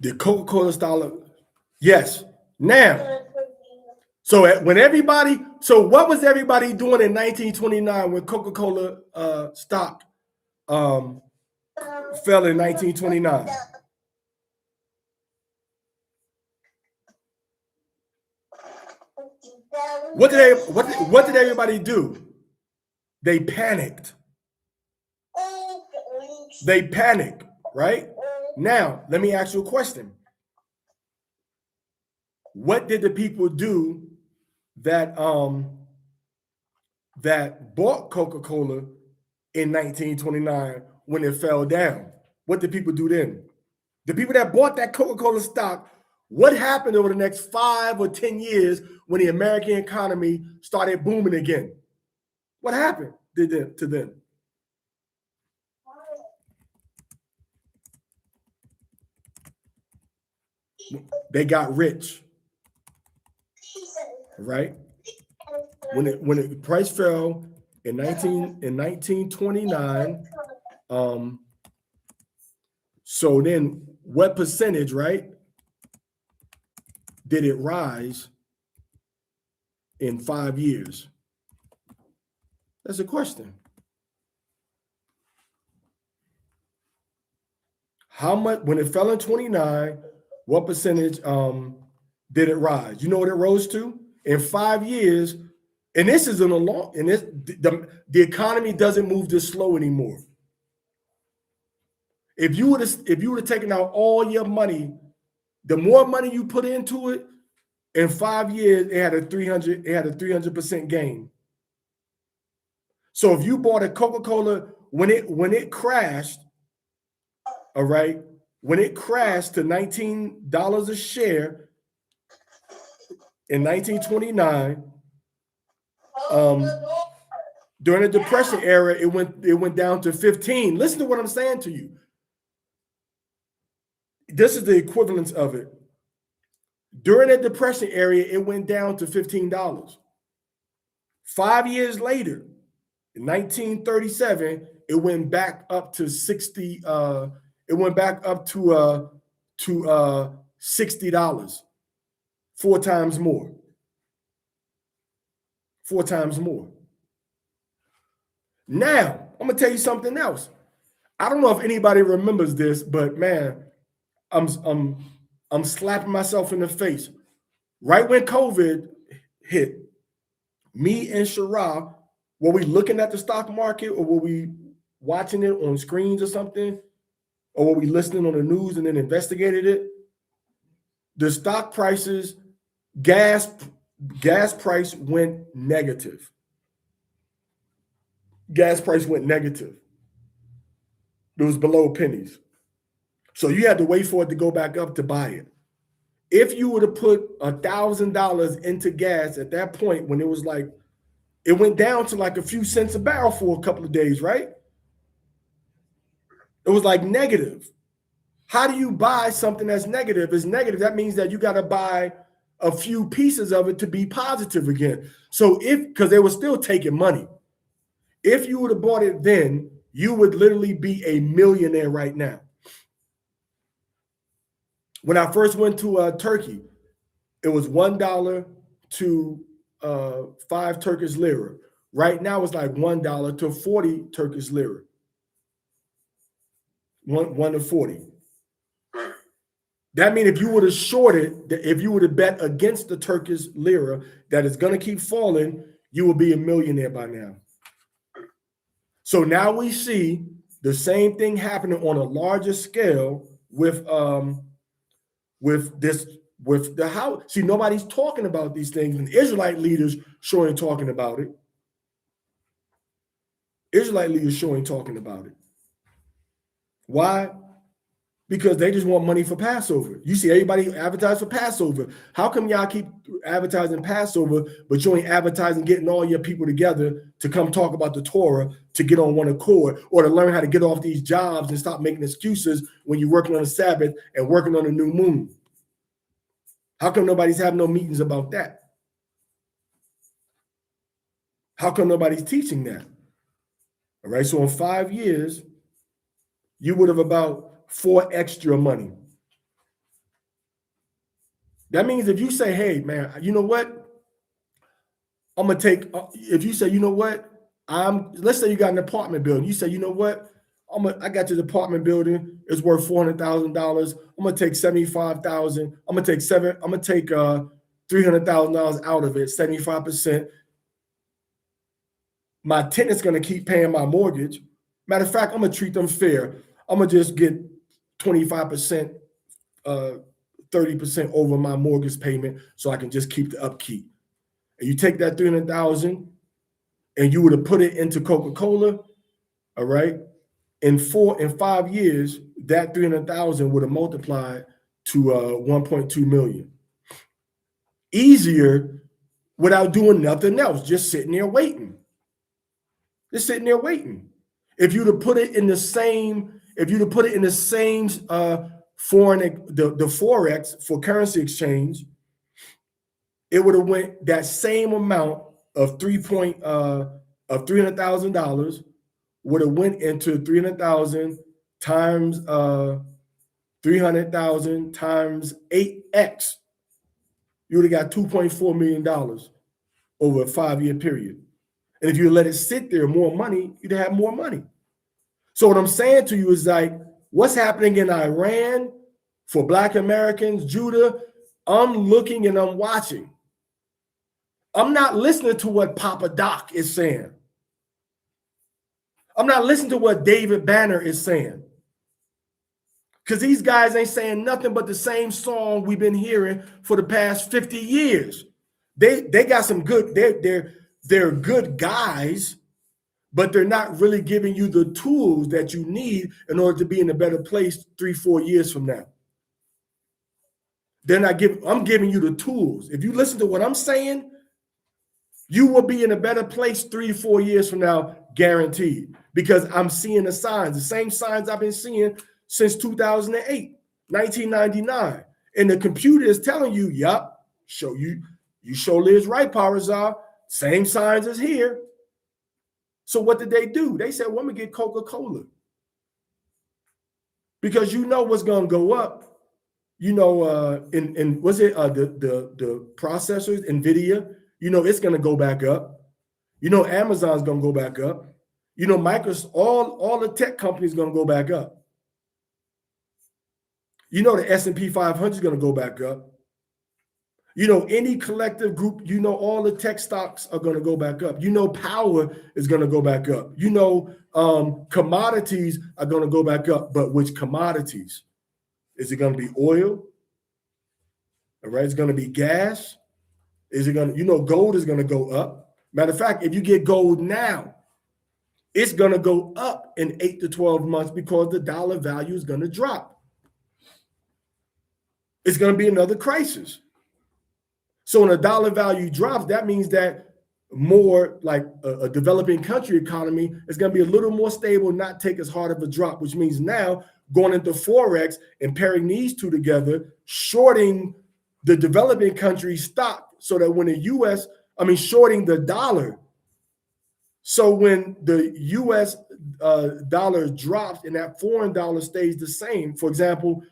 The Coca-Cola stock, yes. Now, so what was everybody doing in 1929 when Coca-Cola stock fell in 1929? What did everybody do? They panicked. They panicked, right? Now, let me ask you a question. What did the people do that bought Coca-Cola in 1929 when it fell down? What did people do then? The people that bought that Coca-Cola stock, what happened over the next 5 or 10 years when the American economy started booming again? What happened to them? They got rich, right? When the price fell in 1929, so then what percentage, right, did it rise in 5 years? That's a question. How much, when it fell in 29, what percentage did it rise? You know what it rose to? In 5 years, and this is in a long, and this the economy doesn't move this slow anymore. If you would have taken out all your money, the more money you put into it, in 5 years, it had a 300% gain. So if you bought a Coca-Cola when it crashed, all right, when it crashed to $19 a share in 1929, during the Depression era, it went down to 15. Listen to what I'm saying to you. This is the equivalence of it. During the Depression era, it went down to $15. 5 years later, in 1937, it went back up to 60. It went back up to $60. 4 times more. 4 times more. Now, I'm gonna tell you something else. I don't know if anybody remembers this, but man, I'm slapping myself in the face. Right when COVID hit, me and Shara, were we looking at the stock market, or were we watching it on screens or something? Or were we listening on the news and then investigated it? The stock prices, gas price went negative. Gas price went negative. It was below pennies. So you had to wait for it to go back up to buy it. If you were to put $1,000 into gas at that point, when it was like, it went down to like a few cents a barrel for a couple of days, right? It was like negative. How do you buy something that's negative? It's negative. That means that you got to buy a few pieces of it to be positive again. So because they were still taking money. If you would have bought it then, you would literally be a millionaire right now. When I first went to Turkey, it was $1 to 5 Turkish lira. Right now, it's like $1 to 40 Turkish lira. 1 to 40. That means if you would have shorted, if you would have bet against the Turkish lira that is going to keep falling, you will be a millionaire by now. So now we see the same thing happening on a larger scale with the how. See, nobody's talking about these things, and Israelite leaders sure ain't talking about it. Israelite leaders sure ain't talking about it. Why? Because they just want money for Passover. You see everybody advertise for Passover. How come y'all keep advertising Passover, but you ain't advertising getting all your people together to come talk about the Torah, to get on one accord, or to learn how to get off these jobs and stop making excuses when you're working on the Sabbath and working on the new moon? How come nobody's having no meetings about that? How come nobody's teaching that? All right, so in 5 years, you would have about 4 extra money. That means if you say, hey, man, you know what? I'm going to take, if you say, you know what? Let's say you got an apartment building. You say, you know what? I got this apartment building. It's worth $400,000. I'm going to take $75,000. I'm going to take $300,000 out of it, 75%. My tenant's going to keep paying my mortgage. Matter of fact, I'm going to treat them fair. I'm going to just get 25%, 30% over my mortgage payment so I can just keep the upkeep. And you take that $300,000 and you would have put it into Coca-Cola, all right? In 5 years, that $300,000 would have multiplied to 1.2 million. Easier without doing nothing else, just sitting there waiting. Just sitting there waiting. If you'd have put it in the same, foreign, the Forex for currency exchange, it would have went that same amount of $300,000 would have went into 300,000 times 300,000 times 8x. You would have got $2.4 million over a 5-year period. And if you let it sit there, more money, you'd have more money. So what I'm saying to you is like, what's happening in Iran for Black Americans, Judah, I'm looking and I'm watching. I'm not listening to what Papa Doc is saying. I'm not listening to what David Banner is saying. Because these guys ain't saying nothing but the same song we've been hearing for the past 50 years. They got some good, they're good guys, but they're not really giving you the tools that you need in order to be in a better place 3-4 years from now. I'm giving you the tools. If you listen to what I'm saying, you will be in a better place 3 to 4 years from now, guaranteed, because I'm seeing the signs, the same signs I've been seeing since 2008, 1999. And the computer is telling you, yup, you surely is right, Parazar. Same signs as here. So what did they do? They said, well, I'm going to get Coca-Cola. Because you know what's going to go up. You know, was it the processors, NVIDIA? You know, it's going to go back up. You know, Amazon's going to go back up. You know, Microsoft, all the tech companies going to go back up. You know, the S&P 500 is going to go back up. You know, any collective group, you know, all the tech stocks are going to go back up. You know, power is going to go back up. You know, commodities are going to go back up. But which commodities? Is it going to be oil? All right, it's going to be gas. Is it going to, you know, gold is going to go up. Matter of fact, if you get gold now, it's going to go up in 8 to 12 months because the dollar value is going to drop. It's going to be another crisis. So when a dollar value drops, that means that more like a developing country economy is going to be a little more stable, not take as hard of a drop, which means now going into Forex and pairing these two together, shorting the developing country stock so that when shorting the dollar. So when the US dollar drops and that foreign dollar stays the same, for example,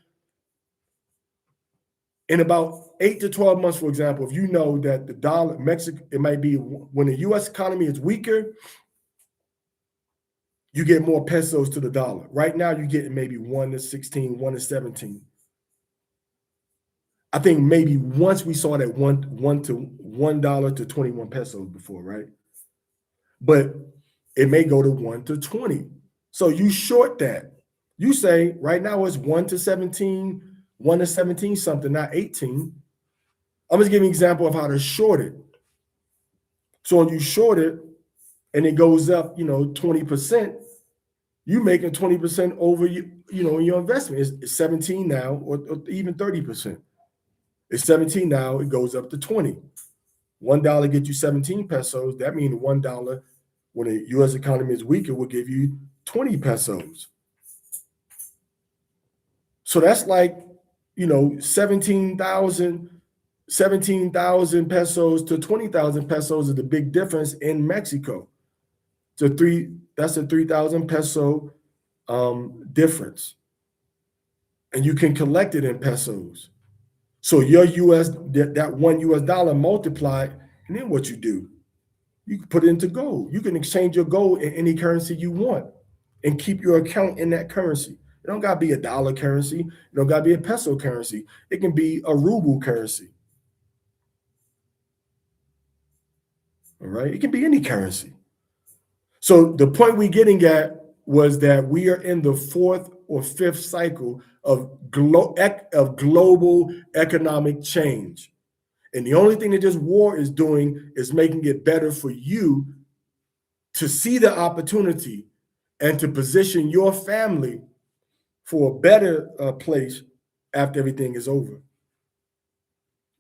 in about 8 to 12 months, for example, if you know that the dollar, Mexico, it might be when the US economy is weaker, you get more pesos to the dollar. Right now, you're getting maybe 1 to 16, 1 to 17. I think maybe once we saw that $1 to 21 pesos before, right? But it may go to 1 to 20. So you short that. You say right now it's 1 to 17, 1 to 17 something, not 18. I'm just giving an example of how to short it. So when you short it and it goes up, 20%, You making 20% over your investment. It's 17 now, or even 30%. It's 17 now, it goes up to 20. $1 get you 17 pesos. That means $1 when the US economy is weaker will give you 20 pesos. So that's like, 17,000 pesos to 20,000 pesos is the big difference in Mexico. That's a 3,000 peso difference. And you can collect it in pesos. So your that $1 multiplied, and then what you do? You can put it into gold. You can exchange your gold in any currency you want and keep your account in that currency. It don't gotta be a dollar currency. It don't gotta be a peso currency. It can be a ruble currency. All right, it can be any currency. So the point we're getting at was that we are in the fourth or fifth cycle of global economic change. And the only thing that this war is doing is making it better for you to see the opportunity and to position your family for a better place after everything is over.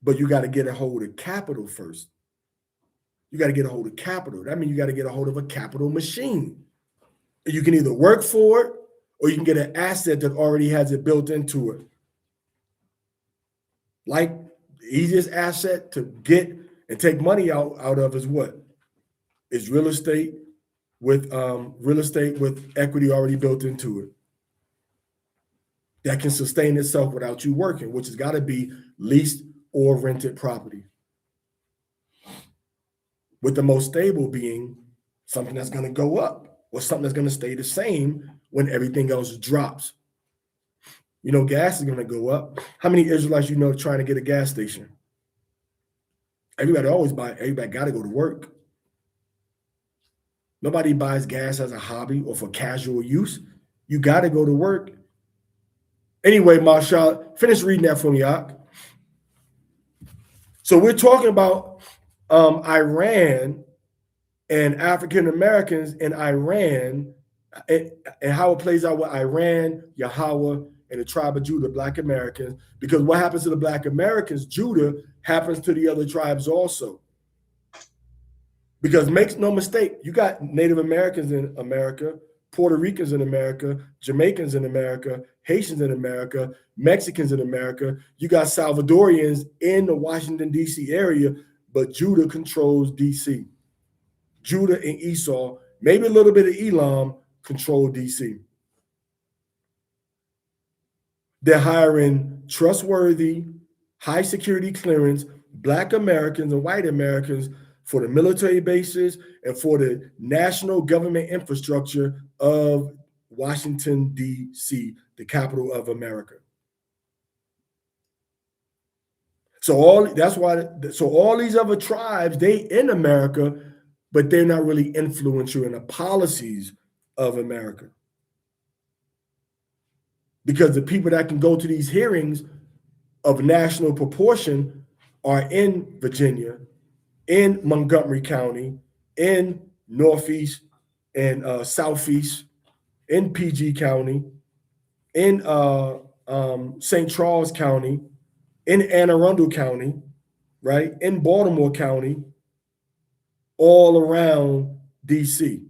But you got to get a hold of capital first. You got to get a hold of capital. That means you got to get a hold of a capital machine. You can either work for it or you can get an asset that already has it built into it. Like the easiest asset to get and take money out of is what? Is real estate with equity already built into it. That can sustain itself without you working, which has got to be leased or rented property. With the most stable being something that's going to go up or something that's going to stay the same when everything else drops. Gas is going to go up. How many Israelites trying to get a gas station? Everybody got to go to work. Nobody buys gas as a hobby or for casual use. You got to go to work. Anyway, Marshall, finish reading that for me, Ak. So we're talking about Iran and African Americans in Iran and how it plays out with Iran, Yahawah, and the tribe of Judah, Black Americans. Because what happens to the Black Americans, Judah, happens to the other tribes also. Because make no mistake, you got Native Americans in America, Puerto Ricans in America, Jamaicans in America, Haitians in America, Mexicans in America. You got Salvadorians in the Washington, D.C. area, but Judah controls D.C. Judah and Esau, maybe a little bit of Elam, control D.C. They're hiring trustworthy, high security clearance, Black Americans and white Americans for the military bases and for the national government infrastructure of Washington, D.C., the capital of America. So all these other tribes, they in America, but they're not really influential in the policies of America. Because the people that can go to these hearings of national proportion are in Virginia, in Montgomery County, in Northeast and Southeast, in PG County, in St. Charles County, in Anne Arundel County, right? In Baltimore County, all around DC.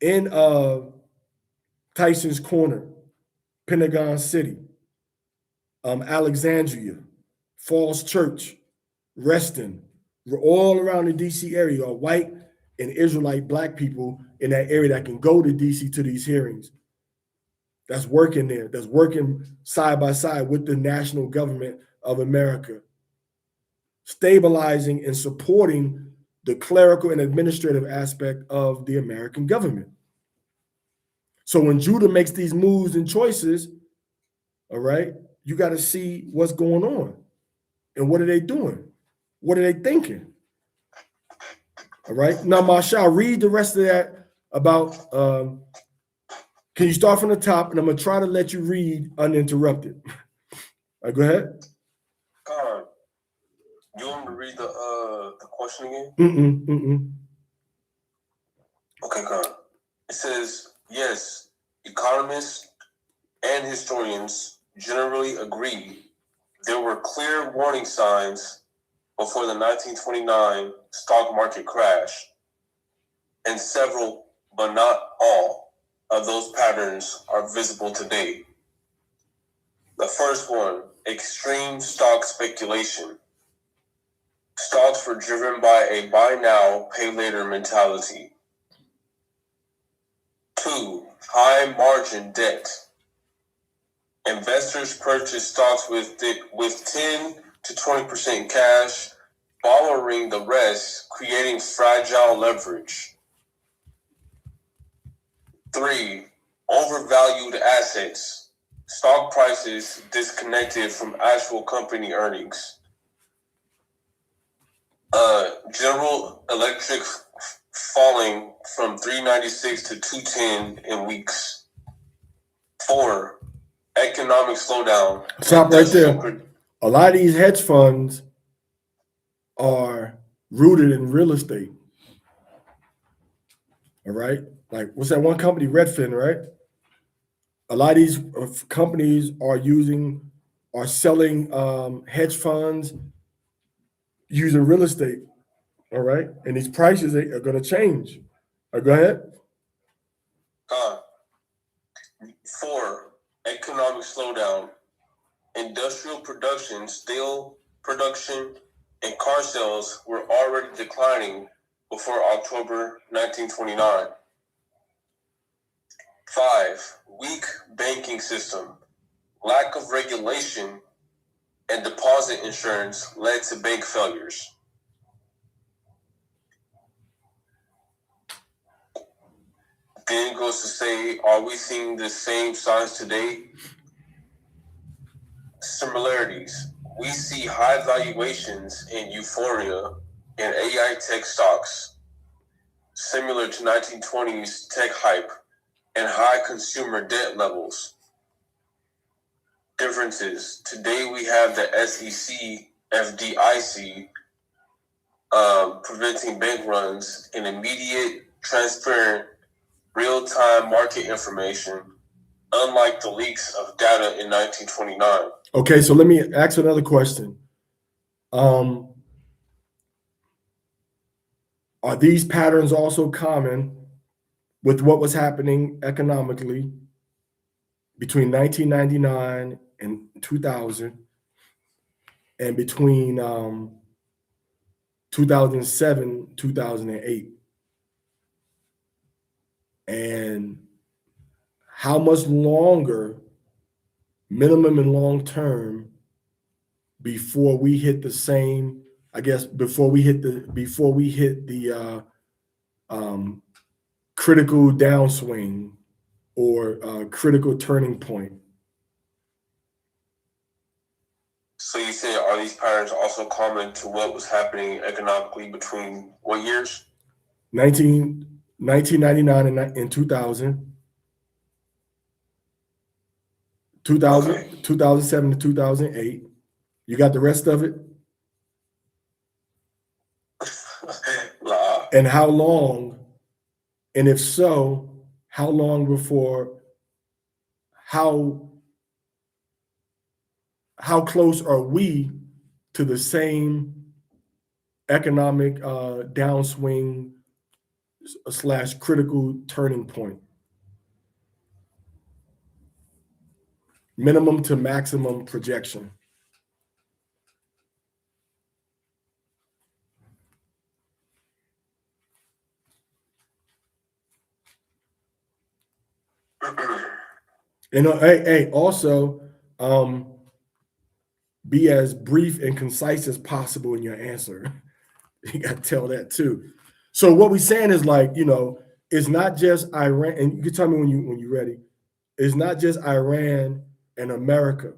In Tyson's Corner, Pentagon City, Alexandria, Falls Church, Reston, all around the DC area are white and Israelite Black people in that area that can go to DC to these hearings. That's working there, that's working side by side with the national government of America, stabilizing and supporting the clerical and administrative aspect of the American government. So when Judah makes these moves and choices, all right, you got to see what's going on and what are they doing? What are they thinking? All right. Now, Marshall, read the rest of that about, can you start from the top? And I'm going to try to let you read uninterrupted. All right, go ahead. God, you want me to read the question again? Okay, God. It says, yes, economists and historians generally agree there were clear warning signs before the 1929 stock market crash, and several, but not all, of those patterns are visible today. The first one, extreme stock speculation. Stocks were driven by a buy now, pay later mentality. 2, high margin debt. Investors purchased stocks with 10 to 20% cash, borrowing the rest, creating fragile leverage. 3, overvalued assets. Stock prices disconnected from actual company earnings. General Electric falling from 396 to 210 in weeks. 4, economic slowdown. Stop right there. A lot of these hedge funds are rooted in real estate. All right. Like, what's that one company, Redfin, right? A lot of these companies are selling hedge funds using real estate. All right. And these prices are going to change. Go ahead. 4, economic slowdown. Industrial production, steel production, and car sales were already declining before October 1929. 5, weak banking system. Lack of regulation and deposit insurance led to bank failures. Then it goes to say, are we seeing the same signs today? Similarities. We see high valuations and euphoria in AI tech stocks, similar to 1920s tech hype and high consumer debt levels. Differences. Today we have the SEC, FDIC, preventing bank runs and immediate, transparent, real-time market information, unlike the leaks of data in 1929. Okay, so let me ask another question. Are these patterns also common with what was happening economically between 1999 and 2000 and between 2007, 2008? And how much longer, minimum and long term, before we hit the same, I guess, before we hit the critical downswing or critical turning point? So you say, are these patterns also common to what was happening economically between what years? 1999 and 2000. 2007 to 2008. You got the rest of it? And how long? And if so, how long before? How close are we to the same economic downswing / critical turning point? Minimum to maximum projection. And hey, also, be as brief and concise as possible in your answer. You got to tell that too. So what we're saying is, like, it's not just Iran, and you can tell me when you're ready. It's not just Iran and America.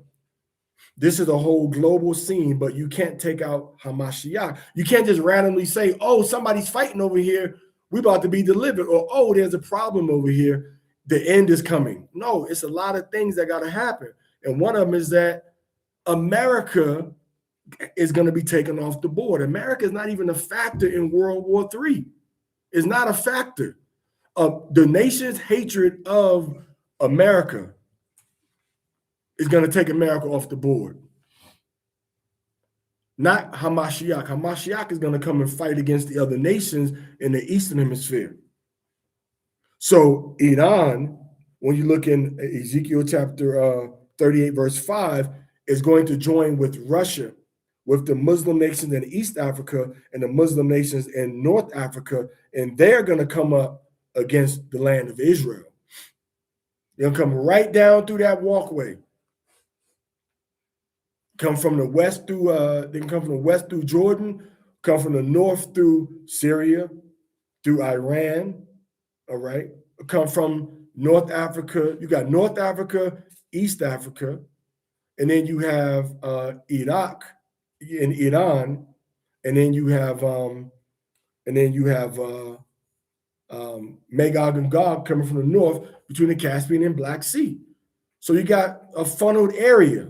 This is a whole global scene, but you can't take out Hamashiach. You can't just randomly say, oh, somebody's fighting over here, we're about to be delivered, or oh, there's a problem over here, the end is coming. No, it's a lot of things that got to happen. And one of them is that America is going to be taken off the board. America is not even a factor in World War III. It's not a factor. the nation's hatred of America is going to take America off the board. Not Hamashiach. Hamashiach is going to come and fight against the other nations in the Eastern Hemisphere. So Iran, when you look in Ezekiel chapter 38, verse 5, is going to join with Russia, with the Muslim nations in East Africa and the Muslim nations in North Africa, and they're going to come up against the land of Israel. They'll come right down through that walkway. Come from the west through they can come from the west through Jordan, come from the north through Syria, through Iran, all right? Come from North Africa. You got North Africa, East Africa, and then you have Iraq and Iran, and then you have Magog and Gog coming from the north between the Caspian and Black Sea. So you got a funneled area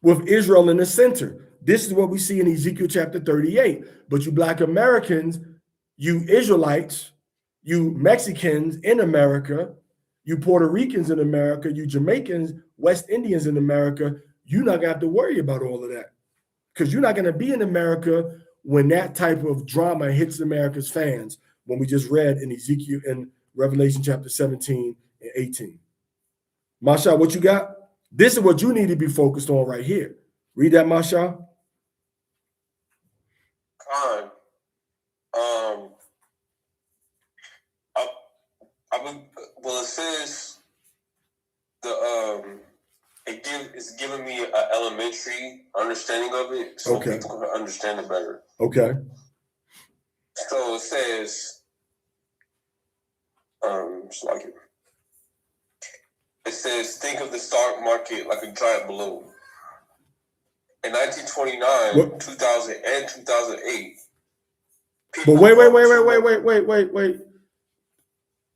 with Israel in the center. This is what we see in Ezekiel chapter 38. But you Black Americans, you Israelites, you Mexicans in America, you Puerto Ricans in America, you Jamaicans, West Indians in America, you're not going to have to worry about all of that, because you're not going to be in America when that type of drama hits America's fans, when we just read in Ezekiel and Revelation chapter 17 and 18. Masha, what you got? This is what you need to be focused on right here. Read that, Masha. Con. Well, it says it's giving me an elementary understanding of it, so Okay. people can understand it better. Okay. So it says, it says, think of the stock market like a giant balloon. In 1929, What? 2000, and 2008. But wait.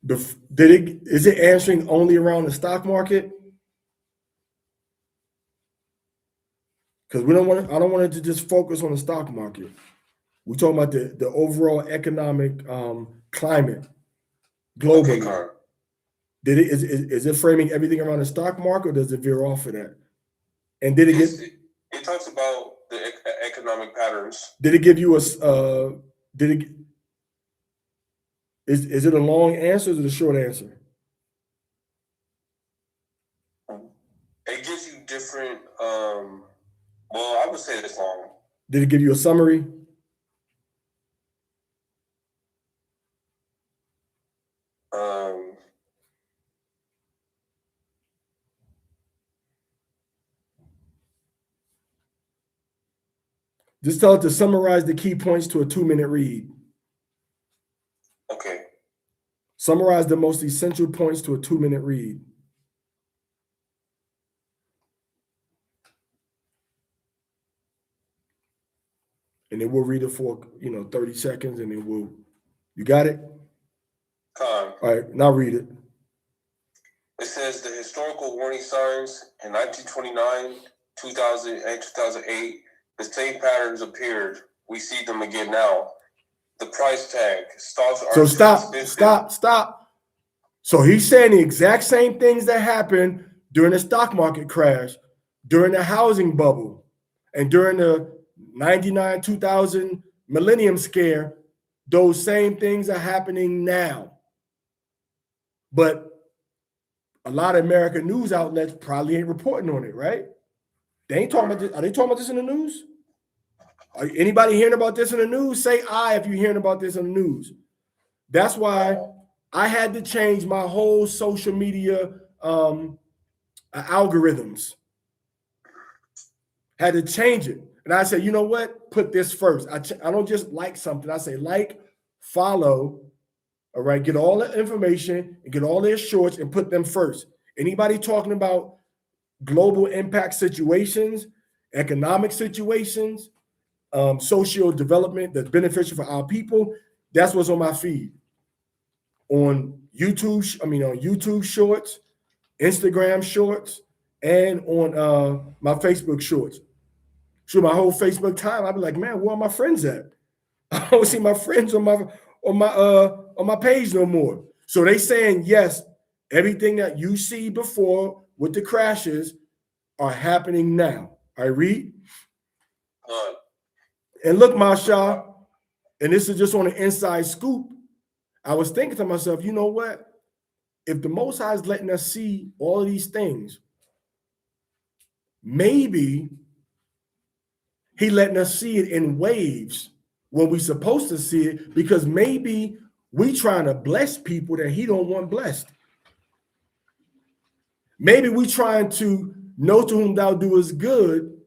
Is it answering only around the stock market? Because I don't want it to just focus on the stock market. We're talking about the overall economic climate globally. Okay, Carl. Is it framing everything around the stock market, or does it veer off of that? And did it It talks about the economic patterns. did it give you a is it a long answer or is it a short answer? It gives you different. Well, I would say it's long. Did it give you a summary? Just tell it to summarize the key points to a 2-minute read. Okay. Summarize the most essential points to a 2-minute read. And then we'll read it for 30 seconds, and then you got it? Con. All right, now read it. It says the historical warning signs in 1929, 2000, and 2008. The same patterns appeared. We see them again now. The price tag. Stocks are So too expensive. stop. So he's saying the exact same things that happened during the stock market crash, during the housing bubble, and during the 99, 2000 millennium scare. Those same things are happening now. But a lot of American news outlets probably ain't reporting on it, right? They ain't talking about this. Are they talking about this in the news? Are anybody hearing about this in the news? Say aye if you're hearing about this in the news. That's why I had to change my whole social media algorithms. Had to change it. And I said, you know what? Put this first. I don't just like something. I say like, follow, all right? Get all the information and get all their shorts and put them first. Anybody talking about global impact situations, economic situations, social development that's beneficial for our people, that's what's on my feed. On YouTube shorts, Instagram shorts, and on my Facebook shorts. Through my whole Facebook time, I'd be like, man, where are my friends at? I don't see my friends on on my page no more. So they saying, yes, everything that you see before with the crashes are happening now. I read. And look, Masha, and this is just on an inside scoop. I was thinking to myself, you know what? If the Most High is letting us see all of these things, maybe he letting us see it in waves when we supposed to see it, because maybe we trying to bless people that he don't want blessed. Maybe we trying to know to whom thou doest good,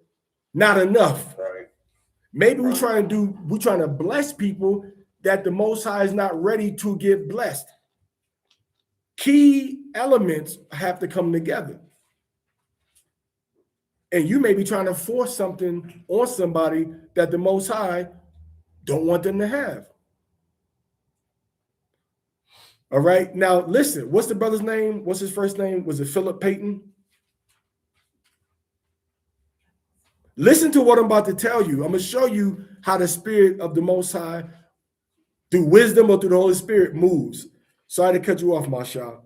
not enough. Right. Maybe we trying to bless people that the Most High is not ready to get blessed. Key elements have to come together. And you may be trying to force something on somebody that the Most High don't want them to have. All right. Now, listen, what's the brother's name? What's his first name? Was it Philip Payton? Listen to what I'm about to tell you. I'm going to show you how the Spirit of the Most High, through wisdom or through the Holy Spirit, moves. Sorry to cut you off, Masha.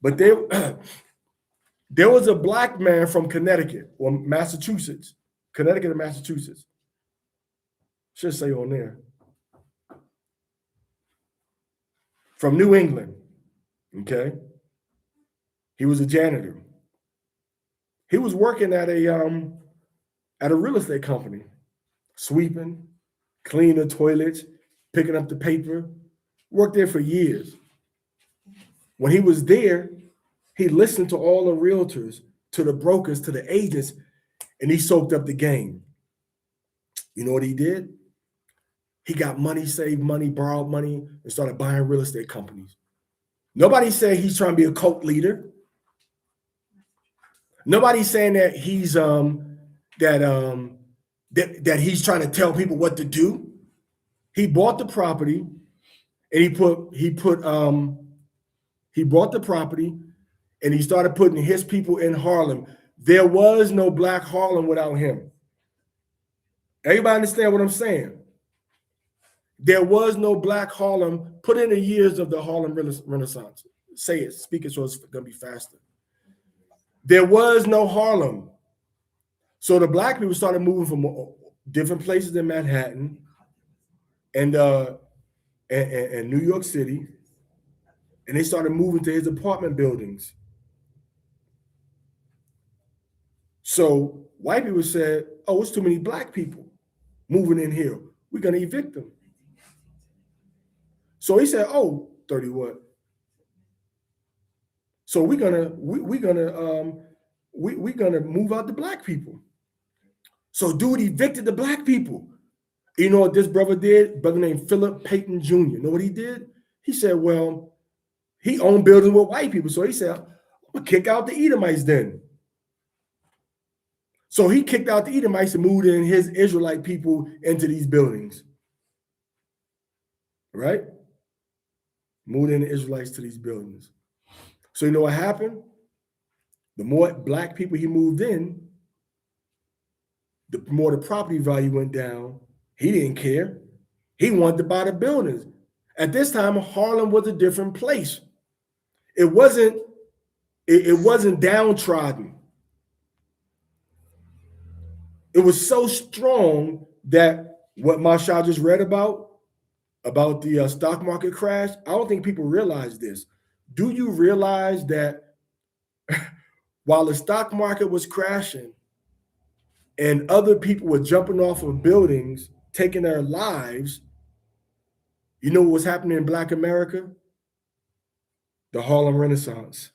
But there was a black man from Connecticut or Massachusetts. Connecticut or Massachusetts. Should say on there. From New England. Okay. He was a janitor. He was working at a real estate company, sweeping, cleaning the toilets, picking up the paper, worked there for years. When he was there, he listened to all the realtors, to the brokers, to the agents, and he soaked up the game. You know what he did? He got money, saved money, borrowed money, and started buying real estate companies. Nobody said he's trying to be a cult leader. Nobody's saying that he's that he's trying to tell people what to do. He bought the property, and he bought the property, and he started putting his people in Harlem. There was no Black Harlem without him. Everybody understand what I'm saying? There was no Black Harlem. Put in the years of the Harlem Renaissance. Say it, speak it, so it's gonna be faster. There was no Harlem. So the Black people started moving from different places in Manhattan and New York City, and they started moving to his apartment buildings. So white people said, oh, it's too many Black people moving in here. We're gonna evict them. So he said, oh, 30 what? So we're gonna move out the Black people. So dude evicted the Black people. You know what this brother did? Brother named Philip Payton Jr. You know what he did? He said, well, he owned buildings with white people. So he said, I'm gonna kick out the Edomites then. So he kicked out the Edomites and moved in his Israelite people into these buildings. Right? Moved in the Israelites to these buildings. So you know what happened? The more Black people he moved in, the more the property value went down. He didn't care. He wanted to buy the buildings. At this time, Harlem was a different place. It wasn't downtrodden. It was so strong that what Masha just read about the stock market crash, I don't think people realize this. Do you realize that while the stock market was crashing and other people were jumping off of buildings, taking their lives, you know what was happening in Black America? The Harlem Renaissance.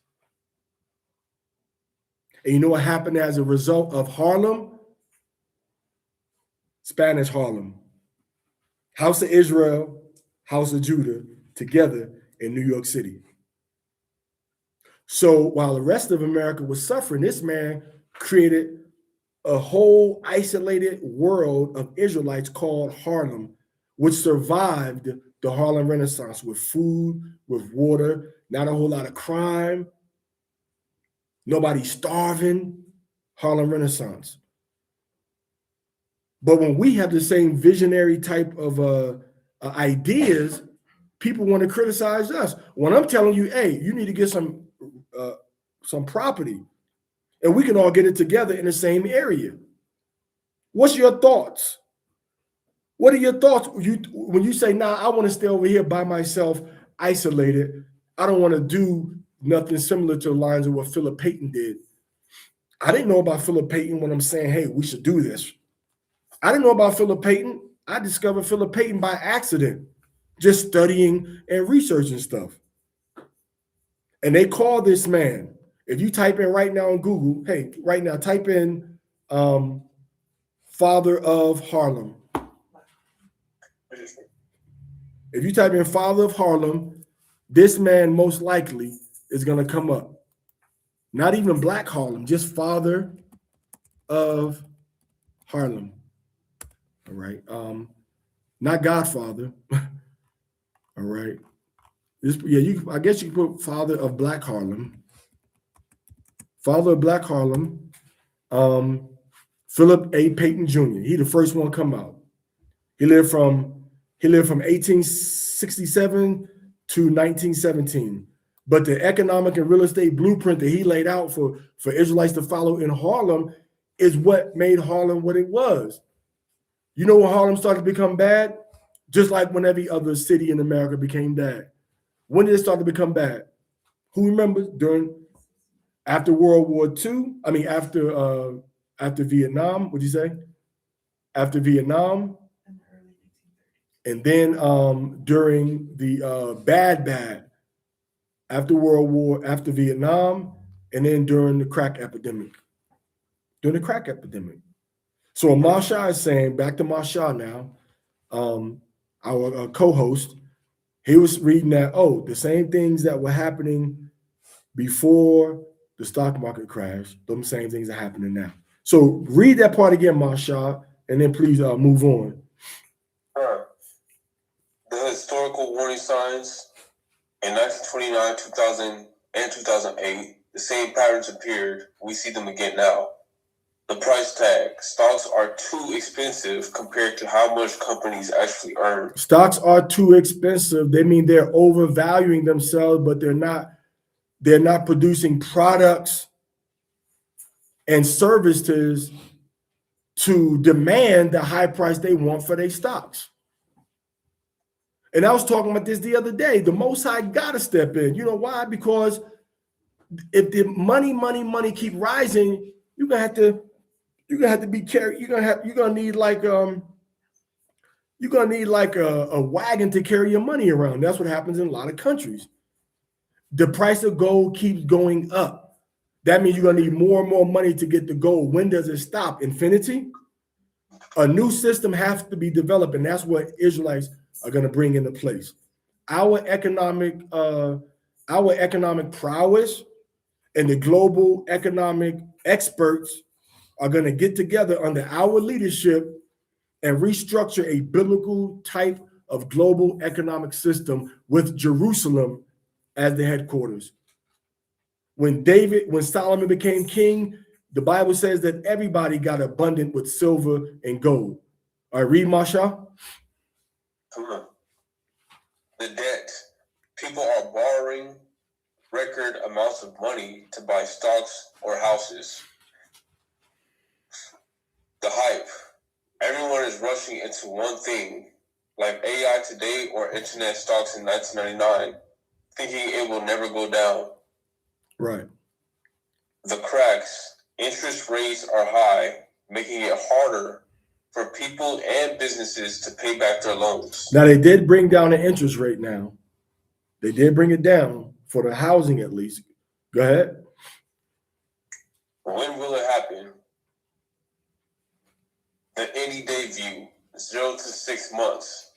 And you know what happened as a result of Harlem? Spanish Harlem. House of Israel, House of Judah, together in New York City. So while the rest of America was suffering, this man created a whole isolated world of Israelites called Harlem, which survived the Harlem Renaissance with food, with water, not a whole lot of crime, nobody starving, Harlem Renaissance. But when we have the same visionary type of ideas, people want to criticize us. When I'm telling you, hey, you need to get some property, and we can all get it together in the same area. What's your thoughts? What are your thoughts when you say, nah, I want to stay over here by myself, isolated. I don't want to do nothing similar to the lines of what Philip Payton did. I didn't know about Philip Payton when I'm saying, hey, we should do this. I didn't know about Philip Payton. I discovered Philip Payton by accident, just studying and researching stuff. And they call this man, if you type in right now on Google, hey, right now, type in Father of Harlem. If you type in Father of Harlem, this man most likely is going to come up. Not even Black Harlem, just Father of Harlem. All right. Not Godfather. All right. I guess you can put Father of Black Harlem. Father of Black Harlem. Philip A. Payton Jr. He the first one come out. He lived from 1867 to 1917. But the economic and real estate blueprint that he laid out for Israelites to follow in Harlem is what made Harlem what it was. You know when Harlem started to become bad? Just like when every other city in America became bad. When did it start to become bad? Who remembers? After World War II? I mean, after Vietnam, what'd you say? After Vietnam. And then during the bad, after World War, after Vietnam, and then during the crack epidemic. During the crack epidemic. So Marsha is saying, back to Marsha now, our co-host, he was reading that, the same things that were happening before the stock market crash, those same things are happening now. So read that part again, Marsha, and then please move on. The historical warning signs in 1929, 2000, and 2008, the same patterns appeared. We see them again now. The price tag. Stocks are too expensive compared to how much companies actually earn. Stocks are too expensive. They mean they're overvaluing themselves, but they're not producing products and services to demand the high price they want for their stocks. And I was talking about this the other day. The Most High got to step in. You know why? Because if the money keep rising, you're gonna have to be carried. You're gonna need like a wagon to carry your money around. That's what happens in a lot of countries. The price of gold keeps going up. That means you're gonna need more and more money to get the gold. When does it stop? Infinity? A new system has to be developed, and that's what Israelites are going to bring into place. Our economic prowess and the global economic experts are going to get together under our leadership and restructure a biblical type of global economic system with Jerusalem as the headquarters. When Solomon became king, the Bible says that everybody got abundant with silver and gold. All right, read, Marsha. The debt. People are borrowing record amounts of money to buy stocks or houses. The hype. Everyone is rushing into one thing, like AI today or internet stocks in 1999, thinking it will never go down. Right. The cracks. Interest rates are high, making it harder for people and businesses to pay back their loans. Now, they did bring down the interest rate now. They did bring it down for the housing at least. Go ahead. When will it happen? The any day view, 0 to 6 months.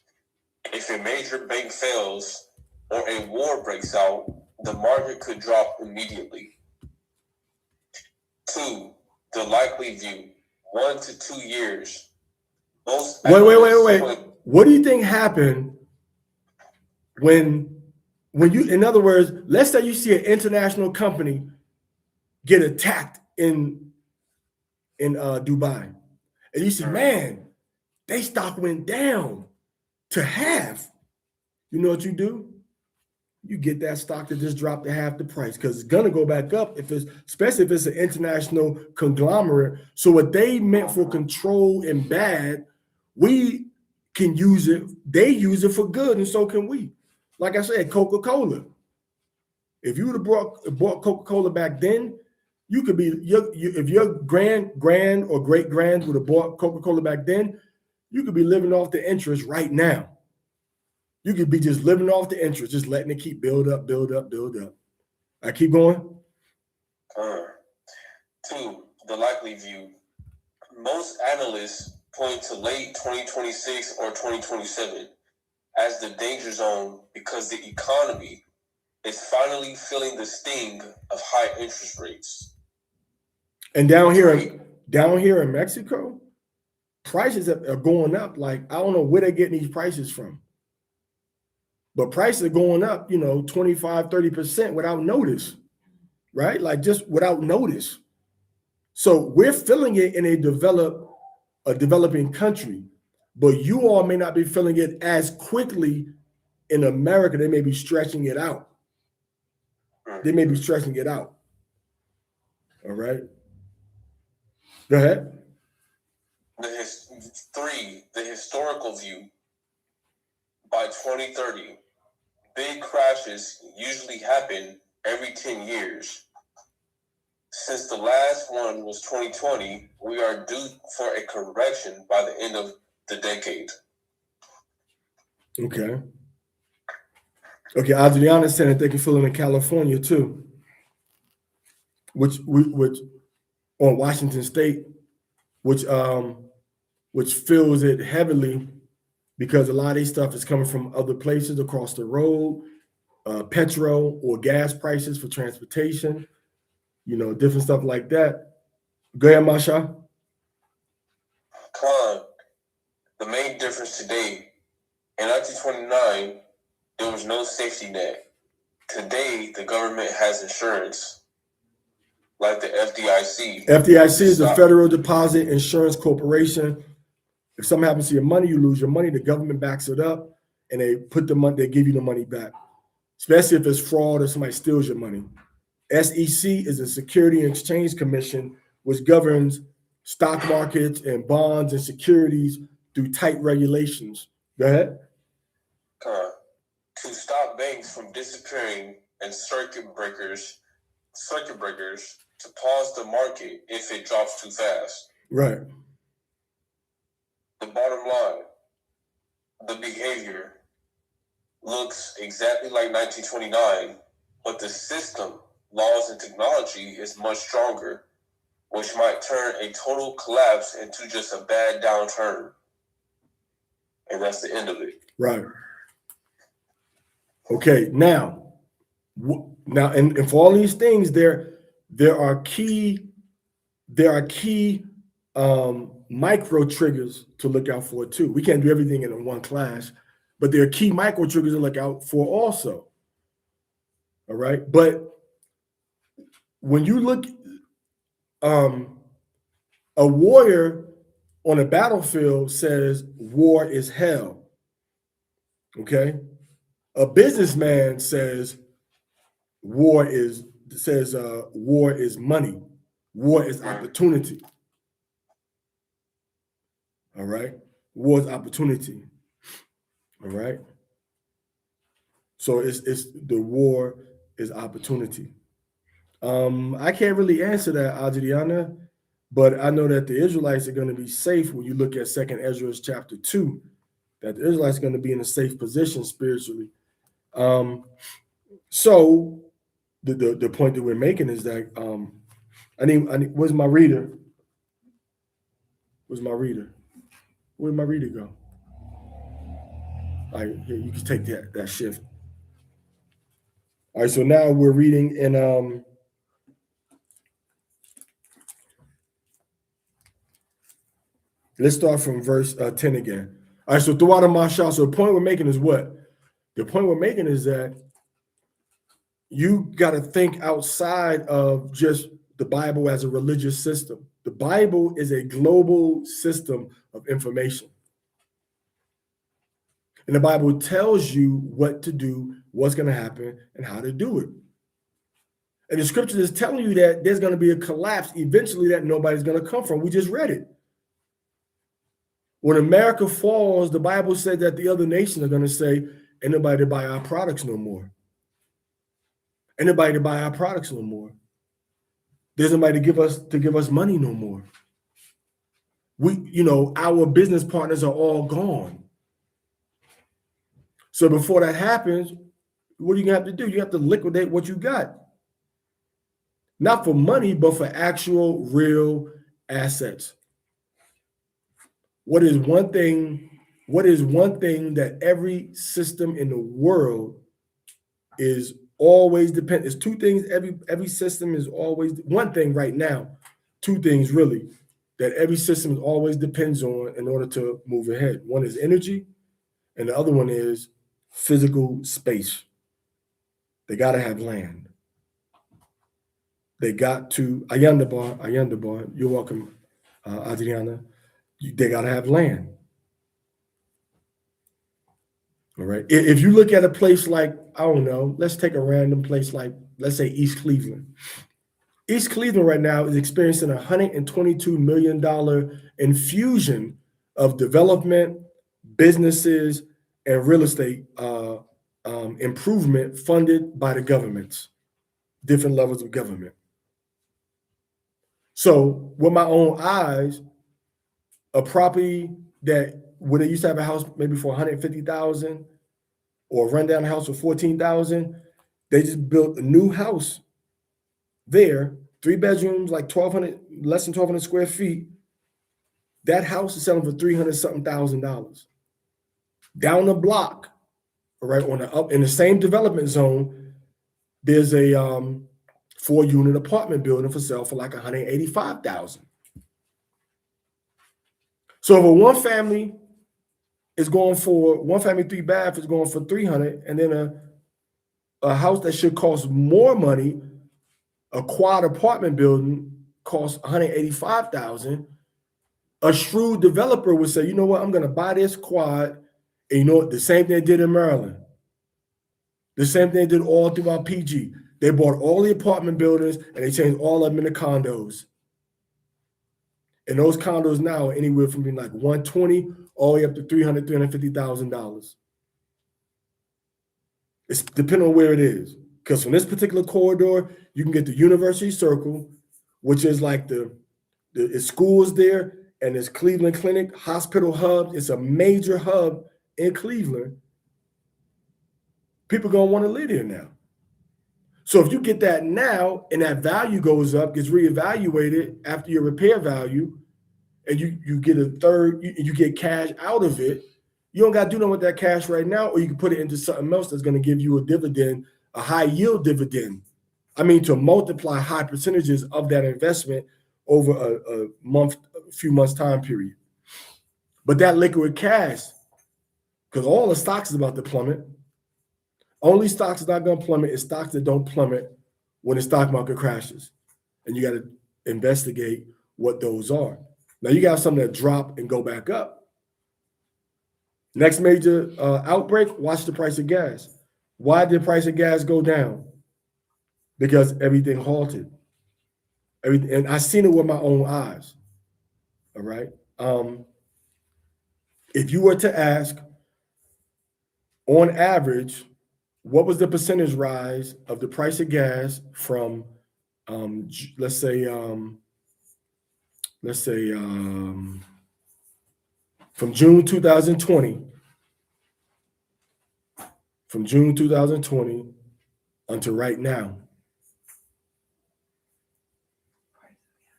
If a major bank fails or a war breaks out, the market could drop immediately. 2, the likely view, 1 to 2 years. Wait. What do you think happened when you, in other words, let's say you see an international company get attacked in Dubai, and you say, man, they stock went down to half. you know what you do? You get that stock that just dropped to half the price because it's gonna go back up if it's, especially if it's an international conglomerate. So what they meant for control and bad, we can use it. They use it for good, and so can we. Like I said, Coca-Cola. If you would have bought Coca-Cola back then, you could be if your grand or great grand would have bought Coca-Cola back then, you could be living off the interest right now. You could be just living off the interest, just letting it keep build up. I keep going. 2, the likely view. Most analysts point to late 2026 or 2027 as the danger zone because the economy is finally feeling the sting of high interest rates. And down here in Mexico, prices are going up. Like, I don't know where they're getting these prices from. But prices are going up, 25, 30% without notice, right? Like, just without notice. So we're feeling it in a developing country, but you all may not be feeling it as quickly in America. They may be stretching it out. All right. Go ahead. 3, the historical view. By 2030, big crashes usually happen every 10 years. Since the last one was 2020, we are due for a correction by the end of the decade. Okay, Adriana said that they can feel it in California too, which on Washington State, which feels it heavily because a lot of these stuff is coming from other places across the road, petrol or gas prices for transportation, different stuff like that. Go ahead, Masha. The main difference today, in 1929, there was no safety net. Today, the government has insurance, like the FDIC. FDIC is the Federal Deposit Insurance Corporation. If something happens to your money, you lose your money, the government backs it up and they give you the money back, especially if it's fraud or somebody steals your money. SEC is the Security and Exchange Commission, which governs stock markets and bonds and securities through tight regulations. Go ahead. To stop banks from disappearing and circuit breakers to pause the market if it drops too fast. Right. The bottom line, the behavior looks exactly like 1929, but the system, laws, and technology is much stronger, which might turn a total collapse into just a bad downturn. And that's the end of it. Right. Okay, now, and for all these things, there are key micro triggers to look out for too. We can't do everything in one class, but there are key micro triggers to look out for also. All right, but when you look, a warrior on a battlefield says war is hell. Okay. A businessman says war is money. War is opportunity. All right. War is opportunity. All right. So it's the war is opportunity. I can't really answer that, Adriana, but I know that the Israelites are going to be safe when you look at 2nd Ezra chapter 2, that the Israelites are going to be in a safe position spiritually. So the point that we're making is that I need where's my reader? Where's my reader? Where'd my reader go? All right, here, you can take that shift. All right, so now we're reading in let's start from verse 10 again. All right, so throughout the Mashal, so the point we're making is what? The point we're making is that you got to think outside of just the Bible as a religious system. The Bible is a global system of information. And the Bible tells you what to do, what's going to happen, and how to do it. And the scripture is telling you that there's going to be a collapse eventually that nobody's going to come from. We just read it. When America falls, the Bible said that the other nations are going to say, ain't nobody to buy our products no more. Ain't nobody to buy our products no more. There's nobody to give us money no more. Our business partners are all gone. So before that happens, what are you gonna have to do? You have to liquidate what you got. Not for money, but for actual real assets. What is one thing that every system in the world is always dependent? It's two things. Every system is always one thing right now. Two things really that every system always depends on in order to move ahead. One is energy, and the other one is physical space. They got to have land. They got to Ayandabar. You're welcome, Adriana. They got to have land. All right. If you look at a place like, I don't know, let's take a random place like, let's say East Cleveland. East Cleveland right now is experiencing a $122 million infusion of development, businesses, and real estate improvement funded by the governments, different levels of government. So with my own eyes, a property that where they used to have a house maybe for $150,000 or run down a house for $14,000, they just built a new house there, 3 bedrooms, like less than 1,200 square feet. That house is selling for $300-something thousand. Down the block, all right, in the same development zone, there's a 4-unit apartment building for sale for like $185,000. So if a one family 3-bath is going for $300,000, and then a house that should cost more money, a quad apartment building costs $185,000, a shrewd developer would say, you know what, I'm going to buy this quad, and you know what, the same thing they did in Maryland. The same thing they did all throughout PG. They bought all the apartment buildings, and they changed all of them into condos. And those condos now are anywhere from being like $120,000 all the way up to $300,000, $350,000. It's depending on where it is. Because from this particular corridor, you can get the University Circle, which is like the schools there, and there's Cleveland Clinic, hospital hub. It's a major hub in Cleveland. People gonna want to live there now. So if you get that now and that value goes up, gets reevaluated after your repair value, and you get a third, you get cash out of it, you don't got to do nothing with that cash right now, or you can put it into something else that's going to give you a dividend, a high yield dividend. I mean, to multiply high percentages of that investment over a few months time period. But that liquid cash, because all the stocks is about to plummet. Only stocks is not going to plummet is stocks that don't plummet when the stock market crashes. And you got to investigate what those are. Now you got some that drop and go back up. Next major outbreak, watch the price of gas. Why did the price of gas go down? Because everything halted. And I seen it with my own eyes. All right. If you were to ask, on average, what was the percentage rise of the price of gas from, let's say from June 2020, until right now?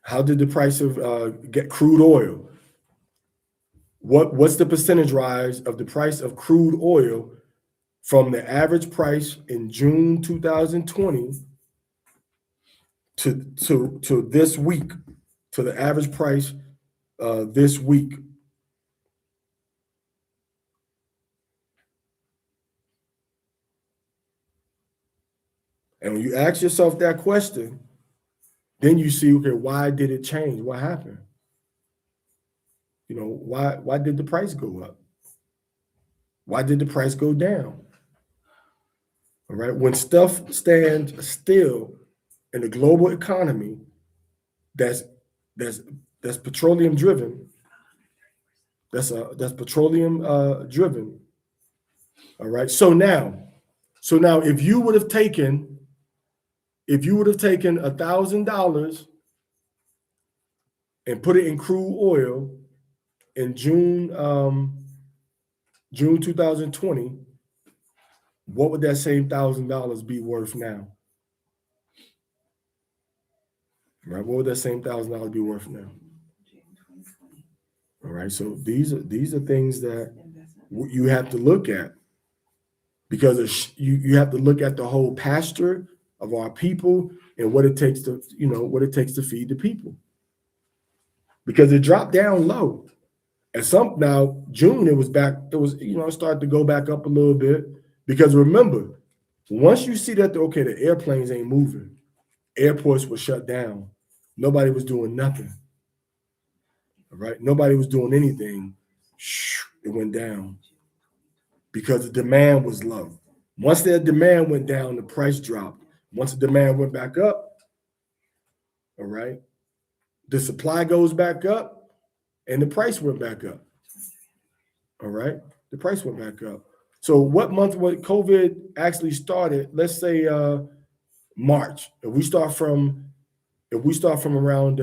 How did the price of get crude oil? What's the percentage rise of the price of crude oil from the average price in June 2020 to this week, to the average price this week? And when you ask yourself that question, then you see, okay, why did it change? What happened? You know, why did the price go up? Why did the price go down? All right. When stuff stands still in the global economy that's that's that's petroleum driven, that's petroleum driven. All right. So now if you would have taken $1,000 and put it in crude oil in June 2020, what would that same $1,000 be worth now? Right? What would that same $1,000 be worth now? All right. So these are things that you have to look at, because you have to look at the whole pasture of our people and what it takes to feed the people, because it dropped down low. And now June it started to go back up a little bit, because remember, once you see that the airplanes ain't moving, airports were shut down, nobody was doing nothing. All right, nobody was doing anything. It went down because the demand was low. Once that demand went down, the price dropped. Once the demand went back up, all right, the supply goes back up and the price went back up. All right, the price went back up. So what month when COVID actually started? Let's say March. If we start from around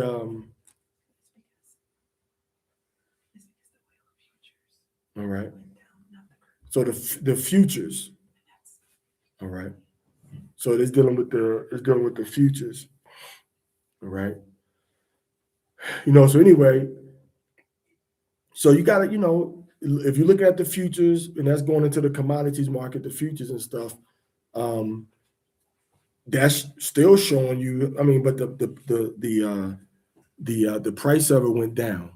all right. So the futures, all right. So it's dealing with the futures, all right. So anyway, so you gotta, if you look at the futures, and that's going into the commodities market, the futures and stuff, that's still showing you. I mean, but the price of it went down.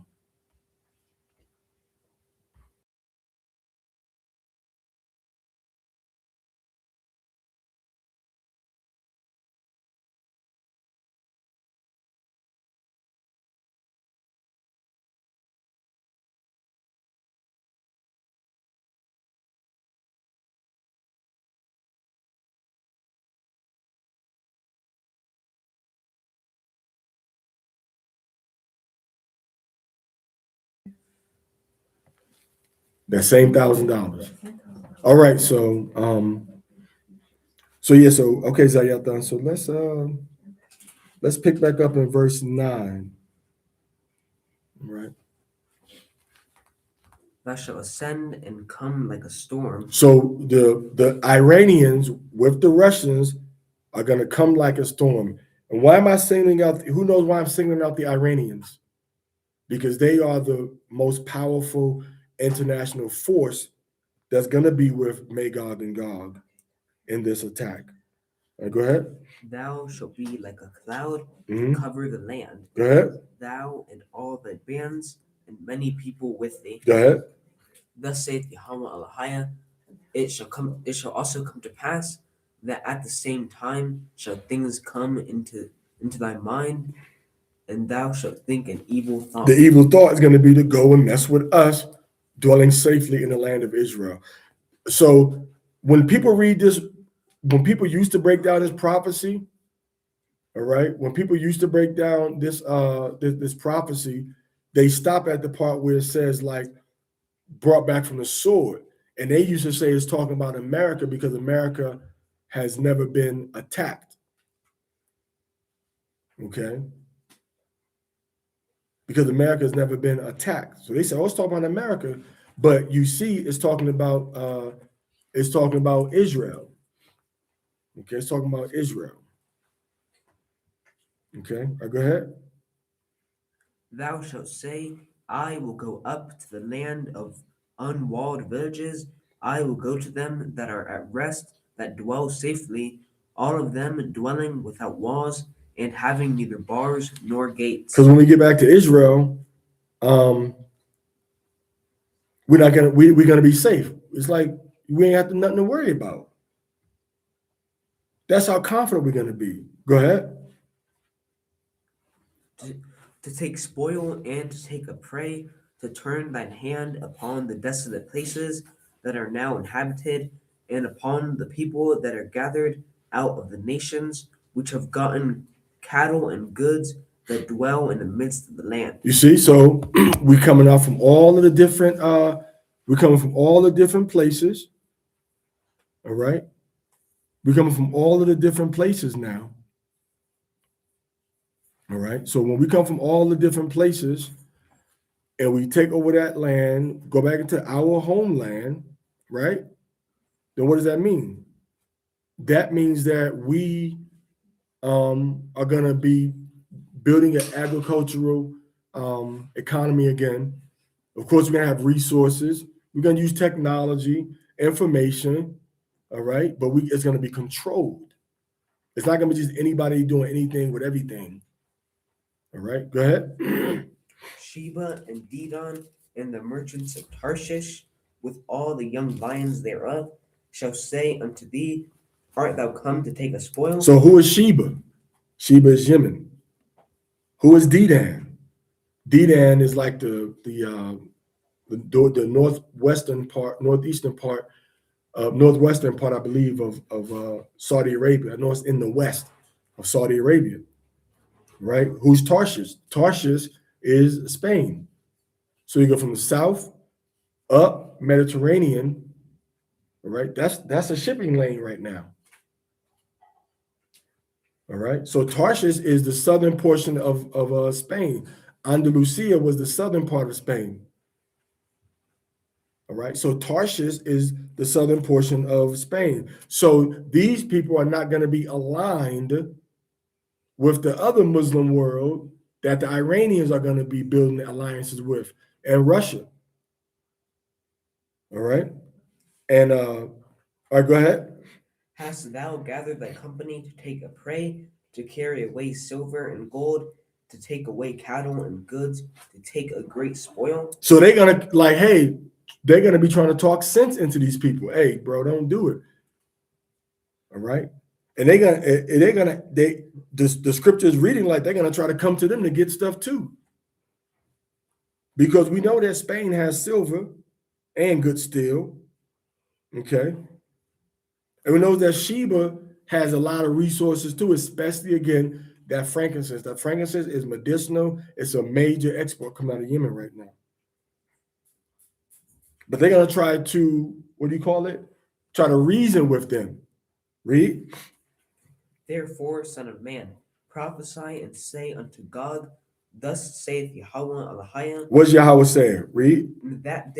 That same $1,000. All right, so okay, Zayatan. So let's pick back up in verse 9. All right. Thou shalt ascend and come like a storm. So the Iranians with the Russians are gonna come like a storm. And why am I singling out? Who knows why I'm singling out the Iranians? Because they are the most powerful international force that's gonna be with Magog and Gog in this attack. Go ahead. Thou shalt be like a cloud Mhm. to cover the land. Go ahead. Thou and all thy bands and many people with thee. Go ahead. Thus saith Yahawah Elohim, it shall also come to pass that at the same time shall things come into thy mind, and thou shalt think an evil thought. The evil thought is going to be to go and mess with us dwelling safely in the land of Israel. So when people read this, when people used to break down this prophecy, all right, when people used to break down this prophecy, they stop at the part where it says like brought back from the sword. And they used to say it's talking about America because America has never been attacked. Okay. Because America has never been attacked. So they say, oh, it's talking about America, but you see it's talking about Israel. Okay, it's talking about Israel. Okay, go ahead. Thou shalt say, I will go up to the land of unwalled villages. I will go to them that are at rest, that dwell safely, all of them dwelling without walls and having neither bars nor gates. Because when we get back to Israel, we're gonna be safe. It's like we ain't nothing to worry about. That's how confident we're gonna be. Go ahead. To take spoil and to take a prey, to turn thine hand upon the desolate places, that are now inhabited, and upon the people that are gathered out of the nations, which have gotten cattle and goods that dwell in the midst of the land. You see, so we coming out from all of the different we're coming from all the different places. All right. We're coming from all of the different places now. All right. So when we come from all the different places and we take over that land, go back into our homeland, right? Then what does that mean? That means that we are going to be building an agricultural economy again. Of course, we're going to have resources. We're going to use technology, information, all right? But it's going to be controlled. It's not going to be just anybody doing anything with everything. All right, go ahead. Sheba and Dedan and the merchants of Tarshish, with all the young lions thereof, shall say unto thee, Art thou come to take a spoil? So who is Sheba? Sheba is Yemen. Who is Dedan? Dedan is like the northwestern part, northwestern part, I believe, of Saudi Arabia. I know it's in the west of Saudi Arabia, right? Who's Tarshish? Tarshish is Spain. So you go from the south up Mediterranean, all right? That's a shipping lane right now. All right. So Tarshish is the southern portion of Spain. Andalusia was the southern part of Spain. All right. So Tarshish is the southern portion of Spain. So these people are not going to be aligned with the other Muslim world that the Iranians are going to be building alliances with, and Russia. All right. And all right, go ahead. Hast thou gathered thy company to take a prey, to carry away silver and gold, to take away cattle and goods, to take a great spoil? So they're gonna they're gonna be trying to talk sense into these people. Hey, bro, don't do it. All right. And the scripture is reading like they're gonna try to come to them to get stuff too. Because we know that Spain has silver and good steel. Okay. And we know that Sheba has a lot of resources too, especially again, that frankincense. That frankincense is medicinal. It's a major export coming out of Yemen right now. But they're going to try to, what do you call it? Try to reason with them. Read. Therefore, son of man, prophesy and say unto Gog, Thus saith Yahawah Elohim. What's Yahawah saying? Read. In that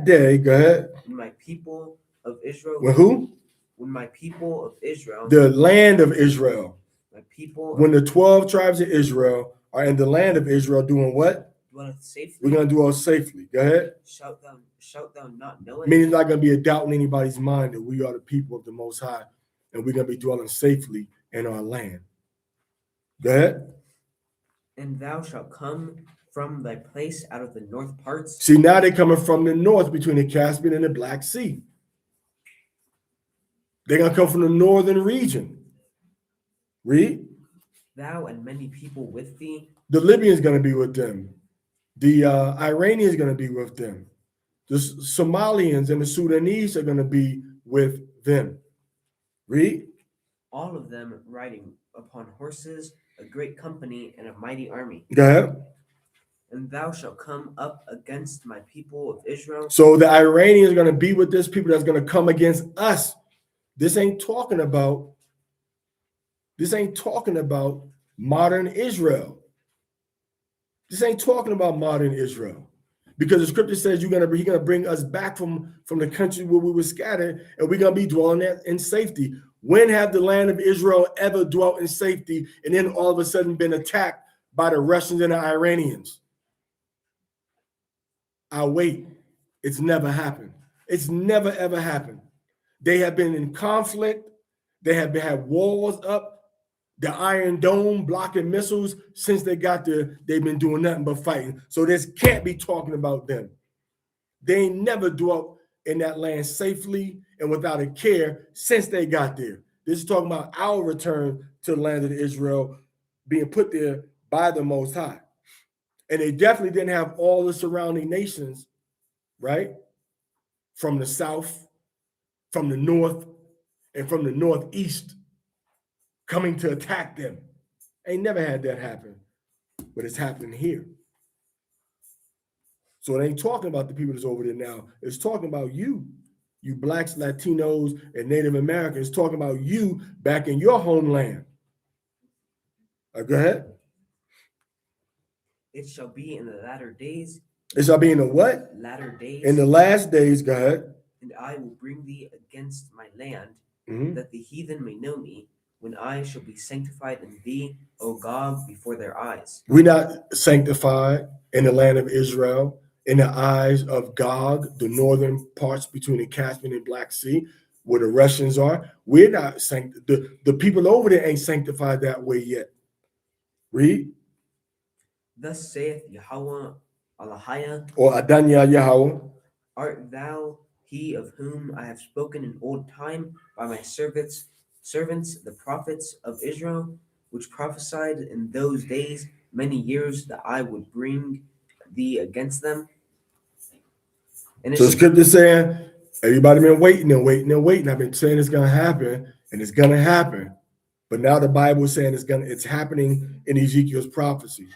day, Go ahead. when my people of Israel, When who? when my people of Israel, The land of Israel. my people When the 12 tribes of Israel are in the land of Israel doing what? dwelleth safely, We're going to dwell safely. Go ahead. shalt thou not know it? Meaning it's not going to be a doubt in anybody's mind that we are the people of the Most High and we're going to be dwelling safely in our land. Go ahead. And thou shalt come from thy place out of the north parts. See, now they're coming from the north between the Caspian and the Black Sea. They're going to come from the northern region. Read. Thou and many people with thee. The Libyans going to be with them. The Iranians going to be with them. The Somalians and the Sudanese are going to be with them. Read. All of them riding upon horses, a great company and a mighty army. Go ahead. And thou shalt come up against my people of Israel. So the Iranians are going to be with this people that's going to come against us. This ain't talking about modern Israel. This ain't talking about modern Israel. Because the scripture says he's gonna bring us back from the country where we were scattered, and we're gonna be dwelling in safety. When have the land of Israel ever dwelt in safety and then all of a sudden been attacked by the Russians and the Iranians? I'll wait. It's never happened. It's never ever happened. They have been in conflict. They have had walls up, the Iron Dome blocking missiles since they got there. They've been doing nothing but fighting. So this can't be talking about them. They ain't never dwelt in that land safely and without a care since they got there. This is talking about our return to the land of Israel being put there by the Most High. And they definitely didn't have all the surrounding nations, right, from the south, from the north, and from the northeast coming to attack them. Ain't never had that happen, but it's happening here. So it ain't talking about the people that's over there now. It's talking about you blacks, Latinos, and Native Americans. It's talking about you back in your homeland. Go ahead. It shall be in the latter days. It shall be in the what? Latter days. In the last days, go ahead. And I will bring thee against my land, Mhm. that the heathen may know me, when I shall be sanctified in thee, O Gog, before their eyes. We're not sanctified in the land of Israel, in the eyes of Gog, the northern parts between the Caspian and Black Sea, where the Russians are. We're not the people over there ain't sanctified that way yet. Read. Thus saith Yahawah Alahiah, Or Adanya Yahawah. art thou he of whom I have spoken in old time by my servants, the prophets of Israel, which prophesied in those days many years that I would bring thee against them? And So the scripture saying, everybody been waiting and waiting and waiting. I've been saying it's gonna happen, and it's gonna happen. But now the Bible is saying it's happening in Ezekiel's prophecy.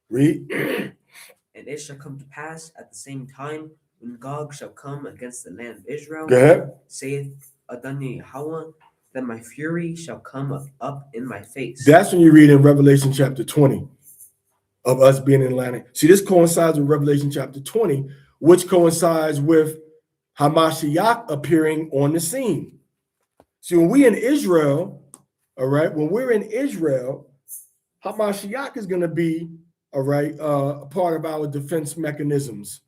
Read. And it shall come to pass at the same time, when Gog shall come against the land of Israel, Go ahead. saith Adonai Yahawah, that my fury shall come up in my face. That's when you read in Revelation chapter 20 of us being in Atlanta. See, this coincides with Revelation chapter 20, which coincides with Hamashiach appearing on the scene. See, when we in Israel, all right, when we're in Israel, Hamashiach is going to be, all right, a part of our defense mechanisms.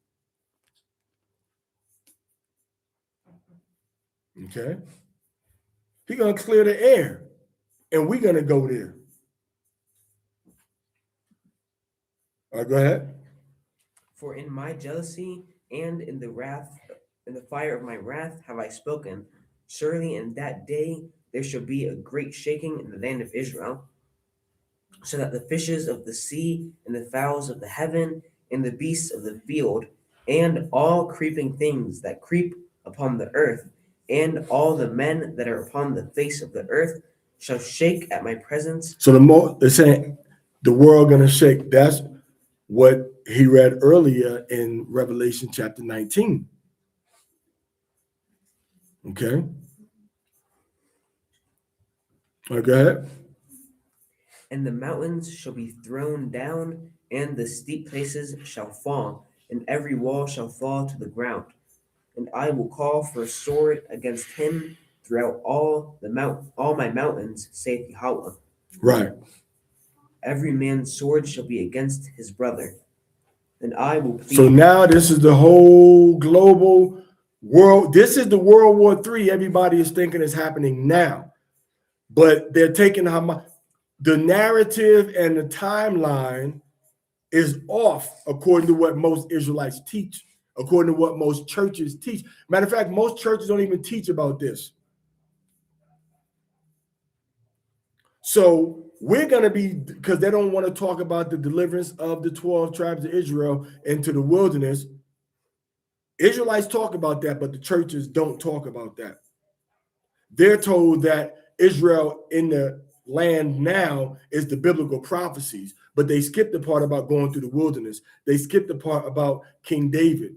Okay? He's going to clear the air, and we're going to go there. All right, go ahead. For in my jealousy and in the fire of my wrath have I spoken. Surely in that day there shall be a great shaking in the land of Israel, so that the fishes of the sea and the fowls of the heaven and the beasts of the field and all creeping things that creep upon the earth and all the men that are upon the face of the earth shall shake at my presence. So they're saying the world gonna shake. That's what he read earlier in Revelation chapter 19. Okay. All right, go ahead. And the mountains shall be thrown down, and the steep places shall fall, and every wall shall fall to the ground. And I will call for a sword against him throughout all my mountains, saith Yahawah. Right. Every man's sword shall be against his brother. And I will plead. So now this is the whole global world. This is the World War III. Everybody is thinking is happening now. But they're taking the narrative and the timeline is off according to what most Israelites teach, according to what most churches teach. Matter of fact, most churches don't even teach about this. So we're going to be, because they don't want to talk about the deliverance of the 12 tribes of Israel into the wilderness. Israelites talk about that, but the churches don't talk about that. They're told that Israel in the land now is the biblical prophecies, but they skipped the part about going through the wilderness. They skipped the part about King David.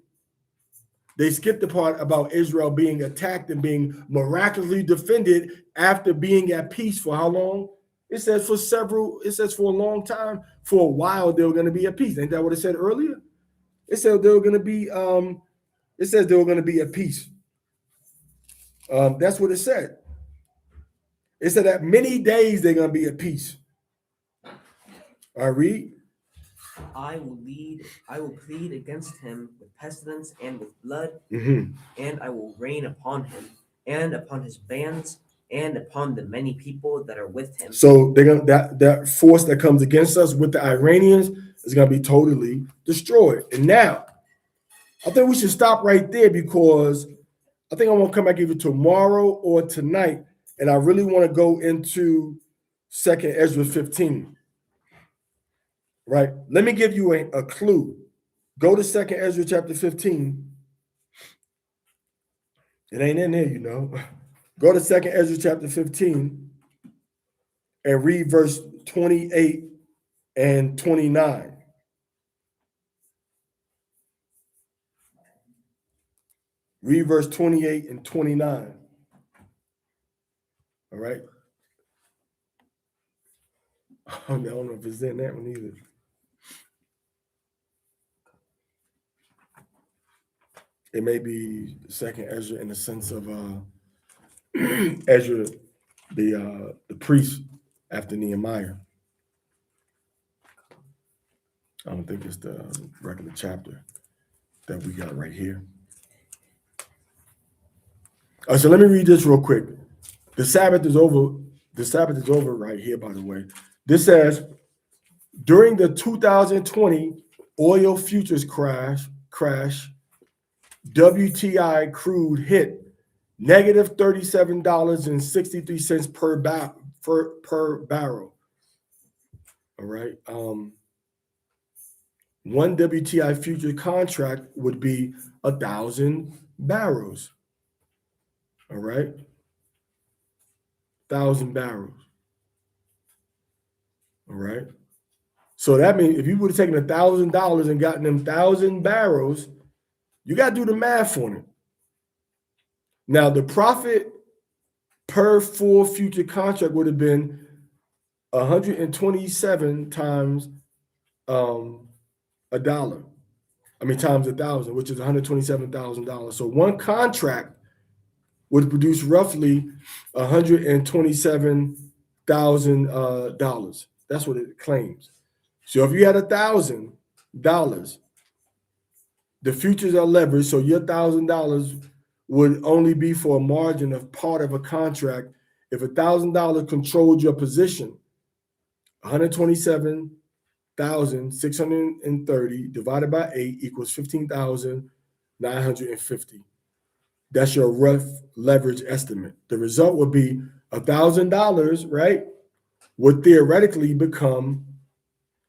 They skipped the part about Israel being attacked and being miraculously defended after being at peace for how long? It says for a long time. For a while, they were going to be at peace. Ain't that what it said earlier? It said they were going to be, it says they were going to be at peace. That's what it said. It said that many days they're going to be at peace. I read. I will plead against him with pestilence and with blood, Mm-hmm. and I will rain upon him and upon his bands and upon the many people that are with him. So they're gonna that force that comes against us with the Iranians is gonna be totally destroyed. And now, I think we should stop right there because I think I want to come back either tomorrow or tonight, and I really want to go into 2nd Ezra 15. Right? Let me give you a clue. Go to 2nd Ezra chapter 15. It ain't in there, you know. Go to 2nd Ezra chapter 15 and read verse 28 and 29. Read verse 28 and 29. All right. I don't know if it's in that one either. It may be 2nd Ezra in the sense of Ezra, the priest after Nehemiah. I don't think it's the regular chapter that we got right here. All right, so let me read this real quick. The Sabbath is over. The Sabbath is over right here, by the way. This says, during the 2020 oil futures crash, WTI crude hit negative $37.63 per barrel. All right. One WTI future contract would be 1,000 barrels. All right. 1,000 barrels. All right. So that means if you would have taken $1,000 and gotten them 1,000 barrels, you got to do the math on it. Now, the profit per full future contract would have been 127 times a dollar. I mean, times 1,000, which is $127,000. So one contract would produce roughly $127,000. That's what it claims. So if you had $1,000, the futures are leveraged, so your $1,000 would only be for a margin of part of a contract. If $1,000 controlled your position, 127,630 divided by 8 equals 15,950. That's your rough leverage estimate. The result would be $1,000, right, would theoretically become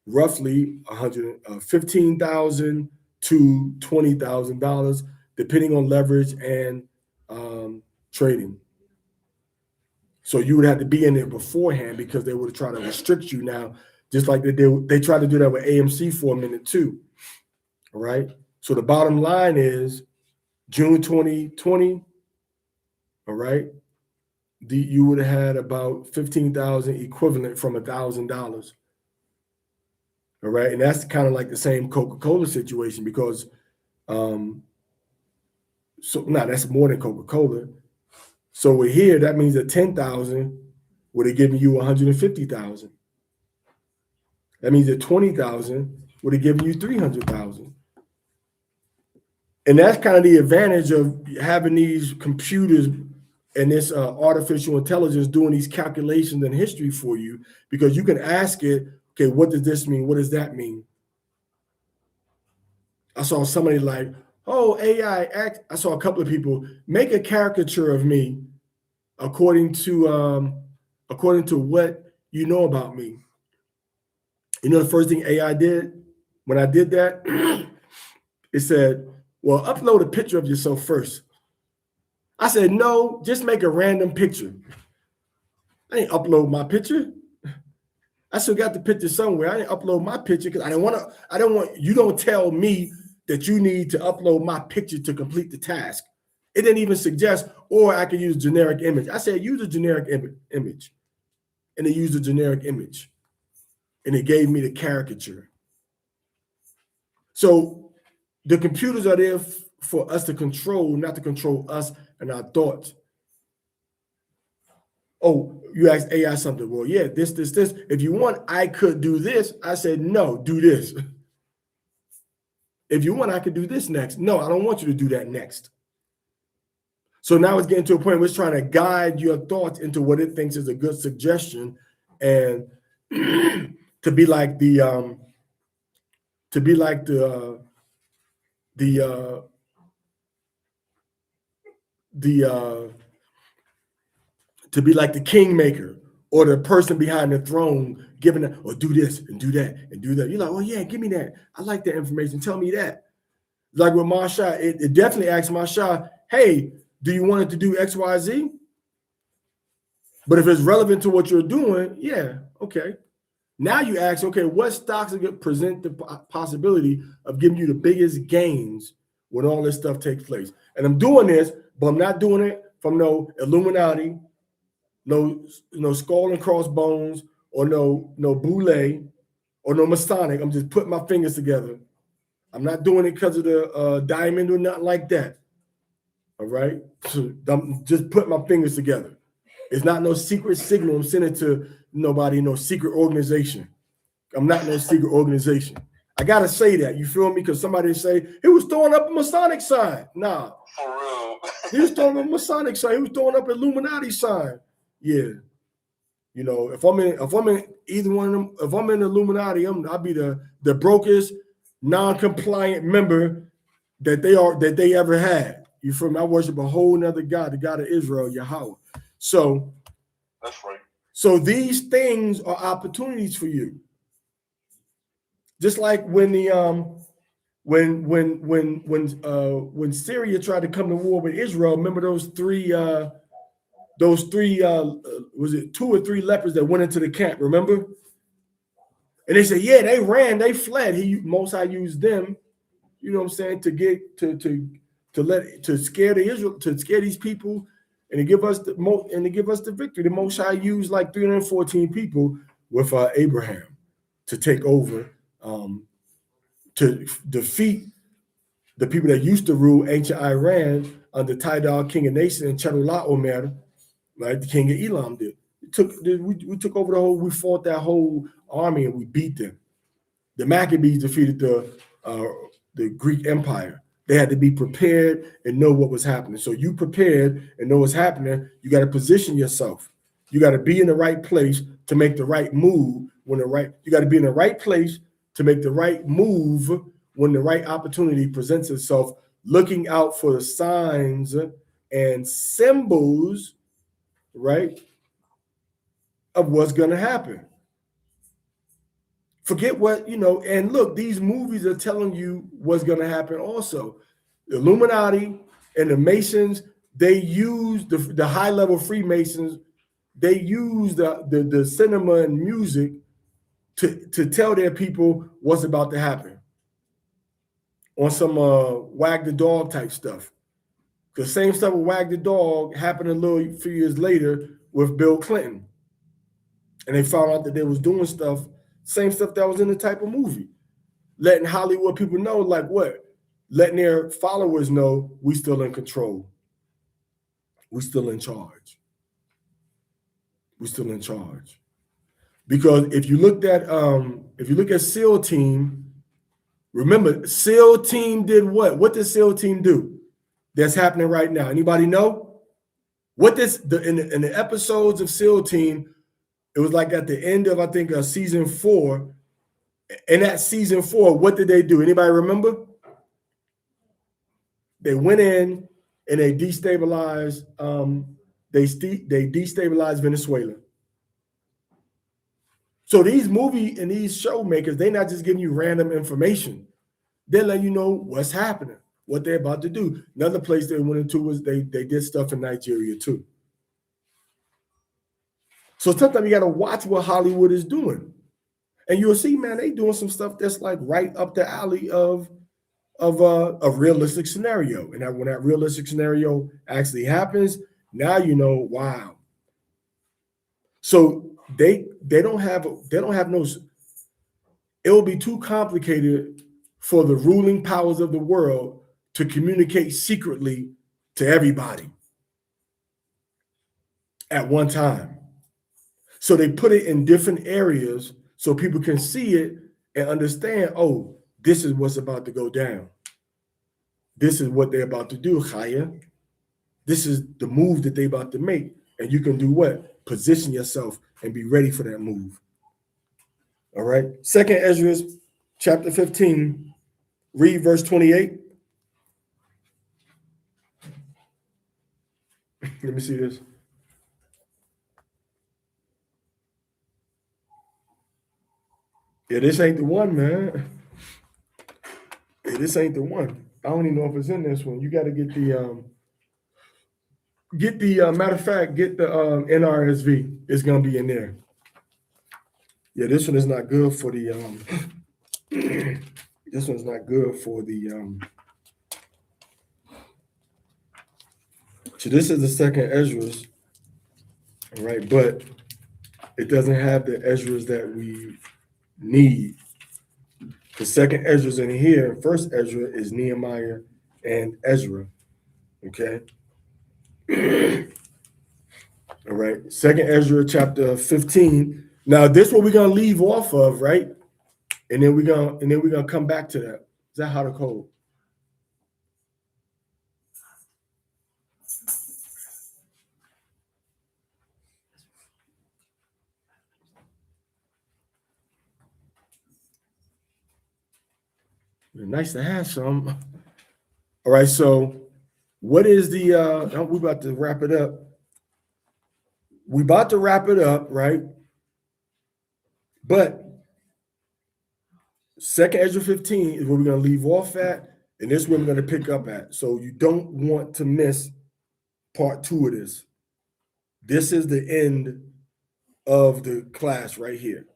roughly $15,000 to $20,000, depending on leverage and trading. So you would have to be in there beforehand because they would have tried to restrict you now, just like they tried to do that with AMC for a minute too. All right. So the bottom line is June 2020. All right. You would have had about 15,000 equivalent from $1,000. All right. And that's kind of like the same Coca-Cola situation because that's more than Coca-Cola. So we're here, that means that 10,000 would have given you 150,000. That means that 20,000 would have given you 300,000. And that's kind of the advantage of having these computers and this artificial intelligence doing these calculations in history for you, because you can ask it, okay, what does this mean? What does that mean? I saw somebody like, oh, AI, I saw a couple of people make a caricature of me according to what you know about me. You know the first thing AI did when I did that? It said, well, upload a picture of yourself first. I said, no, just make a random picture. I didn't upload my picture. I still got the picture somewhere. I didn't upload my picture because I don't want, you don't tell me that you need to upload my picture to complete the task. It didn't even suggest, or I could use a generic image. I said, use a generic image. And it used a generic image. And it gave me the caricature. So the computers are there for us to control, not to control us and our thoughts. Oh, you asked AI something. Well, yeah, this. If you want, I could do this. I said, no, do this. If you want, I could do this next. No, I don't want you to do that next. So now it's getting to a point where it's trying to guide your thoughts into what it thinks is a good suggestion, and to be like the kingmaker or the person behind the throne giving it, or do this and do that and do that. You're like, oh yeah, give me that. I like that information. Tell me that. Like with Masha, it definitely asked Masha, hey, Do you want it to do X, Y, Z? But if it's relevant to what you're doing, yeah, okay. Now you ask, okay, what stocks are going to present the possibility of giving you the biggest gains when all this stuff takes place? And I'm doing this, but I'm not doing it from no Illuminati, no skull and crossbones, or no Boule, or no Masonic. I'm just putting my fingers together. I'm not doing it because of the diamond or nothing like that. All right? So I'm just putting my fingers together. It's not no secret signal I'm sending to nobody, no secret organization. I'm not no secret organization. I gotta say that. You feel me? Because somebody say he was throwing up a Masonic sign. Nah. For real. He was throwing up a Masonic sign. He was throwing up an Illuminati sign. Yeah. You know, if I'm in either one of them, if I'm in the Illuminati, I'll be the brokest, non-compliant member that they ever had. You feel me? I worship a whole nother God, the God of Israel, Yahawah. So that's right. So these things are opportunities for you. Just like when the when Syria tried to come to war with Israel, remember those three was it 2 or 3 lepers that went into the camp, remember? And they said, yeah, they ran, they fled. Most High used them, you know what I'm saying, to get to scare the Israel, to scare these people and to give us the victory. The Most High used like 314 people with Abraham to take over, to defeat the people that used to rule ancient Iran under Tidal, king of nations, and Chedorlaomer, right? The king of Elam did. We took over we fought that whole army and we beat them. The Maccabees defeated the Greek Empire. They had to be prepared and know what was happening. So you prepared and know what's happening. You got to position yourself. You got to be in the right place to make the right move you got to be in the right place to make the right move when the right opportunity presents itself, looking out for the signs and symbols, right, of what's going to happen. Forget what, and look, these movies are telling you what's going to happen also. The Illuminati and the Masons, they use the high-level Freemasons, they use the cinema and music to tell their people what's about to happen on some wag the dog type stuff. The same stuff with wag the dog happened a few years later with Bill Clinton. And they found out that they was doing same stuff that was in the type of movie. Letting Hollywood people know, like what? Letting their followers know we still in control. We still in charge. We still in charge. Because if you look at SEAL Team, remember SEAL Team did what? What did SEAL Team do? That's happening right now. Anybody know? What in the episodes of SEAL Team, it was like at the end of I think season 4. In that season 4, what did they do? Anybody remember? They went in and they destabilized. They destabilized Venezuela. So these movie and these show makers, they're not just giving you random information. They're letting you know what's happening, what they're about to do. Another place they went into was they did stuff in Nigeria too. So sometimes you got to watch what Hollywood is doing. And you'll see, man, they doing some stuff that's like right up the alley of a realistic scenario. And when that realistic scenario actually happens, now you know, wow. So they don't have no. It will be too complicated for the ruling powers of the world to communicate secretly to everybody at one time. So they put it in different areas so people can see it and understand, oh, this is what's about to go down. This is what they're about to do, Chaya. This is the move that they're about to make. And you can do what? Position yourself and be ready for that move. All right. 2nd Ezra chapter 15, read verse 28. Let me see this. Yeah, this ain't the one, man. Yeah, this ain't the one. I don't even know if it's in this one. You got to get the Get the matter of fact, get the NRSV. It's gonna be in there. Yeah, this one is not good for the this one's not good for the so this is the second Esdras, all right, but it doesn't have the Esdras that we need. The second Esdras in here, first Ezra is Nehemiah and Ezra. Okay. All right. Second Ezra chapter 15. Now this is what we're gonna leave off of, right? And then we're gonna come back to that. Is that how to code? Nice to have some. All right, so what is the we're about to wrap it up. We're about to wrap it up, right? But second Ezra 15 is where we're going to leave off at, and this is where we're going to pick up at. So you don't want to miss part 2 of this. This is the end of the class right here.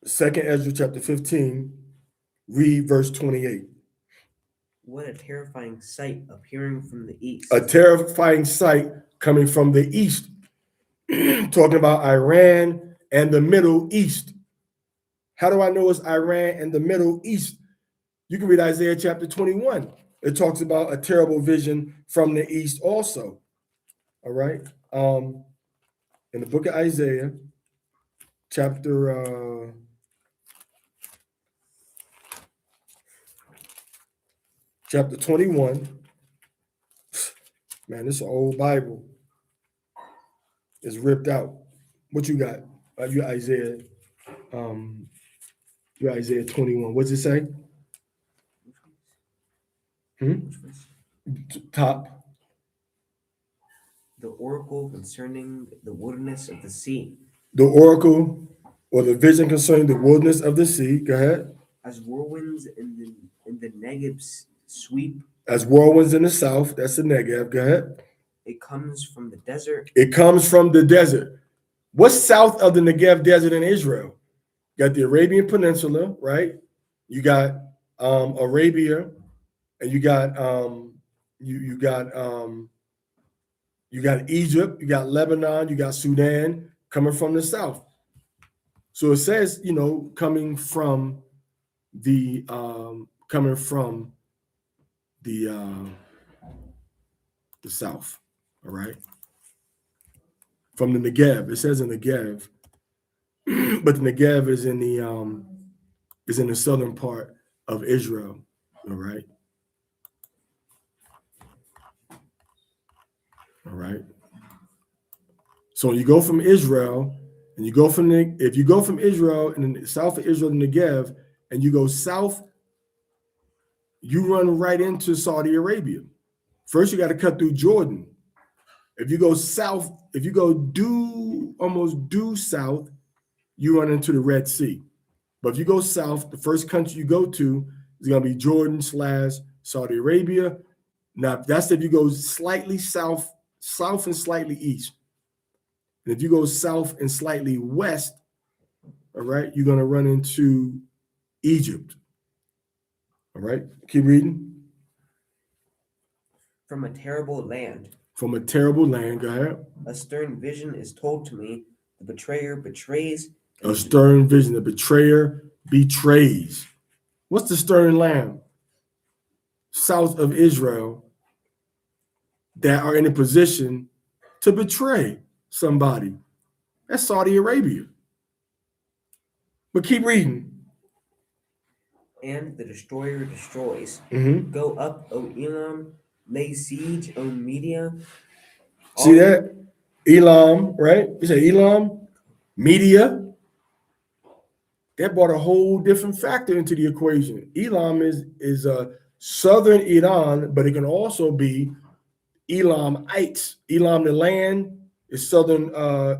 Second Ezra chapter 15, read verse 28. What a terrifying sight appearing from the east. A terrifying sight coming from the east. Talking about Iran and the Middle East. How do I know it's Iran and the Middle East? You can read Isaiah chapter 21. It talks about a terrible vision from the east also. All right. In the book of Isaiah, chapter 21. Man, this is an old Bible. It's ripped out. What you got? You Isaiah. You Isaiah 21. What's it say? Top. The oracle concerning the wilderness of the sea. The oracle or the vision concerning the wilderness of the sea. Go ahead. As whirlwinds in the Negev sweep. As whirlwinds in the south. That's the Negev. Go ahead. It comes from the desert. It comes from the desert. What's south of the Negev desert in Israel? You got the Arabian Peninsula, right? You got Arabia, and you got you got Egypt, you got Lebanon, you got Sudan coming from the south. So it says, coming from the south, all right? From the Negev. It says in the Negev, but the Negev is in the southern part of Israel, all right? All right. So when you go from Israel, and you go from if you go from Israel and the south of Israel, the Negev, and you go south, you run right into Saudi Arabia. First, you got to cut through Jordan. If you go south, if you go almost due south, you run into the Red Sea. But if you go south, the first country you go to is going to be Jordan / Saudi Arabia. Now, that's if you go slightly south and slightly east. And if you go south and slightly west, all right, you're going to run into Egypt. All right, keep reading. From a terrible land. From a terrible land, go ahead. A stern vision is told to me. The betrayer betrays. A stern vision. The betrayer betrays. What's the stern land? South of Israel that are in a position to betray somebody. That's Saudi Arabia. But keep reading. And the destroyer destroys. Mm-hmm. Go up, O Elam. Lay siege, O Media. See that? Elam, right? You say Elam, Media. That brought a whole different factor into the equation. Elam is a southern Iran, but it can also be Elamites. Elam, the land, is southern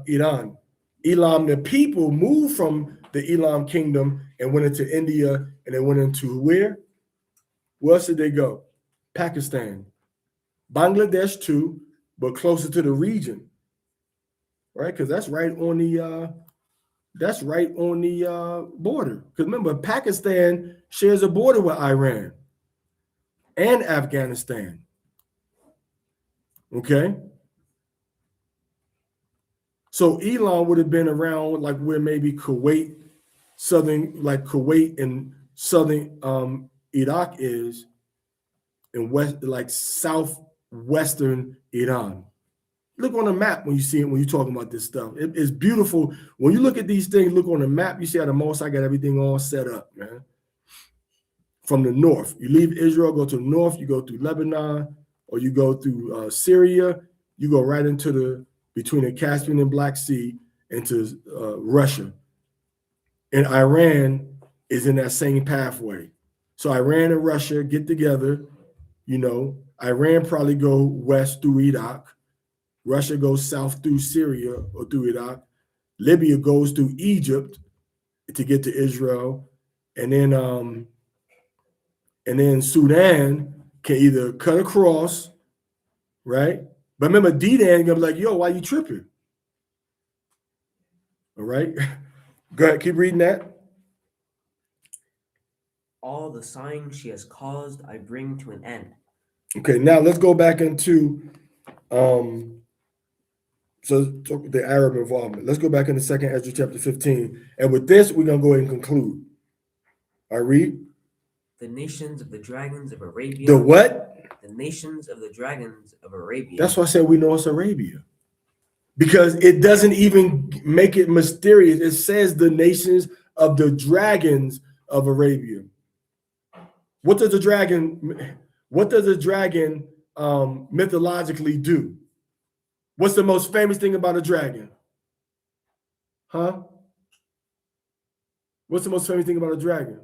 Iran. Elam, the people, moved from the Elam kingdom and went into India, and they went into where? Where else did they go? Pakistan. Bangladesh too, but closer to the region, right? Because that's right on the border. Because remember, Pakistan shares a border with Iran and Afghanistan. Okay. So Elon would have been around like where maybe Kuwait, Kuwait and southern Iraq is, and west, like southwestern Iran. Look on the map when you see it, when you're talking about this stuff. It's beautiful. When you look at these things, look on the map, you see how the Most High got everything all set up, man. From the north, you leave Israel, go to the north, you go through Lebanon, or you go through Syria, you go right into between the Caspian and Black Sea into Russia. And Iran is in that same pathway. So Iran and Russia get together, Iran probably go west through Iraq. Russia goes south through Syria or through Iraq. Libya goes through Egypt to get to Israel. And then Sudan can either cut across, right? But remember, D-Dan gonna be like, yo, why you tripping? All right. Go ahead, keep reading that. All the signs she has caused I bring to an end. Okay, now let's go back into the Arab involvement. Let's go back into 2nd Ezra chapter 15. And with this, we're gonna go ahead and conclude. I read. The nations of the dragons of Arabia. The what? The nations of the dragons of Arabia. That's why I said we know it's Arabia. Because it doesn't even make it mysterious. It says the nations of the dragons of Arabia. What does the dragon mythologically do? What's the most famous thing about a dragon? Huh? What's the most famous thing about a dragon?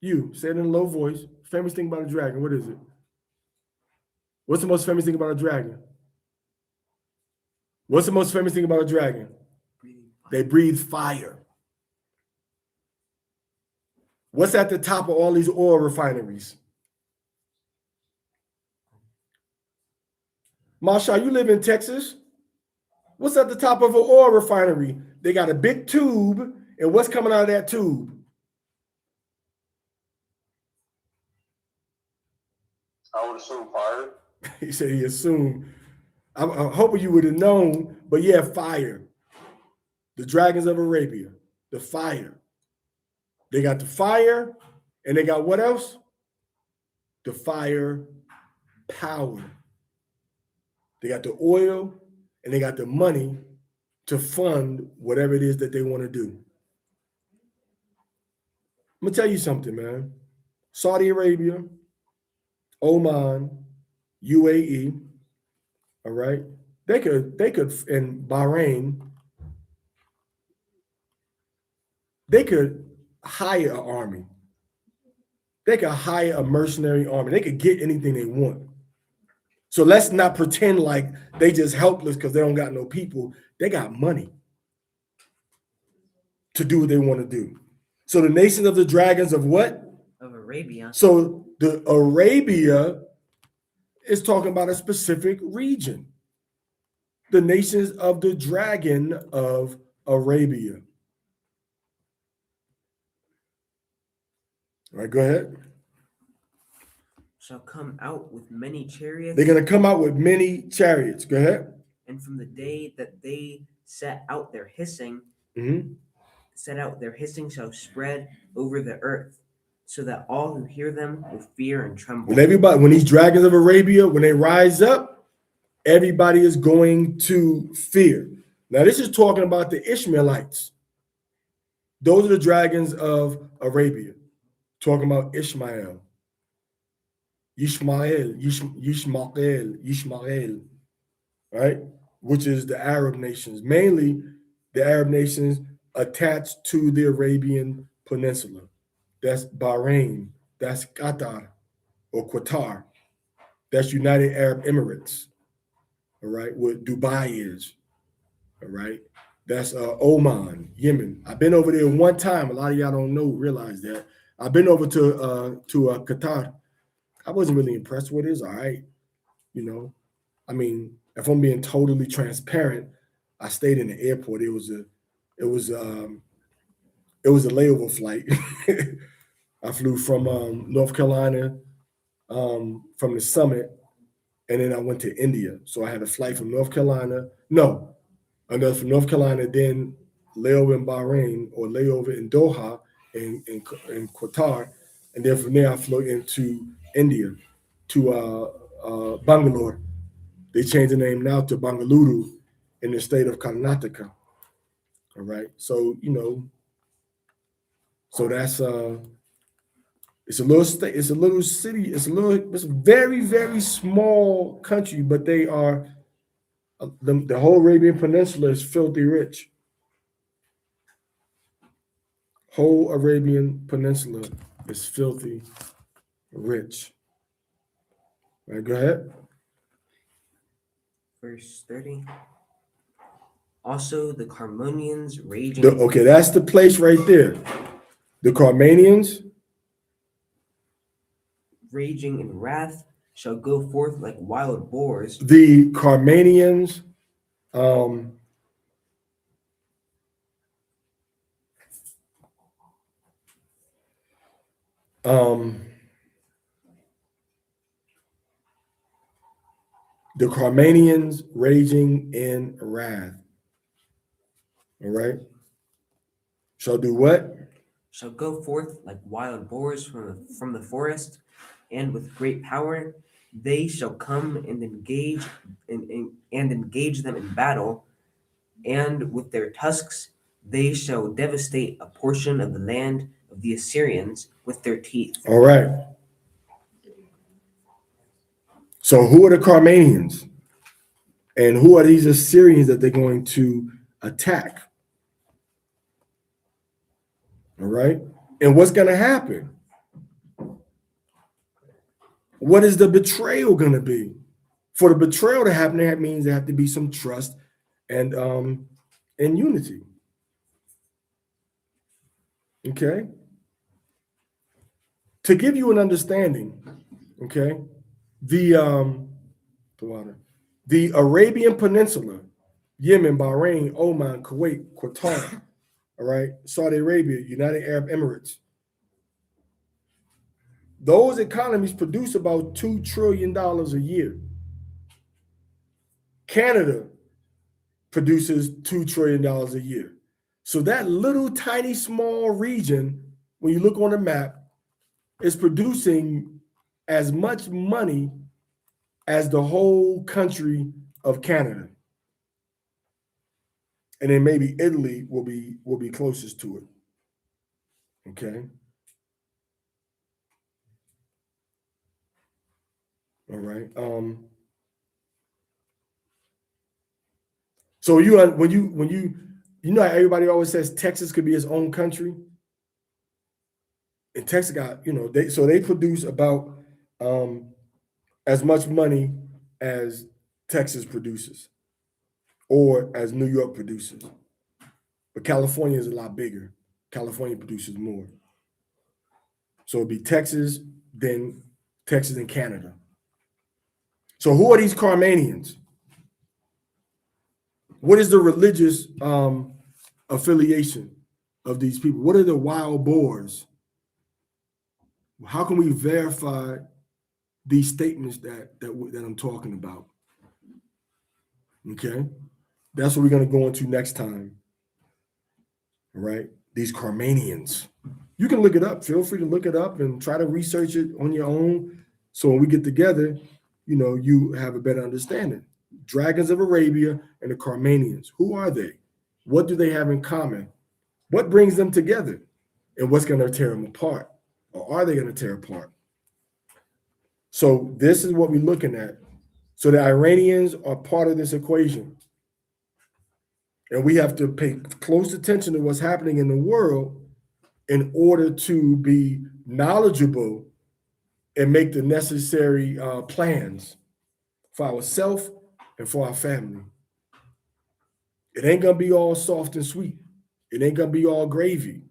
You say it in a low voice. Famous thing about a dragon. What is it? What's the most famous thing about a dragon? What's the most famous thing about a dragon? They breathe fire. What's at the top of all these oil refineries? Masha, you live in Texas. What's at the top of an oil refinery? They got a big tube, and what's coming out of that tube? I would assume fire. He said he assumed. I'm hoping you would have known, but yeah, fire. The dragons of Arabia, the fire. They got the fire, and they got what else? The fire power. They got the oil, and they got the money to fund whatever it is that they want to do. I'm gonna tell you something, man. Saudi Arabia, Oman, UAE, all right? They could, in Bahrain, they could hire an army. They could hire a mercenary army. They could get anything they want. So let's not pretend like they just helpless because they don't got no people. They got money to do what they want to do. So the nations of the dragons of what? Of Arabia. So the Arabia is talking about a specific region. The nations of the dragon of Arabia. All right, go ahead. Shall come out with many chariots. They're going to come out with many chariots. Go ahead. And from the day that they set out their hissing, shall spread over the earth, so that all who hear them will fear and tremble. When these dragons of Arabia, when they rise up, everybody is going to fear. Now, this is talking about the Ishmaelites. Those are the dragons of Arabia. Talking about Ishmael, right? Which is the Arab nations, mainly the Arab nations attached to the Arabian Peninsula. That's Bahrain, that's Qatar or Qatar, that's United Arab Emirates, all right, what Dubai is, all right? That's Oman, Yemen. I've been over there one time. A lot of y'all don't realize that. I've been over to Qatar. I wasn't really impressed with it. It's all right, you know. I mean, if I'm being totally transparent, I stayed in the airport. It was it was a layover flight. I flew from North Carolina from the summit, and then I went to India. So I had a flight from North Carolina. No, another from North Carolina, then layover in Bahrain or layover in Doha in Qatar, and then from there I flew into India to Bangalore. They changed the name now to Bangalore in the state of Karnataka. All right, so so that's it's a little state, it's a little city, it's a very small country, but they are the whole Arabian Peninsula is filthy rich. Whole Arabian Peninsula is filthy rich. All right, go ahead. Verse 30. Also the Carmonians raging. Okay, that's the place right there. The Carmanians. Raging in wrath shall go forth like wild boars. The Carmanians. Um, the Carmanians raging in wrath. All right. Shall do what? Shall go forth like wild boars from the forest, and with great power they shall come and engage and engage them in battle, and with their tusks they shall devastate a portion of the land of the Assyrians with their teeth. All right. So who are the Carmanians? And who are these Assyrians that they're going to attack? All right. And what's going to happen? What is the betrayal going to be? For the betrayal to happen, that means there have to be some trust and unity. Okay. To give you an understanding, okay, the Arabian Peninsula, Yemen, Bahrain, Oman, Kuwait, Qatar, all right, Saudi Arabia, United Arab Emirates. Those economies produce about $2 trillion a year. Canada produces $2 trillion a year. So that little tiny small region, when you look on the map, is producing as much money as the whole country of Canada. And then maybe Italy will be closest to it. Okay. All right. So when you know how everybody always says Texas could be its own country, and Texas got they produce about as much money as Texas produces, or as New York produces, but California is a lot bigger. California produces more, so it'd be Texas, then Texas and Canada. So who are these Carmanians? What is the religious affiliation of these people? What are the wild boars? How can we verify these statements that I'm talking about? Okay, that's what we're going to go into next time. All right, these Carmanians. You can look it up. Feel free to look it up and try to research it on your own. So when we get together, you have a better understanding. Dragons of Arabia and the Carmanians. Who are they? What do they have in common? What brings them together? And what's going to tear them apart? Or are they going to tear apart? So this is what we're looking at. So the Iranians are part of this equation. And we have to pay close attention to what's happening in the world in order to be knowledgeable and make the necessary plans for ourselves and for our family. It ain't going to be all soft and sweet. It ain't going to be all gravy.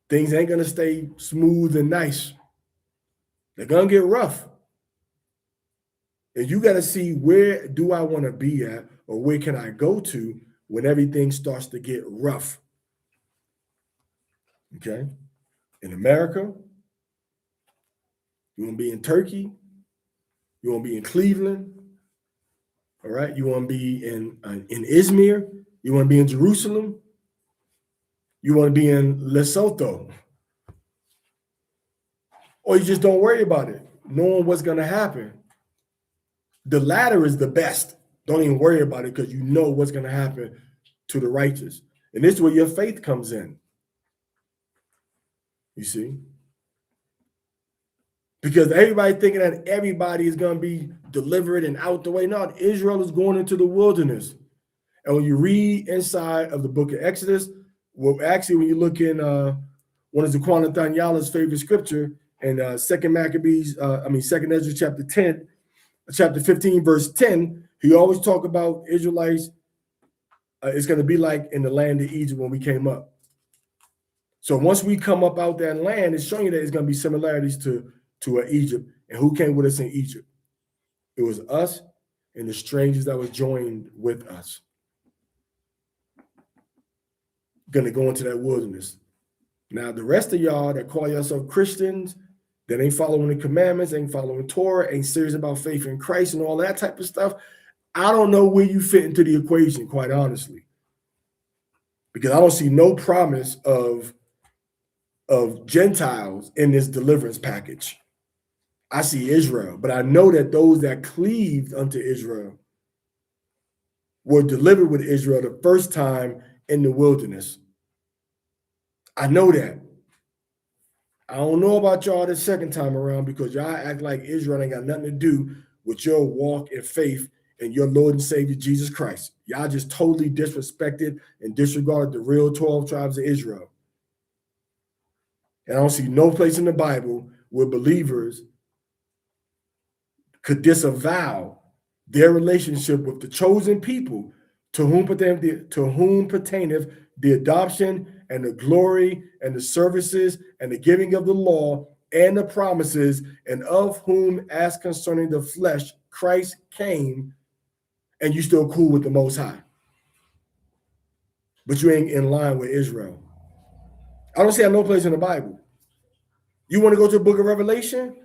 Things ain't going to stay smooth and nice. They're going to get rough. And you got to see, where do I want to be at, or where can I go to when everything starts to get rough? Okay? In America, you want to be in Turkey, you want to be in Cleveland, all right? You want to be in Izmir, you want to be in Jerusalem, you want to be in Lesotho, or you just don't worry about it, knowing what's going to happen. The latter is the best. Don't even worry about it, because you know what's going to happen to the righteous. And this is where your faith comes in. You see? Because everybody thinking that everybody is going to be delivered and out the way. No, Israel is going into the wilderness. And when you read inside of the book of Exodus, well, actually, when you look in one of Zaquan Thanyala's favorite scripture, in Second Ezra chapter 15, verse 10, he always talk about Israelites. It's going to be like in the land of Egypt when we came up. So once we come up out that land, it's showing you that it's going to be similarities to Egypt. And who came with us in Egypt? It was us and the strangers that was joined with us. Going to go into that wilderness. Now, the rest of y'all that call yourself Christians, that ain't following the commandments, ain't following Torah, ain't serious about faith in Christ and all that type of stuff, I don't know where you fit into the equation, quite honestly. Because I don't see no promise of Gentiles in this deliverance package. I see Israel, but I know that those that cleaved unto Israel were delivered with Israel the first time in the wilderness. I know that. I don't know about y'all the second time around, because y'all act like Israel ain't got nothing to do with your walk in faith and your Lord and Savior Jesus Christ. Y'all just totally disrespected and disregarded the real 12 tribes of Israel. And I don't see no place in the Bible where believers could disavow their relationship with the chosen people to whom pertaineth the adoption and the glory and the services and the giving of the law and the promises, and of whom, as concerning the flesh, Christ came, and you still cool with the Most High. But you ain't in line with Israel. I don't see no place in the Bible. You want to go to the book of Revelation?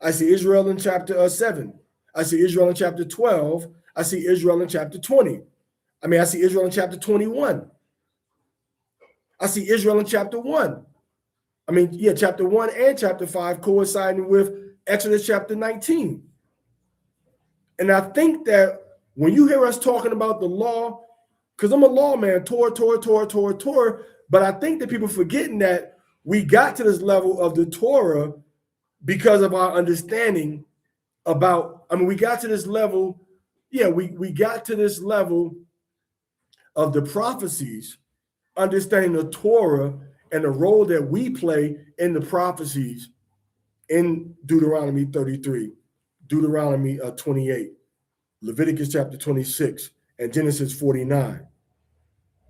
I see Israel in chapter 7. I see Israel in chapter 12. I see Israel in chapter 20. I see Israel in chapter 21. I see Israel in chapter 1. Chapter 1 and chapter 5 coinciding with Exodus chapter 19. And I think that when you hear us talking about the law, because I'm a lawman, Torah, but I think that people forgetting that we got to this level of the Torah because of our understanding about, we got to this level, we got to this level of the prophecies, understanding the Torah and the role that we play in the prophecies in Deuteronomy 33, Deuteronomy 28, Leviticus chapter 26, and Genesis 49.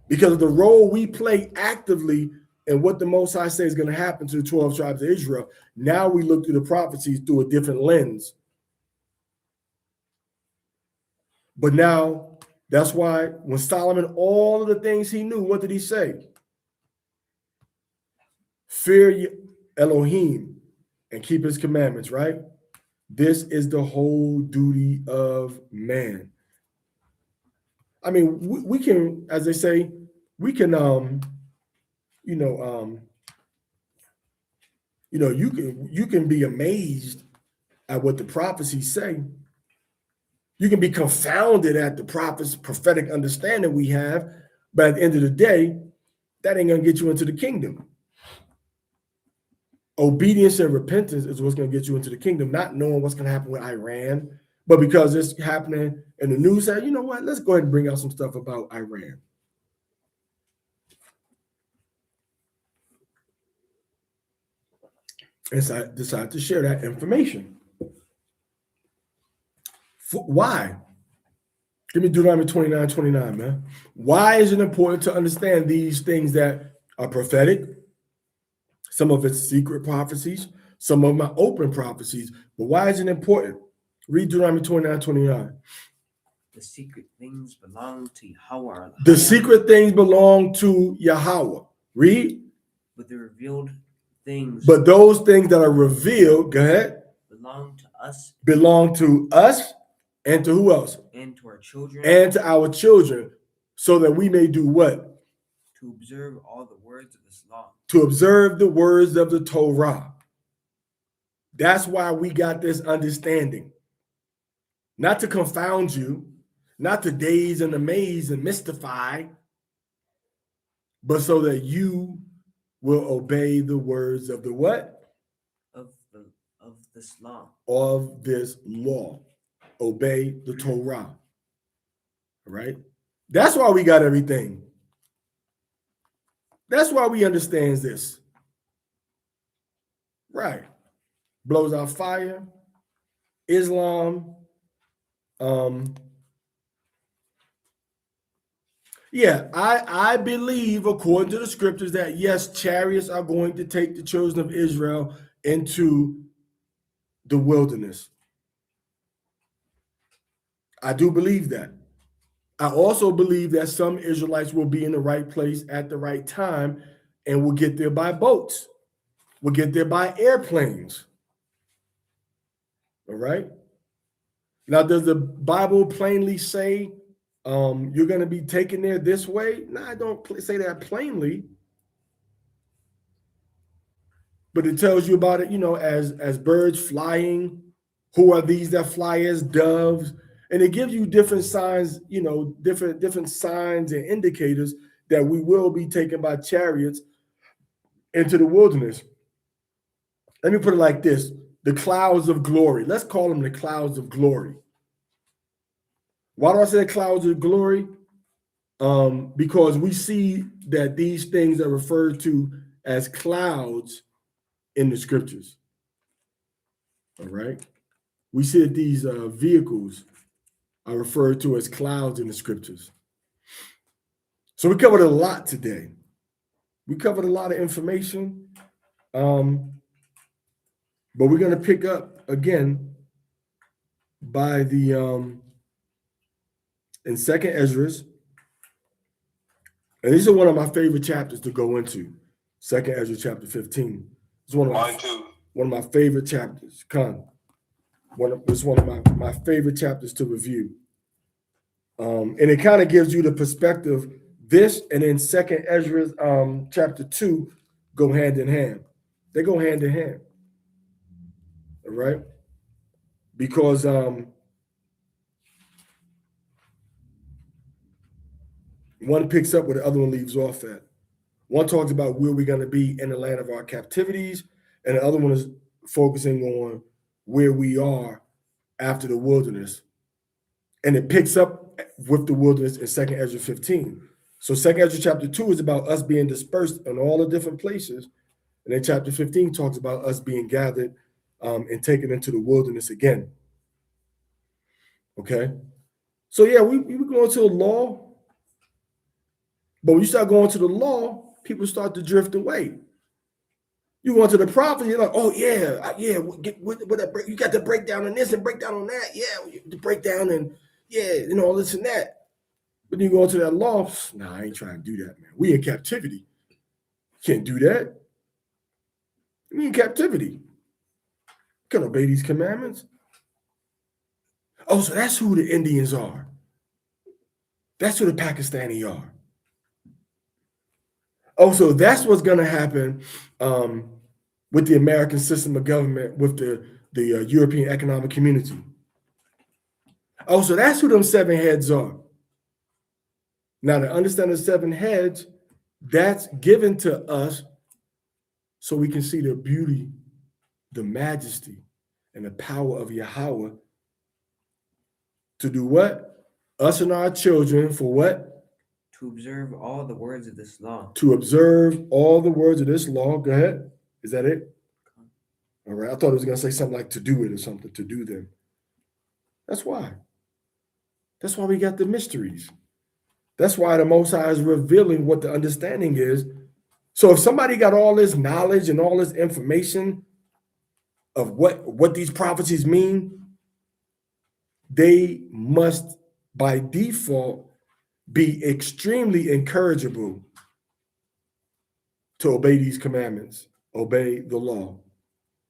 Because of the role we play actively in what the Most High says is going to happen to the 12 tribes of Israel, now we look through the prophecies through a different lens. But now, that's why when Solomon, all of the things he knew, what did he say? Fear Elohim and keep his commandments, right? This is the whole duty of man. We can, as they say, we can, you can be amazed at what the prophecies say. You can be confounded at the prophetic understanding we have, but at the end of the day, that ain't gonna get you into the kingdom. Obedience and repentance is what's going to get you into the kingdom, not knowing what's going to happen with Iran, but because it's happening in the news, you know what, let's go ahead and bring out some stuff about Iran. And so I decided to share that information. Why? Give me Deuteronomy 29:29, man. Why is it important to understand these things that are prophetic? Some of it's secret prophecies. Some of them are open prophecies. But why is it important? Read Deuteronomy 29:29. The secret things belong to Yahawah our The Yahweh, secret things belong to Yahawah. Read. but the revealed things But those things that are revealed, go ahead, belong to us belong to us and to who else? and to our children, And to our children, so that we may do what? to observe all the words of this law. To observe the words of the Torah. That's why we got this understanding. Not to confound you, not to daze and amaze and mystify, but so that you will obey the words of the what? Of this law. Of this law. Obey the Torah. All right? That's why we got everything. That's why we understand this. Right. Blows out fire. Islam. Yeah, I believe, according to the scriptures, that yes, chariots are going to take the children of Israel into the wilderness. I do believe that. I also believe that some Israelites will be in the right place at the right time and will get there by boats, will get there by airplanes. All right? Now, does the Bible plainly say you're going to be taken there this way? No, I don't say that plainly. But it tells you about it, as birds flying. Who are these that fly as doves? And it gives you different signs, different signs and indicators that we will be taken by chariots into the wilderness. Let me put it like this: the clouds of glory. Let's call them the clouds of glory. Why do I say clouds of glory? Because we see that these things are referred to as clouds in the scriptures. All right. We see that these vehicles are referred to as clouds in the scriptures. So we covered a lot today. We covered a lot of information. But we're going to pick up again by the in Second Esdras. And these are one of my favorite chapters to go into. Second Esdras chapter 15. It's one of Mine too. one of my favorite chapters. It's one of my favorite chapters to review. And it kind of gives you the perspective. This and then Second Esdras chapter 2 go hand in hand. They go hand in hand. All right? Because one picks up where the other one leaves off at. One talks about where we're going to be in the land of our captivities, and the other one is focusing on where we are after the wilderness. And it picks up with the wilderness in Second Esdras 15. So Second Esdras chapter 2 is about us being dispersed in all the different places. And then chapter 15 talks about us being gathered and taken into the wilderness again. Okay? So yeah, we were going to the law. But when you start going to the law, people start to drift away. You go into the prophet, you're like, oh yeah, you got the breakdown on this and breakdown on that. Yeah, the breakdown and all this and that. But then you go into that law, nah, I ain't trying to do that, man. We in captivity. Can't do that. We in captivity. Can't obey these commandments. Oh, so that's who the Indians are. That's who the Pakistani are. Oh, so that's what's going to happen with the American system of government, with the European Economic Community. Oh, so that's who them seven heads are. Now, to understand the seven heads, that's given to us so we can see the beauty, the majesty, and the power of Yahawah to do what? Us and our children for what? To observe all the words of this law. To observe all the words of this law. Go ahead. Is that it? All right. I thought it was going to say something like to do it or something, to do them. That's why. That's why we got the mysteries. That's why the Most High is revealing what the understanding is. So if somebody got all this knowledge and all this information, of what these prophecies mean, they must by default be extremely encourageable to obey these commandments, obey the law,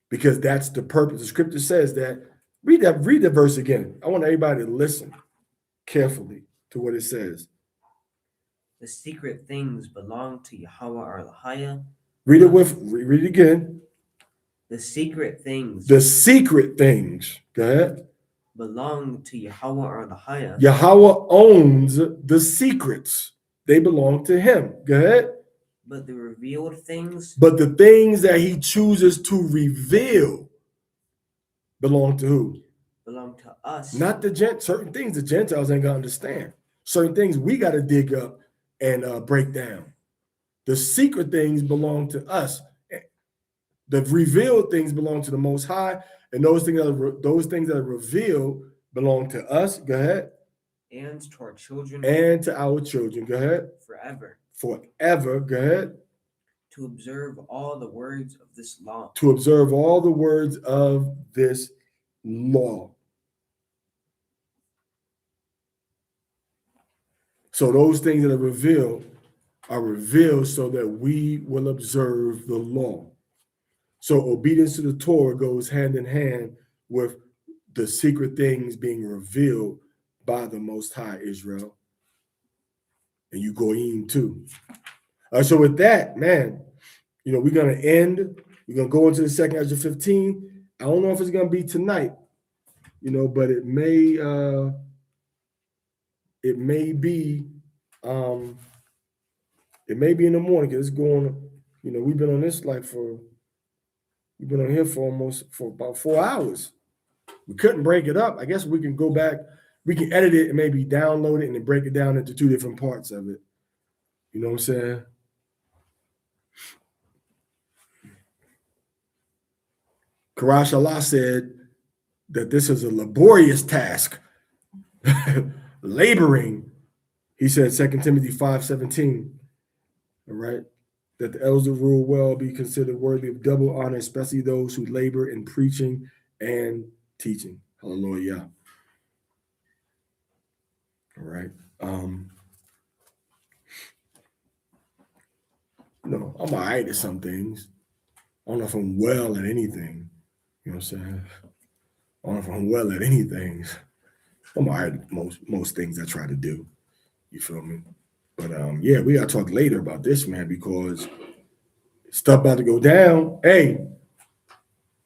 because that's the purpose. The scripture says that. Read the verse again. I want everybody to listen carefully to what it says. The secret things belong to Yahawah our Lahaya. Read it again. The secret things The secret things. Go ahead. belong to Yahawah our Lahaya. Yahawah owns the secrets. They belong to him. Go ahead. But the revealed things But the things that he chooses to reveal belong to who? belong to us. Not certain things the Gentiles ain't gonna understand. Certain things we got to dig up and break down. The secret things belong to us. The revealed things belong to the Most High, and those things that are revealed belong to us. Go ahead. And to our children. And to our children. Go ahead. Forever. Forever. Go ahead. To observe all the words of this law. To observe all the words of this law. So those things that are revealed so that we will observe the law. So obedience to the Torah goes hand in hand with the secret things being revealed by the Most High, Israel. And you goyim too. So with that, man, we're going to end. We're going to go into the second Ezra 15. I don't know if it's going to be tonight, but it may be in the morning, because it's going, we've been on this we've been on here for about 4 hours. We couldn't break it up. I guess we can go back, we can edit it and maybe download it and then break it down into 2 different parts of it. You know what I'm saying? Karash Allah said that this is a laborious task, laboring. He said 2 Timothy 5:17, all right, that the elders of rule well be considered worthy of double honor, especially those who labor in preaching and teaching. Hallelujah. All right. I'm all right at some things. I don't know if I'm well at anything. You know what I'm saying? I don't know if I'm well at anything. I'm all right at most things I try to do. You feel me? But yeah, we gotta talk later about this, man, because stuff about to go down. Hey,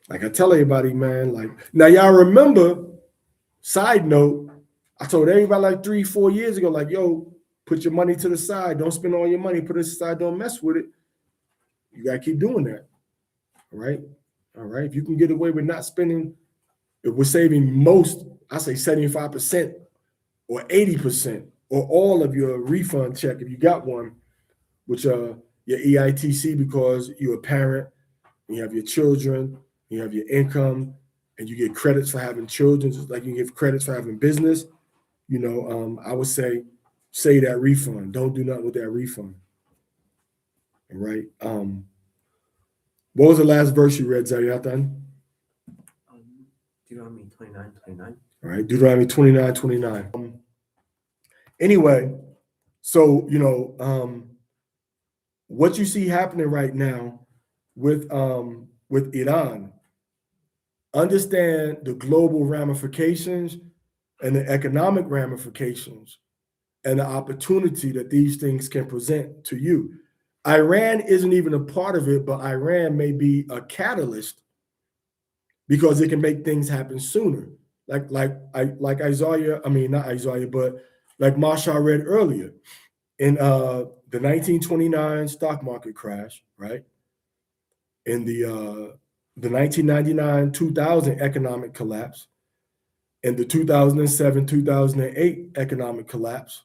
like I tell everybody, man, like, now y'all remember, side note, I told everybody like 3-4 years ago, like, yo, put your money to the side. Don't spend all your money. Put it aside. Don't mess with it. You gotta keep doing that. All right? All right. If you can get away with not spending, if we're saving most, I say 75% or 80% or all of your refund check, if you got one, which your EITC, because you're a parent, you have your children, you have your income, and you get credits for having children, just like you give credits for having business. I would say that refund. Don't do nothing with that refund. All right. What was the last verse you read, Zaryatan? Deuteronomy 29:29. All right, Deuteronomy 29:29. Anyway, so what you see happening right now with Iran, understand the global ramifications and the economic ramifications and the opportunity that these things can present to you. Iran isn't even a part of it, but Iran may be a catalyst because it can make things happen sooner. Like Isaiah, I mean, not Isaiah, but like Masha read earlier in the 1929 stock market crash, right? In the 1999-2000 economic collapse, in the 2007-2008 economic collapse,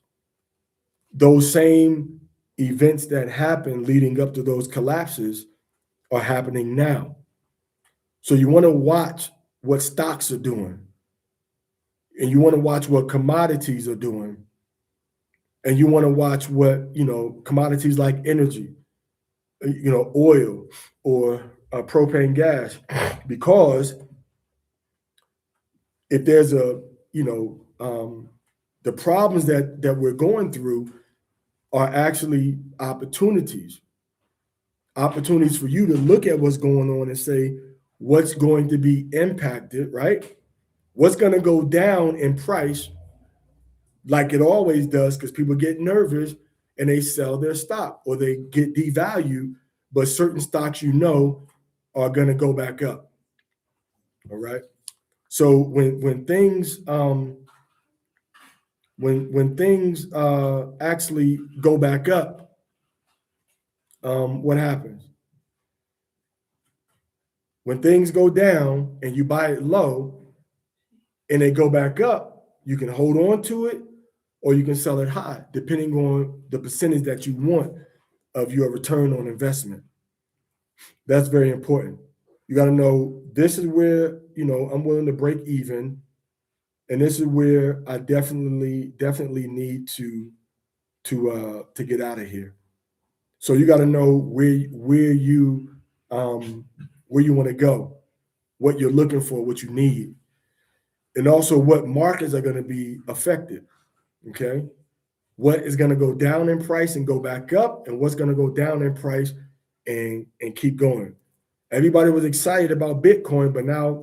those same events that happened leading up to those collapses are happening now. So you want to watch what stocks are doing, and you want to watch what commodities are doing, and you want to watch what, commodities like energy, oil, or propane gas, because if there's a, the problems that we're going through are actually opportunities for you to look at what's going on and say what's going to be impacted, right? What's going to go down in price like it always does, because people get nervous and they sell their stock or they get devalued, but certain stocks are going to go back up. All right. So when things when things actually go back up, what happens? When things go down and you buy it low and they go back up, you can hold on to it or you can sell it high, depending on the percentage that you want of your return on investment. That's very important. You got to know this is where, I'm willing to break even. And this is where I definitely need to get out of here. So you got to know where you want to go, what you're looking for, what you need, and also what markets are going to be affected. Okay, what is going to go down in price and go back up, and what's going to go down in price and keep going. Everybody was excited about Bitcoin, but now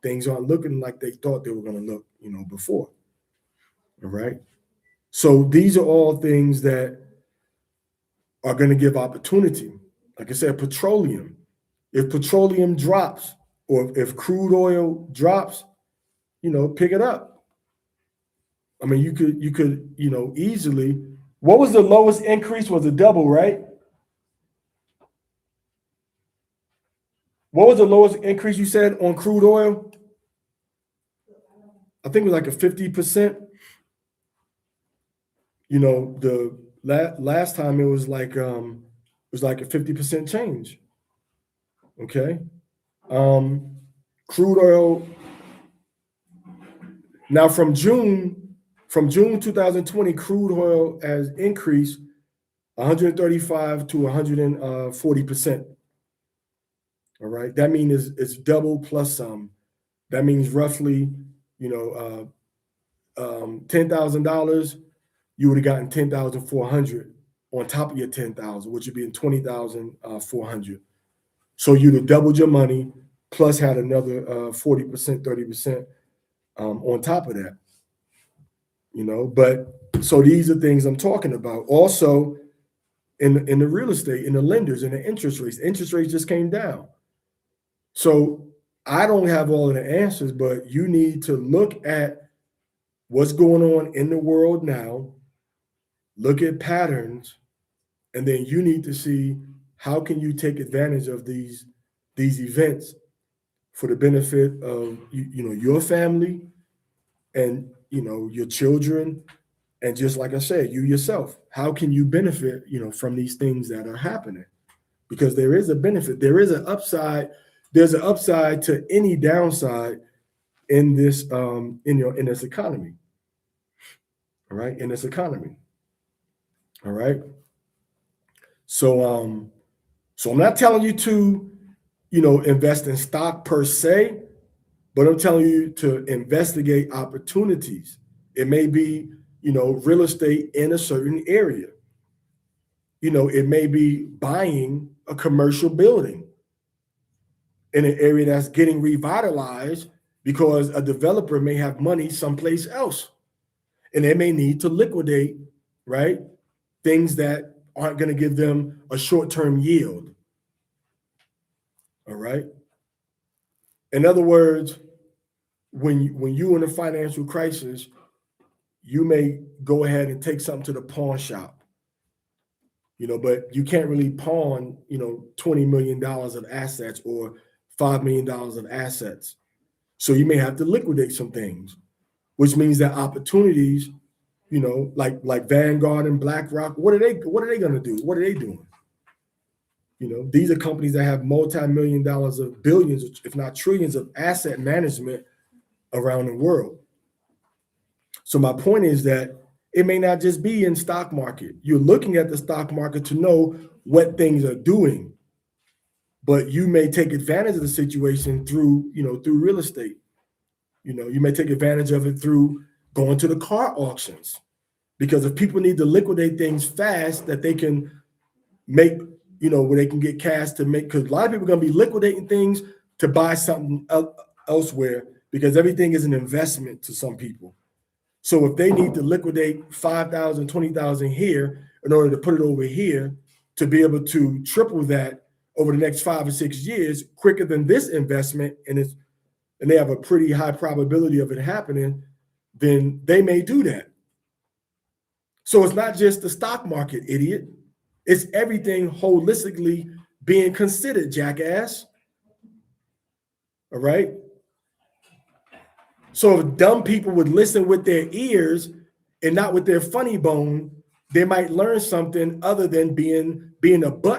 things aren't looking like they thought they were going to look before. All right. So these are all things that are going to give opportunity. Like I said, petroleum. If petroleum drops, or if crude oil drops, pick it up. I mean, you could easily. What was the lowest increase? Was a double, right? What was the lowest increase you said on crude oil? I think it was like a 50%. The last time it was like a 50% change. Okay. Crude oil. Now from June 2020, crude oil has increased 135 to 140%. All right. That means it's double plus some. That means roughly, $10,000, you would have gotten 10,400 on top of your 10,000, which would be in 20,400. So you'd have doubled your money, plus had another 40%, 30% on top of that. But so these are things I'm talking about. Also, in the real estate, in the lenders, in the interest rates just came down. So I don't have all of the answers, but you need to look at what's going on in the world now, look at patterns, and then you need to see how can you take advantage of these events for the benefit of your family and your children, and just like I said, you yourself. How can you benefit from these things that are happening? Because there is a benefit, there is an upside. There's an upside to any downside in this in this economy. All right, in this economy. All right. So I'm not telling you to invest in stock per se, but I'm telling you to investigate opportunities. It may be real estate in a certain area. It may be buying a commercial building in an area that's getting revitalized because a developer may have money someplace else, and they may need to liquidate, right, things that aren't going to give them a short-term yield. All right. In other words, when you're in a financial crisis, you may go ahead and take something to the pawn shop, but you can't really pawn, $20 million of assets or $5 million of assets. So you may have to liquidate some things, which means that opportunities, like Vanguard and BlackRock, what are they going to do? What are they doing? These are companies that have multi-million dollars of billions, if not trillions, of asset management around the world. So my point is that it may not just be in stock market. You're looking at the stock market to know what things are doing. but you may take advantage of the situation through, through real estate. You may take advantage of it through going to the car auctions, because if people need to liquidate things fast, that they can make, where they can get cash to make, because a lot of people are going to be liquidating things to buy something elsewhere, because everything is an investment to some people. So if they need to liquidate 5,000, 20,000 here in order to put it over here to be able to triple that over the next 5 or 6 years quicker than this investment, and they have a pretty high probability of it happening, then they may do that. So it's not just the stock market, idiot. It's everything holistically being considered, jackass. All right? So if dumb people would listen with their ears and not with their funny bone, they might learn something other than being a butt